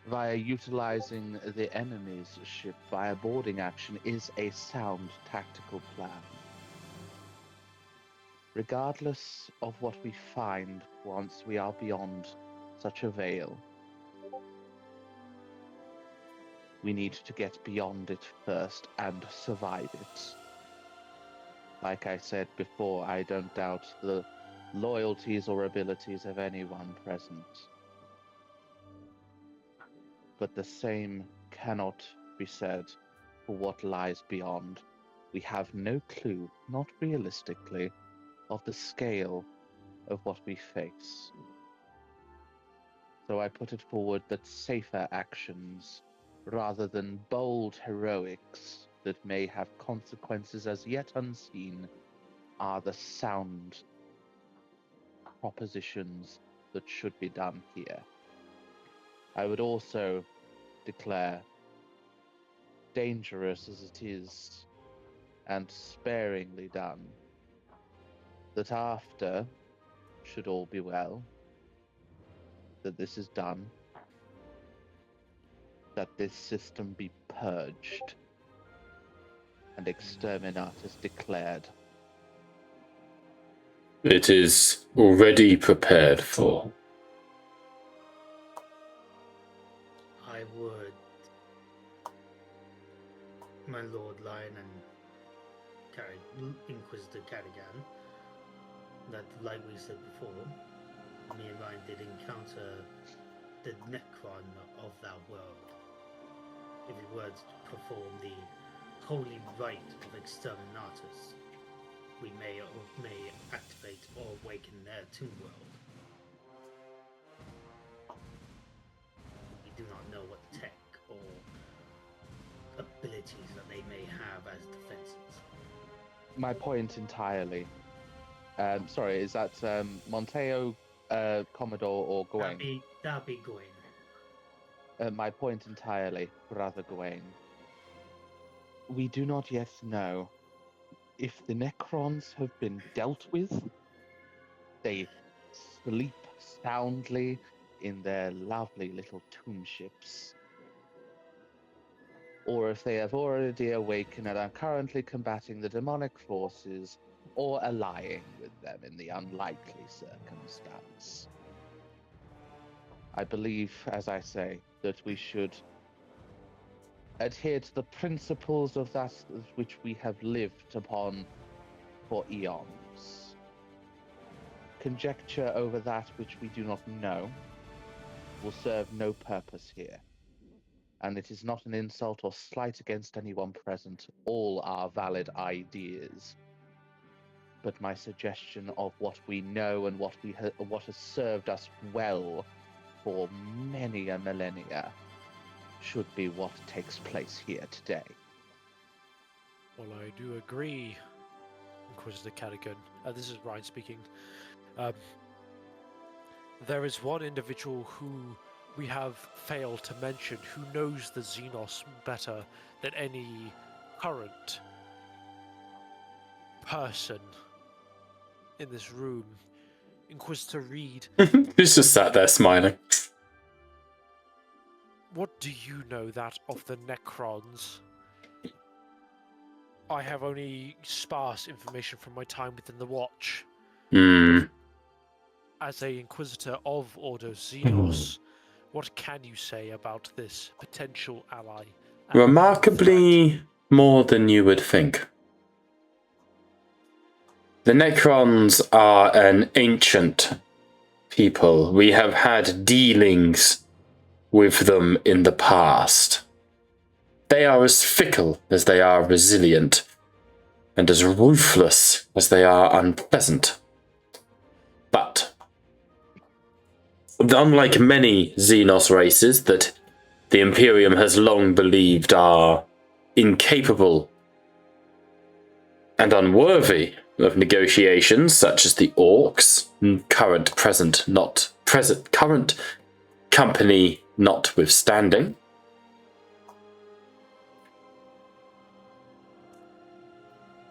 via utilizing the enemy's ship via boarding action is a sound tactical plan. Regardless of what we find once we are beyond such a veil, we need to get beyond it first and survive it. Like I said before, I don't doubt the loyalties or abilities of anyone present. But the same cannot be said for what lies beyond. We have no clue, not realistically, of the scale of what we face. So I put it forward that safer actions, rather than bold heroics that may have consequences as yet unseen, are the sound propositions that should be done here. I would also declare, dangerous as it is, and sparingly done, that after, should all be well, that this is done, that this system be purged, and exterminatus declared. It is already prepared for. I would, my Lord Lion and Inquisitor Cadigan, that, like we said before, me and Ryan did encounter the Necron of that world. If we were to perform the holy rite of exterminatus, we may activate or awaken their tomb world. We do not know what tech or abilities that they may have as defenses. My point entirely. Sorry, is that Monteo, Commodore, or Gawain? That'd be Gawain. My point entirely, Brother Gawain. We do not yet know if the Necrons have been dealt with. They sleep soundly in their lovely little tomb ships. Or if they have already awakened and are currently combating the demonic forces, or allying with them in the unlikely circumstance. I believe, as I say, that we should adhere to the principles of that which we have lived upon for eons. Conjecture over that which we do not know will serve no purpose here. And it is not an insult or slight against anyone present. All are valid ideas. But my suggestion of what we know and what has served us well for many a millennia should be what takes place here today. Well, I do agree, Inquisitor Cadigan. This is Ryan speaking. There is one individual who we have failed to mention who knows the Xenos better than any current person in this room. Inquisitor Reed. He's just sat there smiling. What do you know that of the Necrons? I have only sparse information from my time within the Watch. As a Inquisitor of Order Xenos, what can you say about this potential ally? Remarkably more than you would think. The Necrons are an ancient people. We have had dealings with them in the past. They are as fickle as they are resilient, and as ruthless as they are unpleasant. But, unlike many Xenos races that the Imperium has long believed are incapable and unworthy of negotiations, such as the Orcs, current company notwithstanding,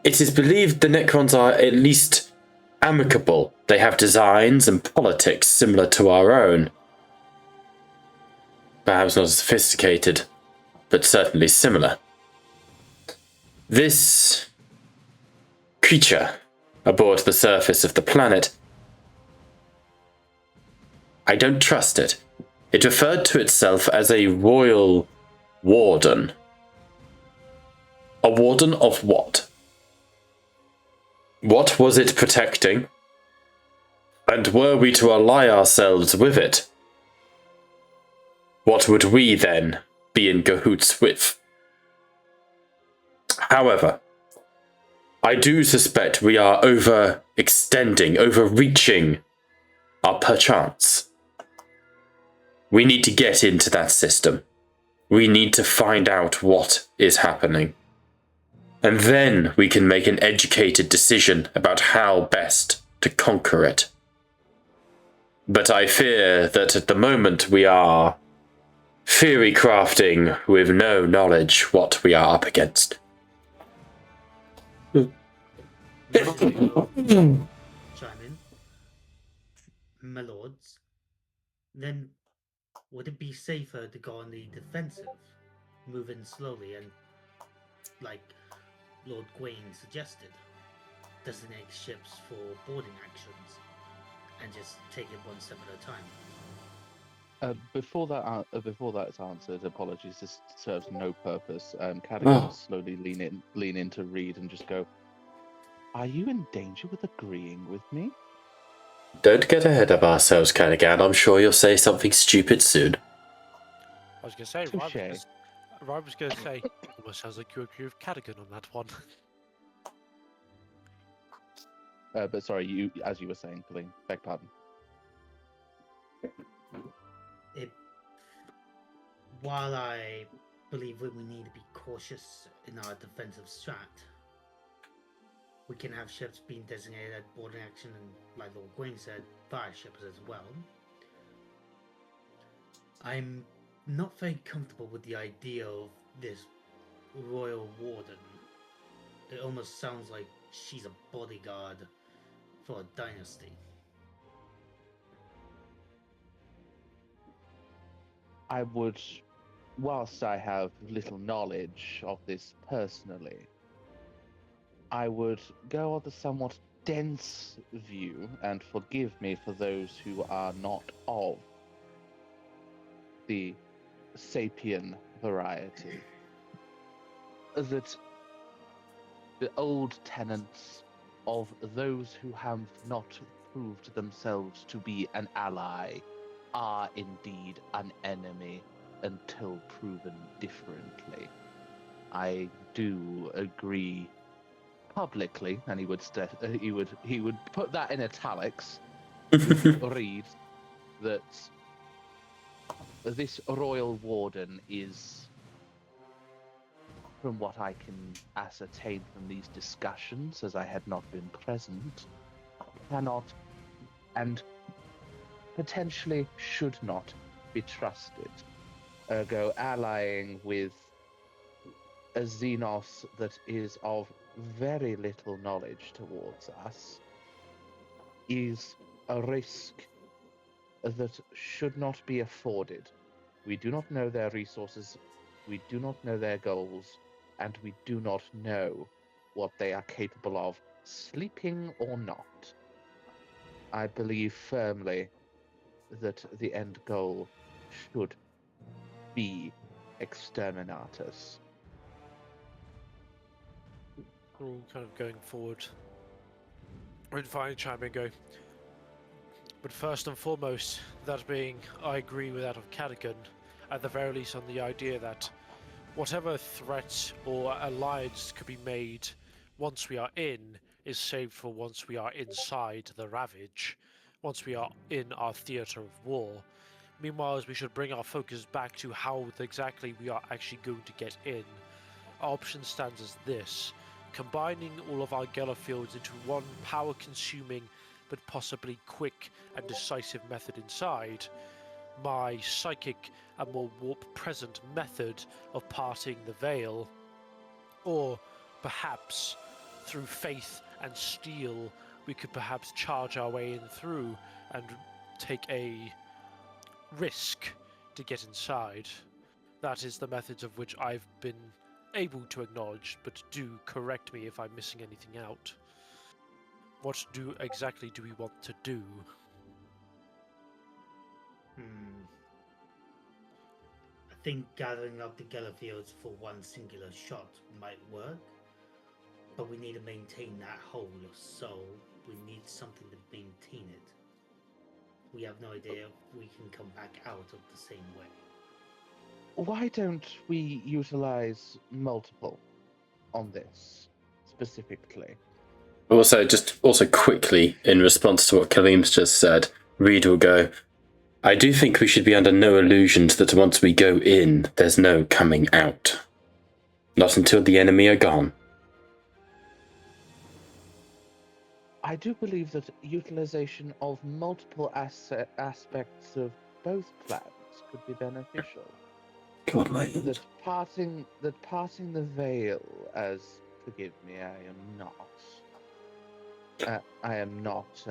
it is believed the Necrons are at least amicable. They have designs and politics similar to our own. Perhaps not as sophisticated, but certainly similar. This creature aboard the surface of the planet, I don't trust it. It referred to itself as a royal warden. A warden of what? What was it protecting? And were we to ally ourselves with it, what would we then be in cahoots with? However, I do suspect we are overreaching our perchance. We need to get into that system. We need to find out what is happening. And then we can make an educated decision about how best to conquer it. But I fear that at the moment we are theory crafting with no knowledge what we are up against. Chime in. My lords, then would it be safer to go on the defensive, move in slowly and, like Lord Gawain suggested, designate ships for boarding actions and just take it one step at a time? Before that's answered, apologies. This serves no purpose. Cadogan will slowly lean in to Reed and just go, "Are you in danger with agreeing with me?" Don't get ahead of ourselves, Cadigan. I'm sure you'll say something stupid soon. I was going to say, Touché. Ryan was going to say, almost sounds like you agree with Cadogan on that one. But sorry, as you were saying, Colleen, beg pardon. While I believe that we need to be cautious in our defensive strat, we can have ships being designated at boarding action and, like Lord Gawain said, fire ships as well. I'm not very comfortable with the idea of this royal warden. It almost sounds like she's a bodyguard for a dynasty. I would, whilst I have little knowledge of this personally, I would go on the somewhat dense view, and forgive me for those who are not of the sapien variety, that the old tenets of those who have not proved themselves to be an ally are indeed an enemy until proven differently. I do agree publicly, and he would put that in italics. Read that this royal warden is, from what I can ascertain from these discussions, as I had not been present, cannot and potentially should not be trusted. Ergo, allying with a Xenos that is of very little knowledge towards us is a risk that should not be afforded. We do not know their resources, we do not know their goals, and we do not know what they are capable of, sleeping or not. I believe firmly that the end goal should be exterminatus. We're all kind of going forward. When finally chime in and go, But first and foremost, that being, I agree with that of Cadogan, at the very least on the idea that whatever threat or alliance could be made once we are in is saved for once we are inside the Ravage, once we are in our theatre of war. Meanwhile, we should bring our focus back to how exactly we are actually going to get in. Our option stands as this: combining all of our Gellerfields into one power-consuming but possibly quick and decisive method inside, my psychic and more warp-present method of parting the veil, or perhaps through faith and steel we could perhaps charge our way in through and take a risk to get inside. That is the methods of which I've been able to acknowledge, but do correct me if I'm missing anything out. What exactly do we want to do? I think gathering up the Gellerfields for one singular shot might work, but we need to maintain that hole, so we need something to maintain it. We have no idea if we can come back out of the same way. Why don't we utilize multiple on this specifically? Also quickly, in response to what Kalim's just said, Reed will go, I do think we should be under no illusions that once we go in, there's no coming out. Not until the enemy are gone. I do believe that utilization of multiple aspects of both plans could be beneficial. God, mate. That parting the veil, as forgive me, I am not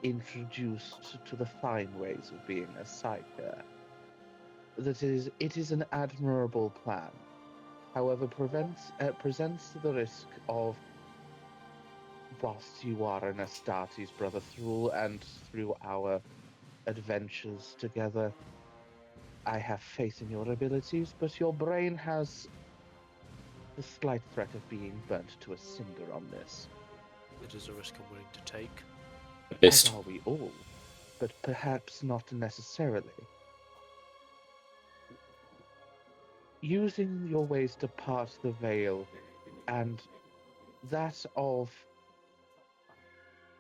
introduced to the fine ways of being a psyker. It is an admirable plan. However, presents the risk of, whilst you are an Astartes brother through our adventures together, I have faith in your abilities, but your brain has the slight threat of being burnt to a cinder on this. It is a risk I'm willing to take. As are we all, but perhaps not necessarily. Using your ways to part the veil, and that of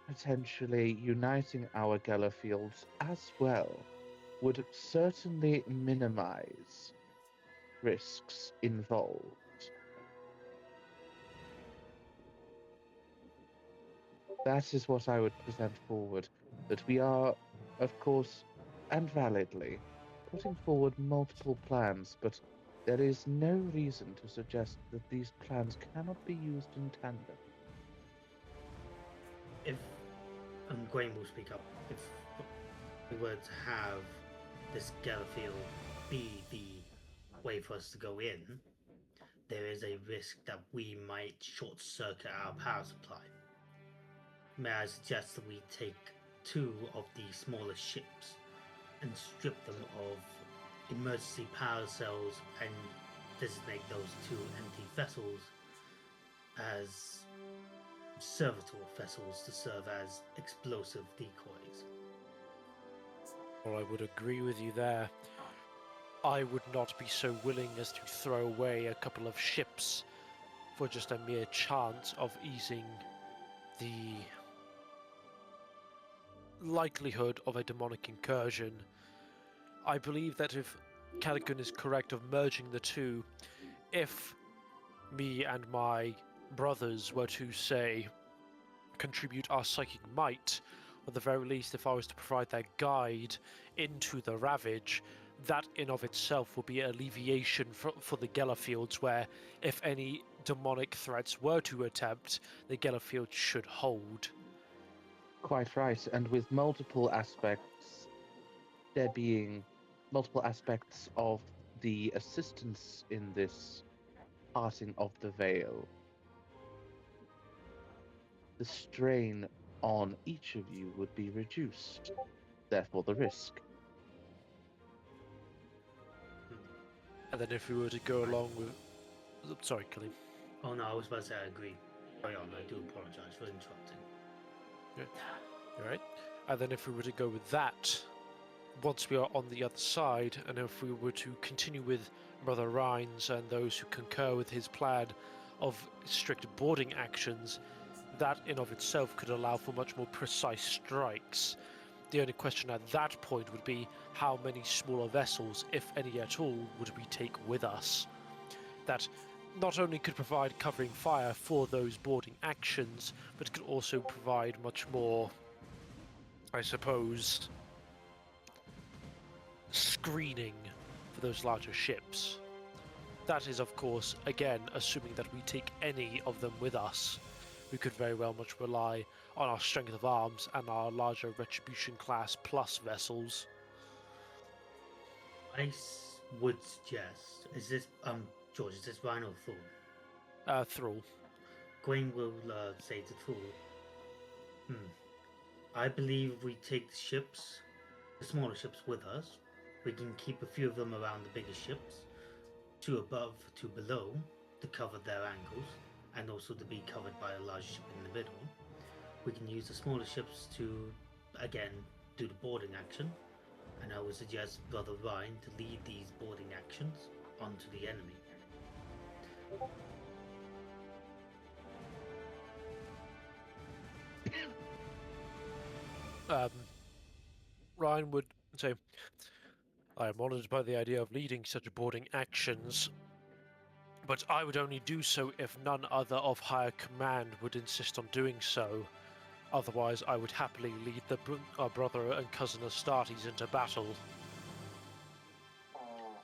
potentially uniting our Gellerfields as well, would certainly minimize risks involved. That is what I would present forward, that we are, of course, and validly, putting forward multiple plans, but there is no reason to suggest that these plans cannot be used in tandem. If, Gawain will speak up, if we were to have this Gellerfield be the way for us to go in, there is a risk that we might short circuit our power supply. May I suggest that we take 2 of the smaller ships and strip them of emergency power cells and designate those 2 empty vessels as servitor vessels to serve as explosive decoys. Well, I would agree with you there. I would not be so willing as to throw away a couple of ships for just a mere chance of easing the likelihood of a demonic incursion. I believe that if Cadogan is correct of merging the two, if me and my brothers were to, say, contribute our psychic might, or at the very least if I was to provide their guide into the Ravage, that in of itself would be alleviation for the Gellerfields, where if any demonic threats were to attempt, the Gellerfields should hold. Quite right, and with multiple aspects, there being multiple aspects of the assistance in this parting of the veil, the strain on each of you would be reduced, therefore the risk. And then if we were to go along with... Sorry, Kalim. Oh no, I was about to say I agree. Carry on, I do apologize for interrupting. Alright. And then if we were to go with that, once we are on the other side, and if we were to continue with Brother Rhines and those who concur with his plan of strict boarding actions, that in of itself could allow for much more precise strikes. The only question at that point would be how many smaller vessels, if any at all, would we take with us? That not only could provide covering fire for those boarding actions, but could also provide much more, I suppose, screening for those larger ships. That is, of course, again, assuming that we take any of them with us. We could very well much rely on our strength of arms and our larger Retribution class plus vessels. Would suggest, is this, George, is this Rhino or Thor? Thrall. Gawain will say to Thor, I believe if we take the ships, the smaller ships with us, we can keep a few of them around the bigger ships, two above, two below, to cover their angles, and also to be covered by a large ship in the middle. We can use the smaller ships to, again, do the boarding action, and I would suggest Brother Ryan to lead these boarding actions onto the enemy. Ryan would say, I am honoured by the idea of leading such boarding actions, but I would only do so if none other of higher command would insist on doing so. Otherwise, I would happily lead our brother and cousin Astartes into battle.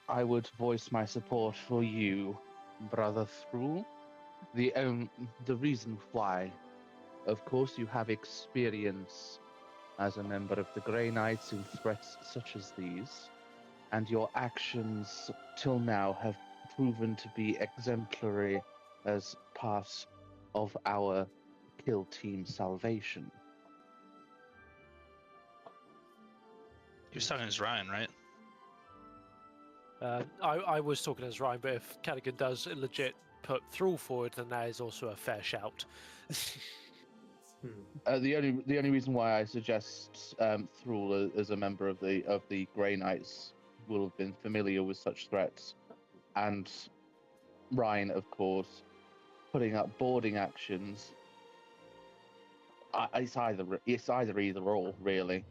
I would voice my support for you, Brother Thrall. The reason why, of course, you have experience as a member of the Grey Knights in threats such as these, and your actions till now have proven to be exemplary as part of our kill team salvation. You're talking as Ryan, right? I was talking as Ryan, but if Cadigan does legit put Thrall forward, then that is also a fair shout. The only reason why I suggest Thrall as a member of the Grey Knights will have been familiar with such threats, and Ryan, of course, putting up boarding actions. It's either or, really.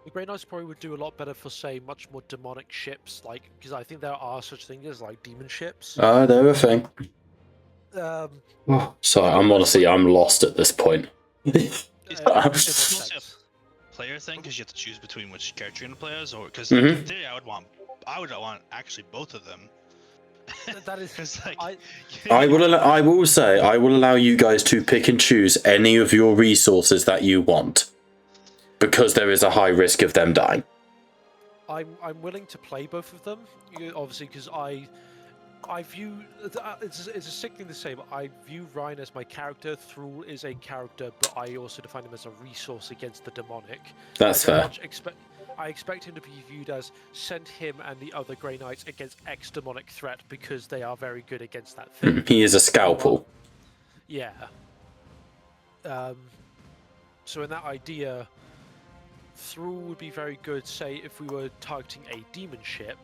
The Grey Knights probably would do a lot better for, say, much more demonic ships, like, because I think there are such things as, like, demon ships. They're a thing. Sorry, I'm lost at this point. It's mostly a player thing because you have to choose between which character you're gonna play as, or because in theory I would want actually both of them. That is, like, I will say I will allow you guys to pick and choose any of your resources that you want, because there is a high risk of them dying. I'm willing to play both of them, obviously, because I view it's a sick thing to say, but I view Ryan as my character. Thrall is a character, but I also define him as a resource against the demonic. That's fair. I expect him to be viewed as send him and the other Grey Knights against X demonic threat because they are very good against that thing. He is a scalpel. Yeah. So in that idea, Thrall would be very good, say, if we were targeting a demon ship,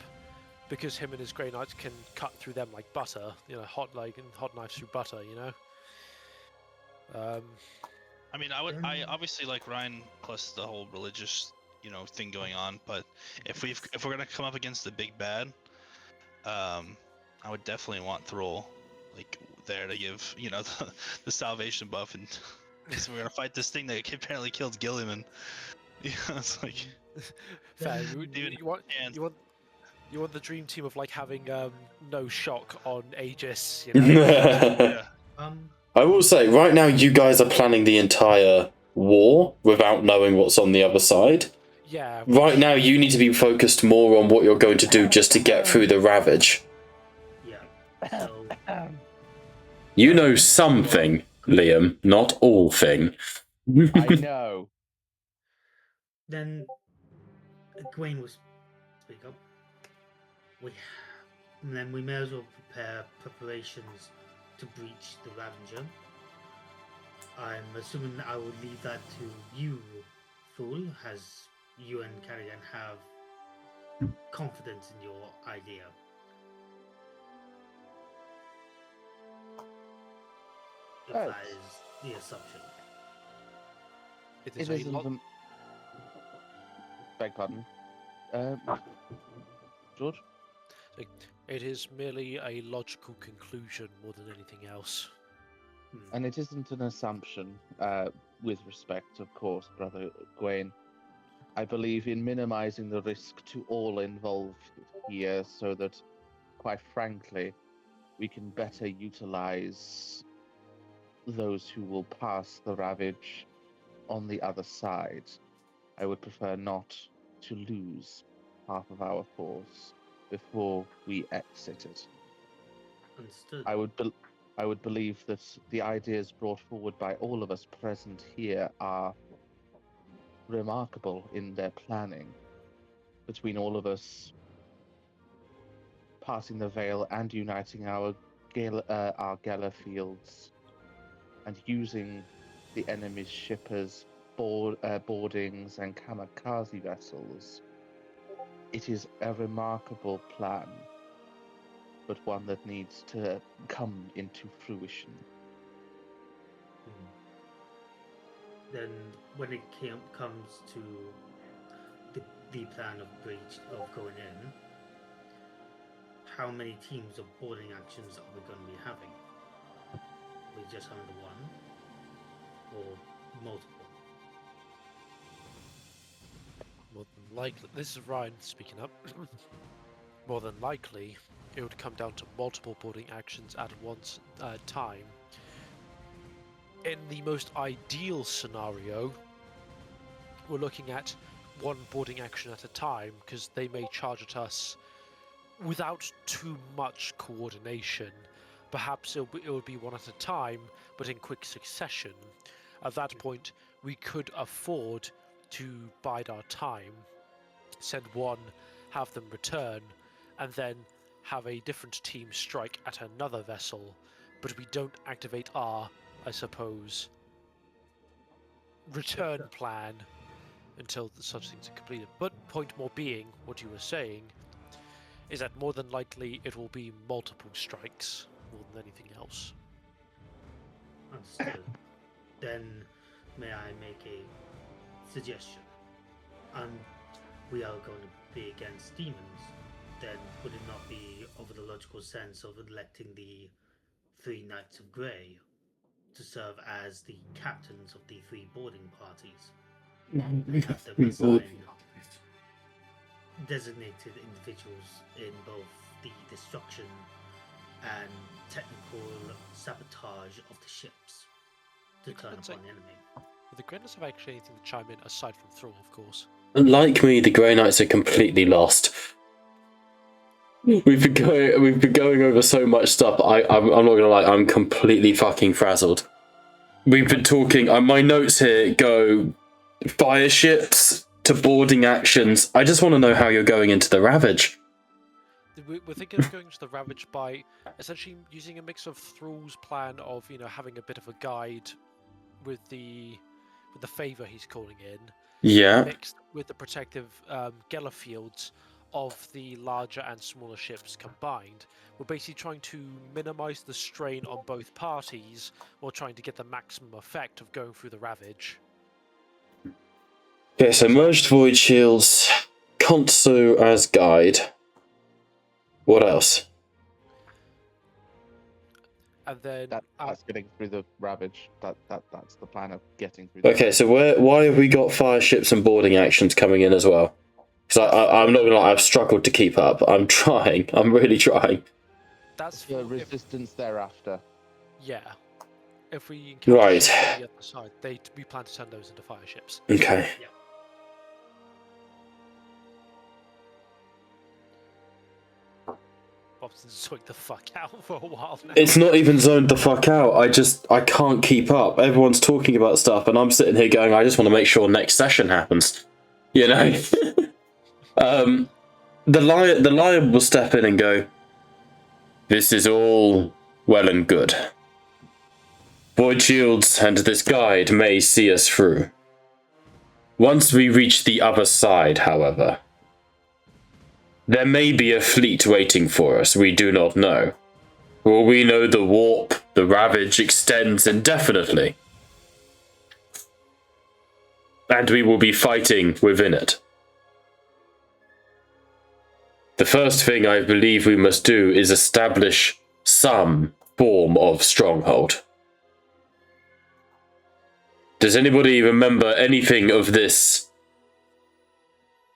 because him and his Grey Knights can cut through them like butter, hot knives through butter, I mean, I obviously like Ryan plus the whole religious, thing going on. But if we're gonna come up against the big bad, I would definitely want Thrall, like, there to give the salvation buff, and because we're gonna fight this thing that apparently killed Gilliman. It's like. Fair. You want the dream team of, like, having no shock on Aegis. Yeah. I will say, right now you guys are planning the entire war without knowing what's on the other side. Yeah. Right now you need to be focused more on what you're going to do just to get through the Ravage. Yeah. So, You know something, Liam, not all thing. I know. then Gawain will speak up. Then we may as well prepare preparations to breach the Ravager. I'm assuming that I will leave that to you, Fool, has you and Carrigan have confidence in your idea? If Right. that is the assumption. It It is a isn't. lot. Beg pardon. George? It is merely a logical conclusion more than anything else. And it isn't an assumption, with respect, of course, Brother Gawain. I believe in minimizing the risk to all involved here so that, quite frankly, we can better utilize those who will pass the Ravage on the other side. I would prefer not to lose half of our force before we exit it. Understood. I would believe that the ideas brought forward by all of us present here are remarkable in their planning. Between all of us passing the veil and uniting our Gala fields and using the enemy's shippers, boardings, and kamikaze vessels, it is a remarkable plan, but one that needs to come into fruition. Then, when it comes to the plan of breach of going in, how many teams of boarding actions are we going to be having? Are we just having the one, or multiple? More than likely, this is Ryan speaking up. More than likely, it would come down to multiple boarding actions at one time. In the most ideal scenario, we're looking at one boarding action at a time, because they may charge at us without too much coordination. Perhaps it would be one at a time, but in quick succession. At that point, we could afford to bide our time, send one, have them return, and then have a different team strike at another vessel, but we don't activate our, I suppose, return plan until such things are completed. But point more being, what you were saying, is that more than likely it will be multiple strikes more than anything else. Understood. Then, may I make a suggestion? We are going to be against demons. Then, would it not be of the logical sense of electing the 3 Knights of Grey to serve as the captains of the 3 boarding parties? And have them assign designated individuals in both the destruction and technical sabotage of the ships to turn upon the enemy. Would the Grey Knights have actually anything to chime in aside from Thrall, of course? Like me, the Grey Knights are completely lost. We've been going over so much stuff. I'm not gonna lie, I'm completely fucking frazzled. We've been talking. My notes here go fire ships to boarding actions. I just want to know how you're going into the Ravage. We're thinking of going to the Ravage by essentially using a mix of Thrall's plan of, having a bit of a guide with the favour he's calling in. Yeah. Mixed with the protective Geller fields of the larger and smaller ships combined. We're basically trying to minimise the strain on both parties while trying to get the maximum effect of going through the Ravage. Okay, so merged void shields, Konsu as guide. What else? And then That's getting through the Ravage. That's the plan of getting through. Okay, so why have we got fire ships and boarding actions coming in as well? Because I'm not gonna lie, I've struggled to keep up. I'm trying. I'm really trying. That's the resistance thereafter. Yeah. If we encounter Right. ships on the other side, we plan to turn those into fire ships. Okay. Yeah. Bobson's zonked the fuck out for a while now. It's not even zoned the fuck out. I can't keep up. Everyone's talking about stuff, and I'm sitting here going, I just want to make sure next session happens. You know. The lion will step in and go, "This is all well and good. Void shields and this guide may see us through. Once we reach the other side, however, there may be a fleet waiting for us. We do not know. For all we know, the warp, the Ravage extends indefinitely. And we will be fighting within it. The first thing I believe we must do is establish some form of stronghold. Does anybody remember anything of this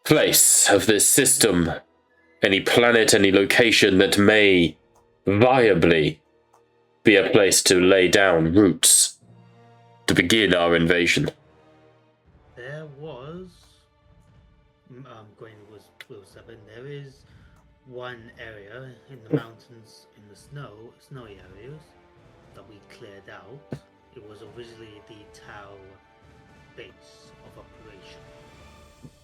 place, of this system? Any planet, any location that may viably be a place to lay down roots to begin our invasion? There was. Going was Will 7. There is one area in the mountains, in the snowy areas that we cleared out. It was originally the Tau base of operation.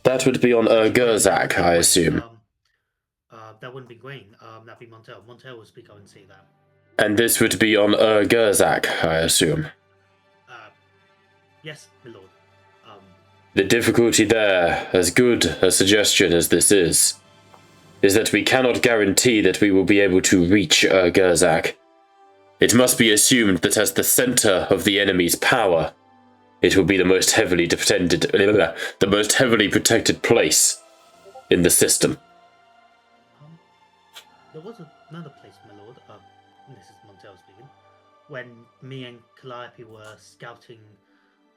That would be on Urgurzak, I assume. That wouldn't be Gawain. That'd be Montel. Montel will speak out and say that. And this would be on Urgurzak, I assume. Yes, my lord. The difficulty there, as good a suggestion as this is that we cannot guarantee that we will be able to reach Urgurzak. It must be assumed that as the center of the enemy's power, it will be the most heavily protected place in the system. There was another place, my lord. This is Montel speaking. When me and Calliope were scouting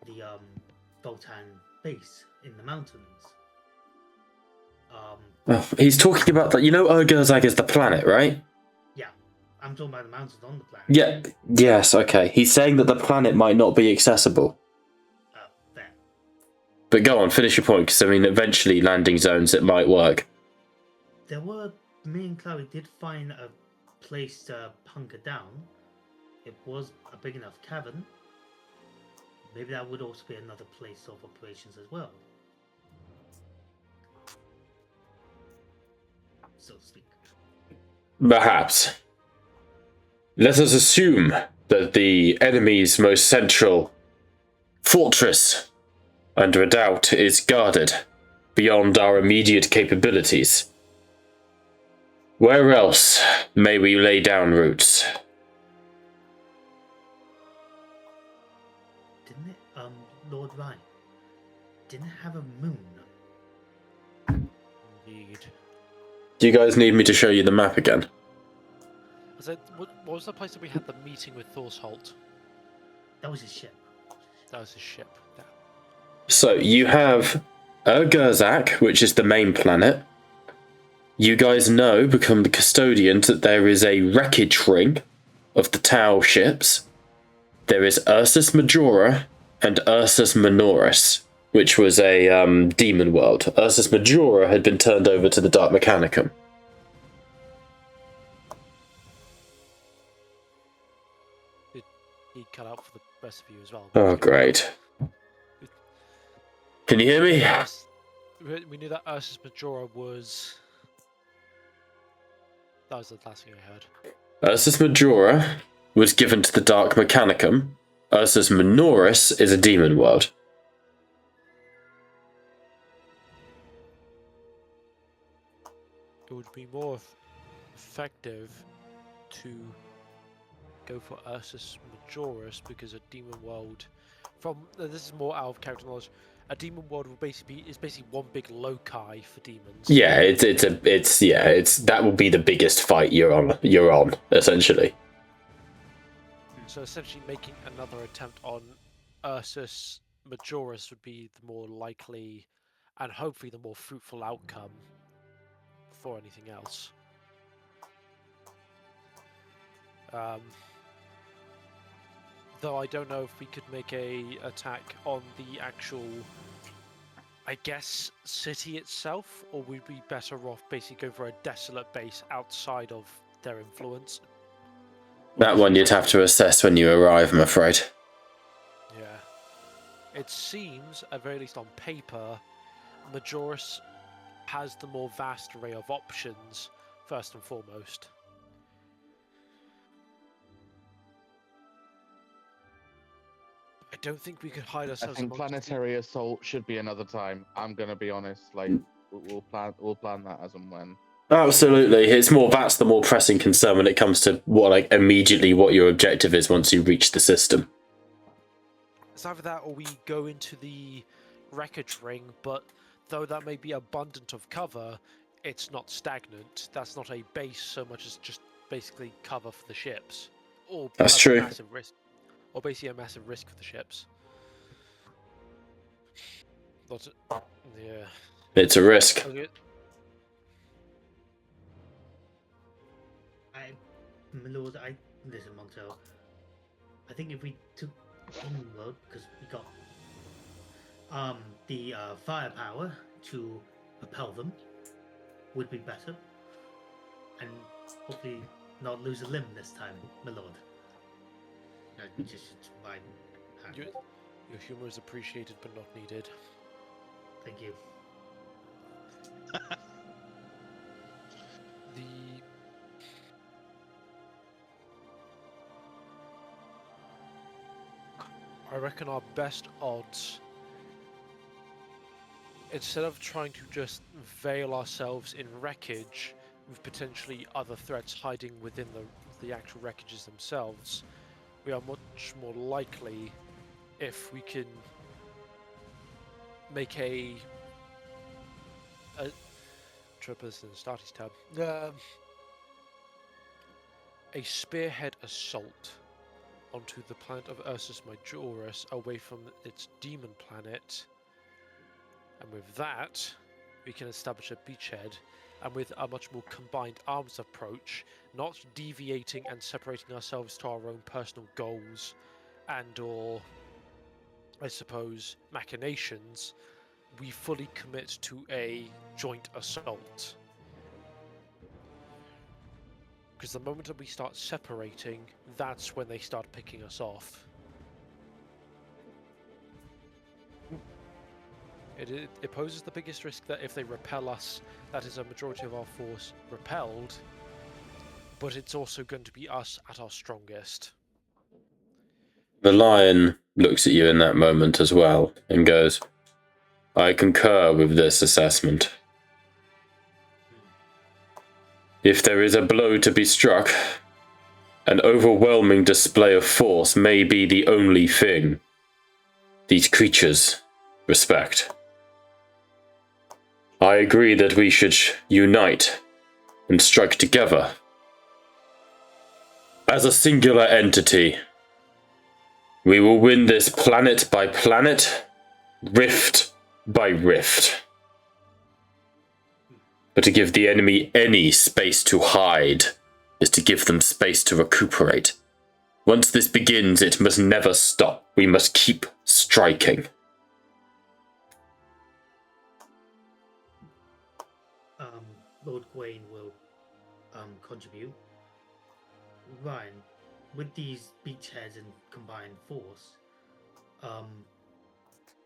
the Voltan base in the mountains. He's talking about that. You know, Urgurzak is the planet, right? Yeah, I'm talking about the mountains on the planet. Yeah. Yes. Okay. He's saying that the planet might not be accessible. There. But go on, finish your point, because I mean, eventually landing zones, it might work. There were. Me and Chloe did find a place to hunker down. It was a big enough cavern. Maybe that would also be another place of operations as well. So to speak. Perhaps. Let us assume that the enemy's most central fortress, under a doubt, is guarded beyond our immediate capabilities. Where else may we lay down roots? Didn't it, Lord Ryan, didn't it have a moon? Indeed. Do you guys need me to show you the map again? What was the place that we had the meeting with Thorsholt? That was his ship. That was his ship. Yeah. So you have Urgurzak, which is the main planet. You guys know, become the custodians, that there is a wreckage ring of the Tau ships. There is Ursus Majora and Ursus Minoris, which was a demon world. Ursus Majora had been turned over to the Dark Mechanicum. He cut out for the rest of you as well. Oh, great. Can you hear me? We knew that Ursus Majora was... That was the last thing I heard. Ursus Majora was given to the Dark Mechanicum. Ursus Minoris is a demon world. It would be more effective to go for Ursus Majoris, because a demon world, this is more out of character knowledge. A demon world will basically is basically one big loci for demons. Yeah, it's that will be the biggest fight you're on essentially. So essentially, making another attempt on Ursus Majoris would be the more likely, and hopefully the more fruitful outcome for anything else. Though I don't know if we could make a attack on the actual, I guess, city itself, or we'd be better off basically going for a desolate base outside of their influence. That one you'd have to assess when you arrive, I'm afraid. Yeah. It seems, at very least on paper, Majoris has the more vast array of options, first and foremost. I don't think we could hide I ourselves. think amongst the- planetary assault should be another time. I'm gonna be honest. Like we'll plan that as and when. Absolutely, it's more that's the more pressing concern when it comes to immediately what your objective is once you reach the system. It's either that or we go into the wreckage ring, but though that may be abundant of cover, it's not stagnant. That's not a base so much as just basically cover for the ships. Or That's a true. Massive risk. Or basically a massive risk for the ships. Not yeah. It's a risk. Okay. My lord, listen, Montel. I think if we took inward, because we got the firepower to propel them, would be better, and hopefully not lose a limb this time, my lord. Just my hand. Your humor is appreciated but not needed. Thank you. I reckon our best odds, instead of trying to just veil ourselves in wreckage with potentially other threats hiding within the actual wreckages themselves, we are much more likely if we can make a trippers in the starties tab. A spearhead assault onto the planet of Ursus Majoris away from its demon planet, and with that we can establish a beachhead, and with a much more combined arms approach, not deviating and separating ourselves to our own personal goals and or I suppose machinations, we fully commit to a joint assault. Because the moment that we start separating, that's when they start picking us off. It poses the biggest risk that if they repel us, that is a majority of our force repelled, but it's also going to be us at our strongest. The lion looks at you in that moment as well and goes, I concur with this assessment. If there is a blow to be struck, an overwhelming display of force may be the only thing these creatures respect. I agree that we should unite and strike together. As a singular entity, we will win this planet by planet, rift by rift. But to give the enemy any space to hide is to give them space to recuperate. Once this begins, it must never stop. We must keep striking. Lord Gawain will contribute. Ryan, with these beachheads and combined force,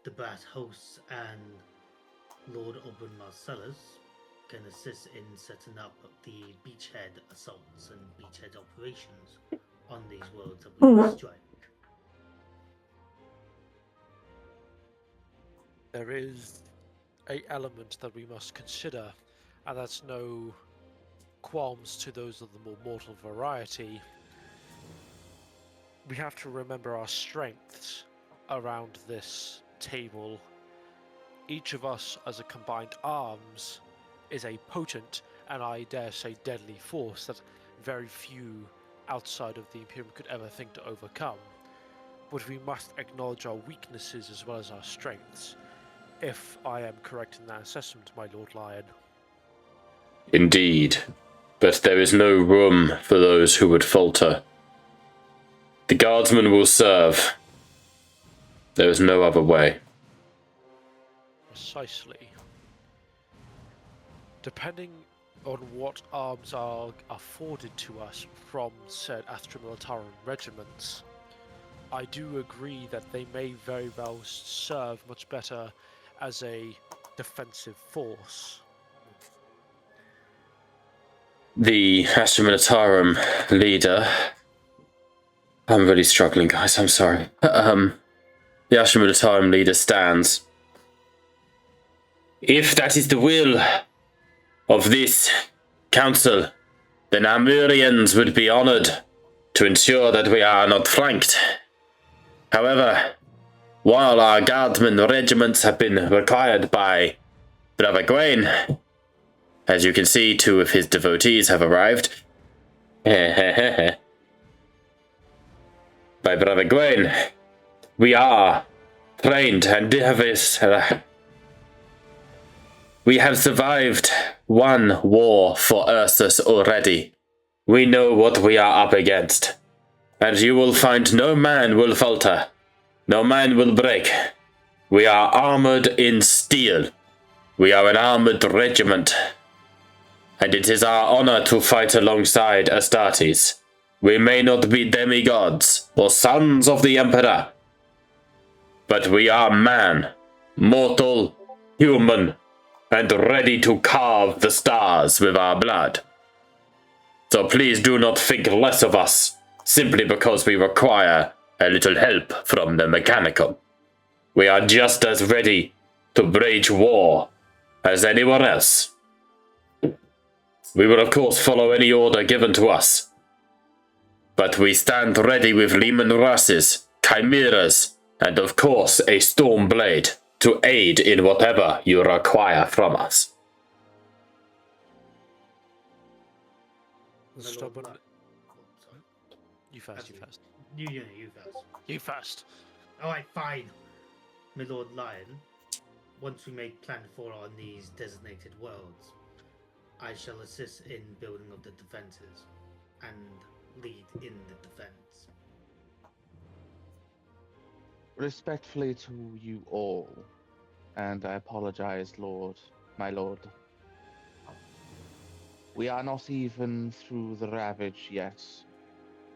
the brass hosts and Lord Oberyn Marcellus can assist in setting up the beachhead assaults and beachhead operations on these worlds that we will strike. There is an element that we must consider, and that's no qualms to those of the more mortal variety. We have to remember our strengths around this table. Each of us as a combined arms is a potent and I dare say deadly force that very few outside of the Imperium could ever think to overcome. But we must acknowledge our weaknesses as well as our strengths, if I am correct in that assessment, my Lord Lion. Indeed, but there is no room for those who would falter. The guardsmen will serve. There is no other way. Precisely. Depending on what arms are afforded to us from said Astra Militarum regiments, I do agree that they may very well serve much better as a defensive force. The Astra Militarum leader... I'm really struggling, guys, I'm sorry. The Ashmore Time leader stands. If that is the will of this council, then our Murians would be honored to ensure that we are not flanked. However, while our guardsmen regiments have been required by Brother Gawain, as you can see, 2 of his devotees have arrived. By Brother Gawain, we are trained and we have survived 1 war for Ursus already. We know what we are up against. And you will find no man will falter. No man will break. We are armored in steel. We are an armored regiment. And it is our honor to fight alongside Astartes. We may not be demigods or sons of the Emperor, but we are man, mortal, human, and ready to carve the stars with our blood. So please do not think less of us, simply because we require a little help from the mechanical. We are just as ready to wage war as anyone else. We will of course follow any order given to us, but we stand ready with Leman Russes, Chimeras, and of course a Storm Blade to aid in whatever you require from us. Stop My on lord, sorry. You first, you first. You first. You first. Alright, fine. My Lord Lion, once we make plan for on these designated worlds, I shall assist in building of the defenses and lead in the defense. Respectfully to you all, and I apologize, my lord. We are not even through the Ravage yet.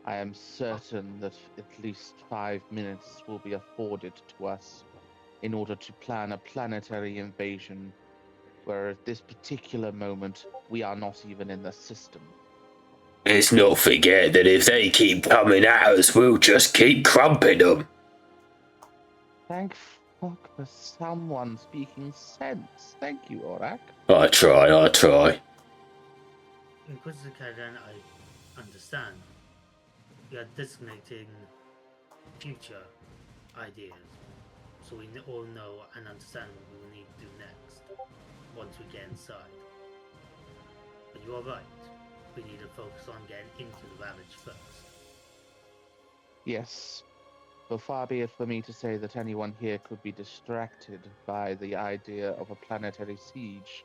I am certain that at least 5 minutes will be afforded to us in order to plan a planetary invasion, where at this particular moment we are not even in the system. Let's not forget that if they keep coming at us, we'll just keep crumping them. Thank fuck for someone speaking sense. Thank you, Orrak. I try. Inquisitor Kadan, I understand. We are designating future ideas, so we all know and understand what we will need to do next once we get inside. But you are right. We need to focus on getting into the Ravage first. Yes. But far be it for me to say that anyone here could be distracted by the idea of a planetary siege.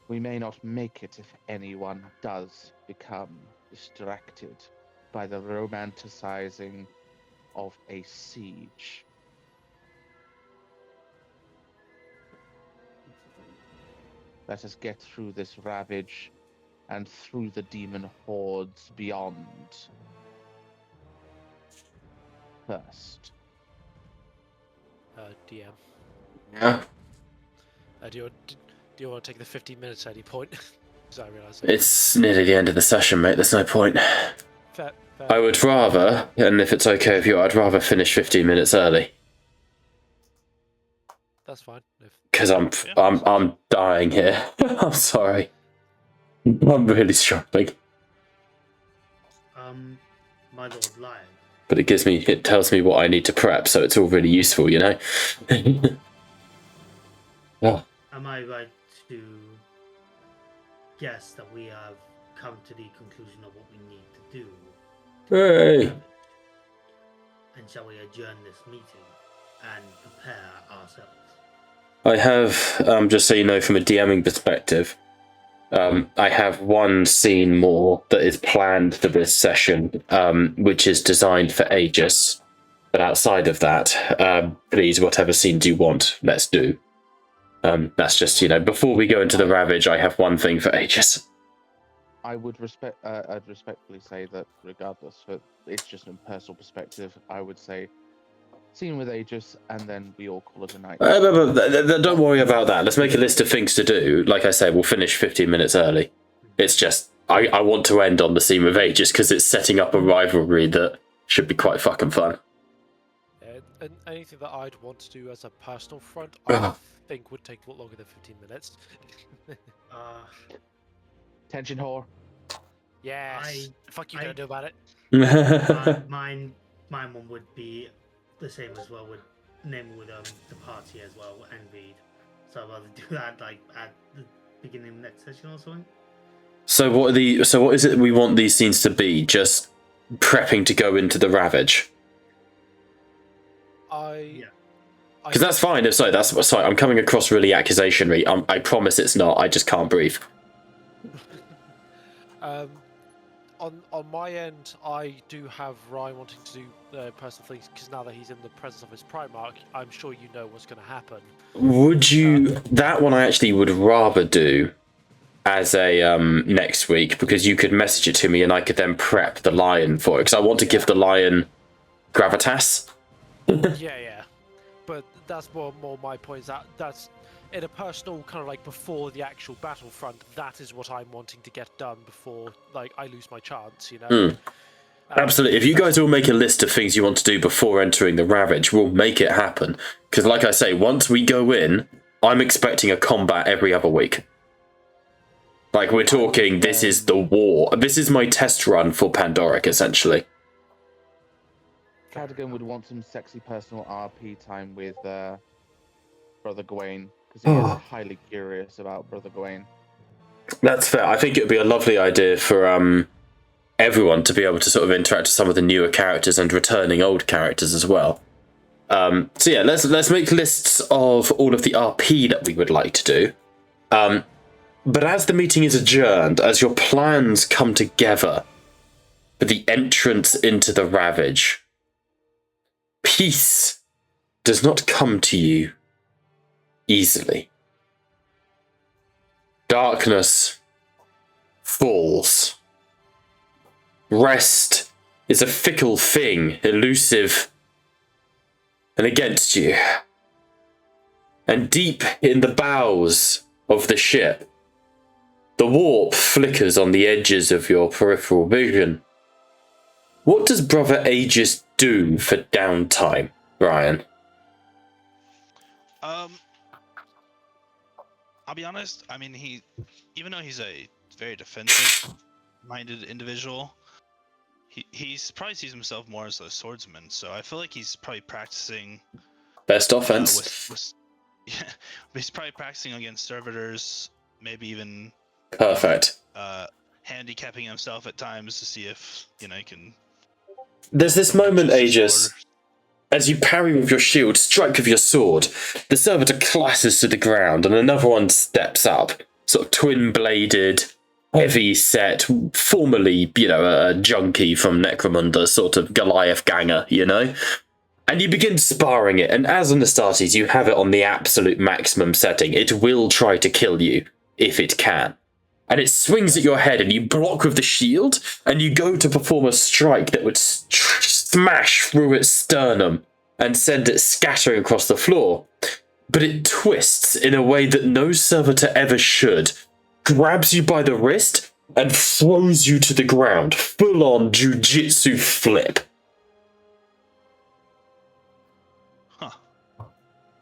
We may not make it if anyone does become distracted by the romanticizing of a siege. Let us get through this Ravage and through the demon hordes beyond first. DM. Yeah. Do you want to take the 15 minutes at any point? Because I realise It's nearly the end of the session, mate. There's no point. fair. I would rather, and if it's okay with you, I'd rather finish 15 minutes early. That's fine. Because I'm dying here. I'm sorry. I'm really struggling. My Lord Lion. But it tells me what I need to prep, so it's all really useful, you know? Oh. Am I right to guess that we have come to the conclusion of what we need to do? Hey! And shall we adjourn this meeting and prepare ourselves? I have, just so you know, from a DMing perspective, I have one scene more that is planned for this session, which is designed for Aegis. But outside of that, please, whatever scenes you want, let's do. That's just, before we go into the Ravage, I have one thing for Aegis. I'd respectfully say that regardless, it's just a personal perspective, I would say scene with Aegis, and then we all call it a night. Don't worry about that. Let's make a list of things to do. Like I say, we'll finish 15 minutes early. It's just, I want to end on the scene with Aegis because it's setting up a rivalry that should be quite fucking fun. and anything that I'd want to do as a personal front, I think would take a lot longer than 15 minutes. Tension whore. Yes. Fuck you, I- don't know about it. Mine one would be the same as well. Would name with the party as well and read. So I'd rather do that like at the beginning of the next session or something. So what is it we want these scenes to be? Just prepping to go into the Ravage. Because that's fine. Sorry, I'm coming across really accusationary. I promise it's not. I just can't breathe. On my end, I do have Ryan wanting to do personal things because now that he's in the presence of his Primarch, I'm sure you know what's going to happen. Would you? That one I actually would rather do as a next week, because you could message it to me and I could then prep the lion for it, because I want to give the lion gravitas. yeah. But that's more my point. Is that's in a personal kind of like before the actual battlefront. That is what I'm wanting to get done before like I lose my chance. You know. Absolutely. If you guys all make a list of things you want to do before entering the Ravage, we'll make it happen. Because like I say, once we go in, I'm expecting a combat every other week. Like, we're talking, this is the war. This is my test run for Pandoric, essentially. Cadogan would want some sexy personal RP time with Brother Gawain, because he is highly curious about Brother Gawain. That's fair. I think it would be a lovely idea for everyone to be able to sort of interact with some of the newer characters and returning old characters as well. So yeah, let's make lists of all of the RP that we would like to do. But as the meeting is adjourned, as your plans come together for the entrance into the Ravage, peace does not come to you easily. Darkness falls. Rest is a fickle thing, elusive and against you. And deep in the bowels of the ship, the warp flickers on the edges of your peripheral vision. What does Brother Aegis do for downtime, Ryan? I'll be honest. I mean, even though he's a very defensive-minded individual, he probably sees himself more as a swordsman. So I feel like he's probably practicing best offense. Yeah, he's probably practicing against servitors, maybe even perfect. Handicapping himself at times to see if he can. There's this moment, Aegis, as you parry with your shield, strike with your sword. The servitor clashes to the ground, and another one steps up, sort of twin-bladed, heavy-set, formerly, a junkie from Necromunda, sort of Goliath ganger, And you begin sparring it, and as an Astartes, you have it on the absolute maximum setting. It will try to kill you, if it can. And it swings at your head, and you block with the shield, and you go to perform a strike that would smash through its sternum and send it scattering across the floor. But it twists in a way that no servitor ever should, grabs you by the wrist, and throws you to the ground, full-on jujitsu flip.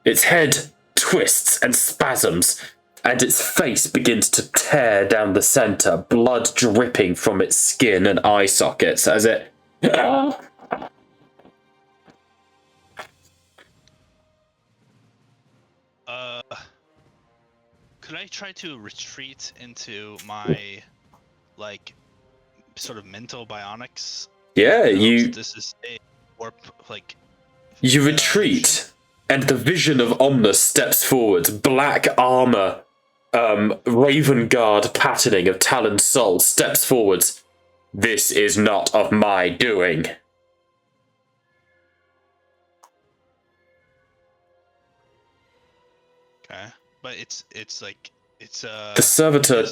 Its head twists and spasms, and its face begins to tear down the center, blood dripping from its skin and eye sockets as it... Could I try to retreat into my, sort of mental bionics? Yeah, This is a warp, You retreat, and the vision of Omnus steps forwards, black armor, Raven Guard patterning of Talon's soul steps forwards. This is not of my doing. Okay, but it's The servitor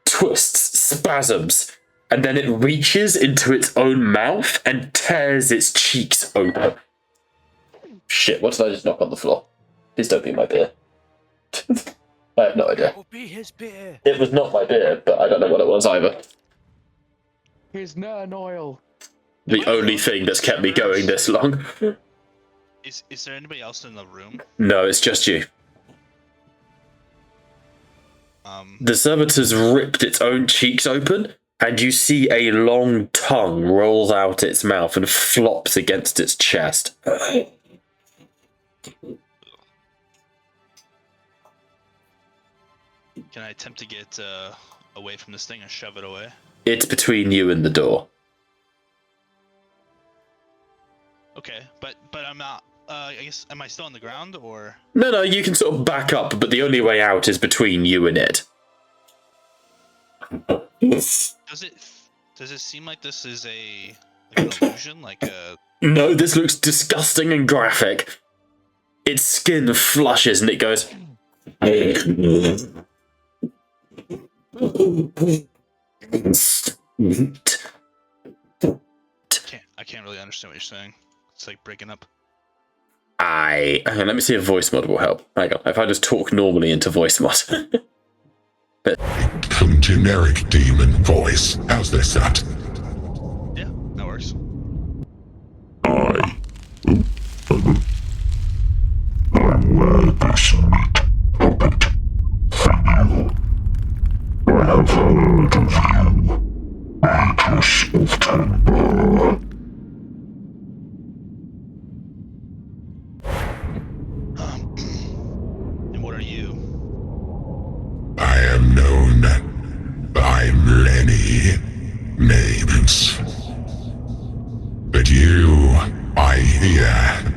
twists, spasms, and then it reaches into its own mouth and tears its cheeks open. Shit, what did I just knock on the floor? Please don't be my beer. I have no idea. It will be his beer. It was not my beer, but I don't know what it was either. His Nern oil. The only thing that's kept me going this long. Is there anybody else in the room? No, it's just you. Um, The servitor's ripped its own cheeks open, and you see a long tongue rolls out its mouth and flops against its chest. can I attempt to get away from this thing and shove it away? It's between you and the door. Okay, but I'm not. I guess am I still on the ground or? No, you can sort of back up, but the only way out is between you and it. Does it seem like this is an illusion, like a? No, this looks disgusting and graphic. Its skin flushes and it goes. I can't really understand what you're saying. It's like breaking up. Hang on, let me see if voice mod will help. Hang on, if I just talk normally into voice mod. Some generic demon voice. How's this at? Yeah, that works. I am well passionate puppet from you. I have heard of you, Ursus of Timber. And what are you? I am known by many names. But you, I hear,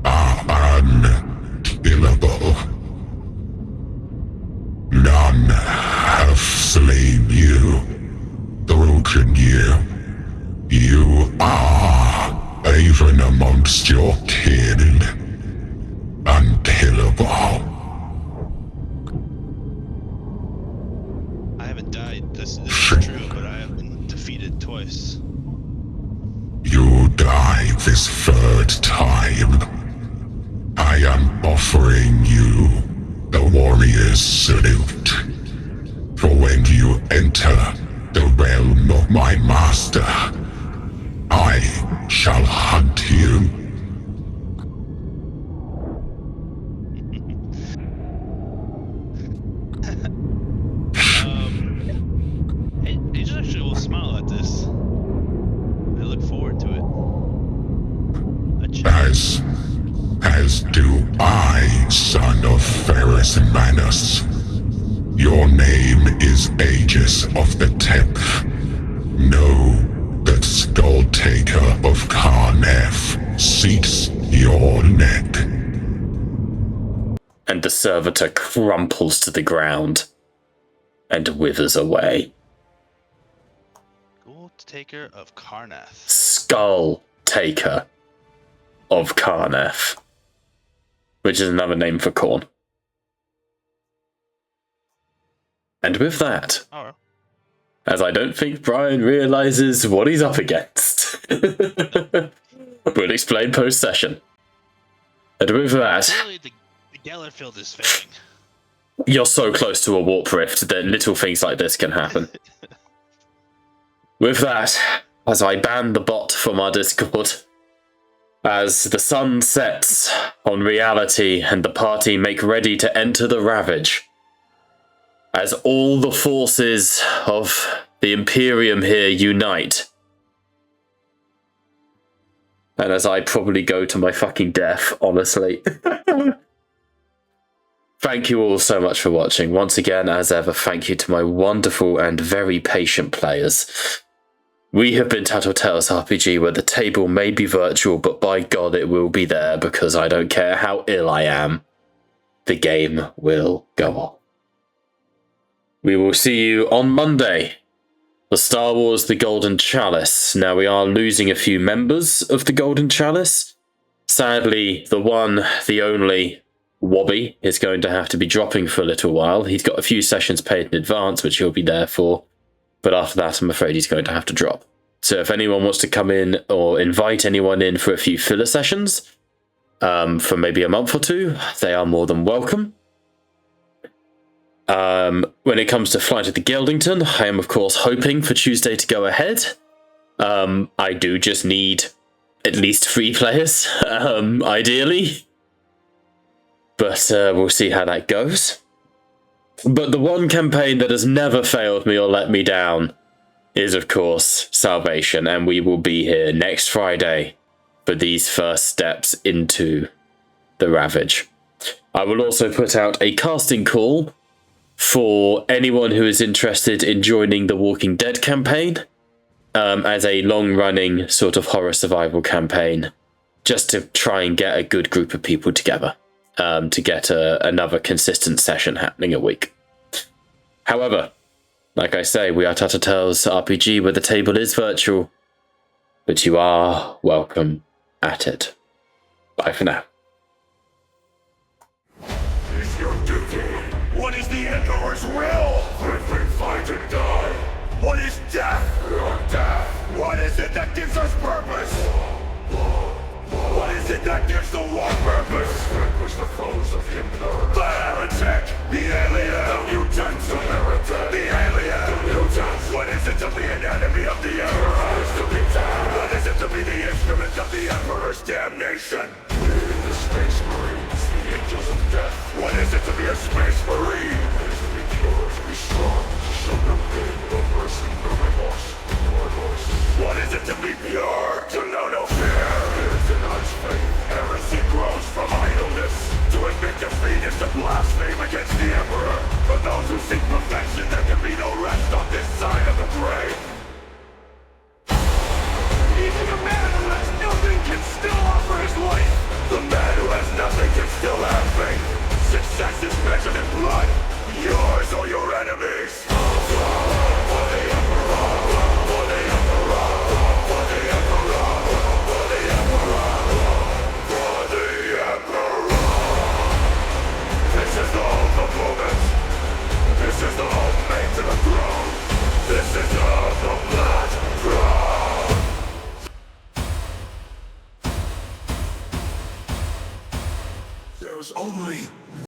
are unkillable. None have slain you, broken you. You are, even amongst your kin, unkillable. I haven't died. This is true, but I have been defeated twice. You die this third time. I am offering you the warrior's salute. For when you enter the realm of my master, I shall hunt you. He just actually will smile at this. I look forward to it. As do I, son of Ferrus Manus. Your name is Aegis of the 10th. Know that Skull Taker of Karnef seeks your neck. And the servitor crumples to the ground and withers away. Gold Taker of Karnath. Skull Taker of Karnef, which is another name for corn. And with that, Alright. as I don't think Brian realizes what he's up against, we'll explain post-session. And with that, Clearly the Gellerfield is failing. you're so close to a warp rift that little things like this can happen. With that, as I ban the bot from our Discord, as the sun sets on reality and the party make ready to enter the Ravage, as all the forces of the Imperium here unite, and as I probably go to my fucking death, honestly. Thank you all so much for watching. Once again, as ever, thank you to my wonderful and very patient players. We have been Tattletales RPG, where the table may be virtual, but by God it will be there, because I don't care how ill I am. The game will go on. We will see you on Monday for Star Wars The Golden Chalice. Now, we are losing a few members of the Golden Chalice. Sadly, the one, the only, Wobby is going to have to be dropping for a little while. He's got a few sessions paid in advance, which he'll be there for. But after that, I'm afraid he's going to have to drop. So if anyone wants to come in or invite anyone in for a few filler sessions, for maybe a month or two, they are more than welcome. When it comes to Flight of the Geldington, I am of course hoping for Tuesday to go ahead. I do just need at least 3 players, ideally. But we'll see how that goes. But the one campaign that has never failed me or let me down is, of course, Salvation, and we will be here next Friday for these first steps into the Ravage. I will also put out a casting call for anyone who is interested in joining the Walking Dead campaign as a long-running sort of horror survival campaign, just to try and get a good group of people together to get another consistent session happening a week. However, like I say, we are Tattertale's RPG where the table is virtual, but you are welcome at it. Bye for now. Is your duty? What is the Emperor's will? Fight and die. What is death? Death. What is it that gives us purpose? What is it that gives the war purpose? Vanquish the foes of Imperium. The heretic, the alien, the mutant, the heretic, the alien, the mutant. What is it to be an enemy of the Emperor? What is it to be the instrument of the Emperor's damnation? The Space Marines, the angels of death. What is it to be a Space Marine? It is to be pure, to be strong, to show no pain, no mercy, no remorse, no remorse. What is it to be pure? To know no fear. It denies faith. Heresy grows from idleness. To admit defeat is to blaspheme against the Emperor. For those who seek perfection, there can be no rest on this side of the grave. Even a man who has nothing can still offer his life. The man who has nothing can still have faith. Success is measured in blood, yours or your enemies. For the Emperor, for the Emperor, for the Emperor, for the Emperor, for the Emperor. This is the hope of moment. This is the hope made to the throne. This is the Blackthrone. There's only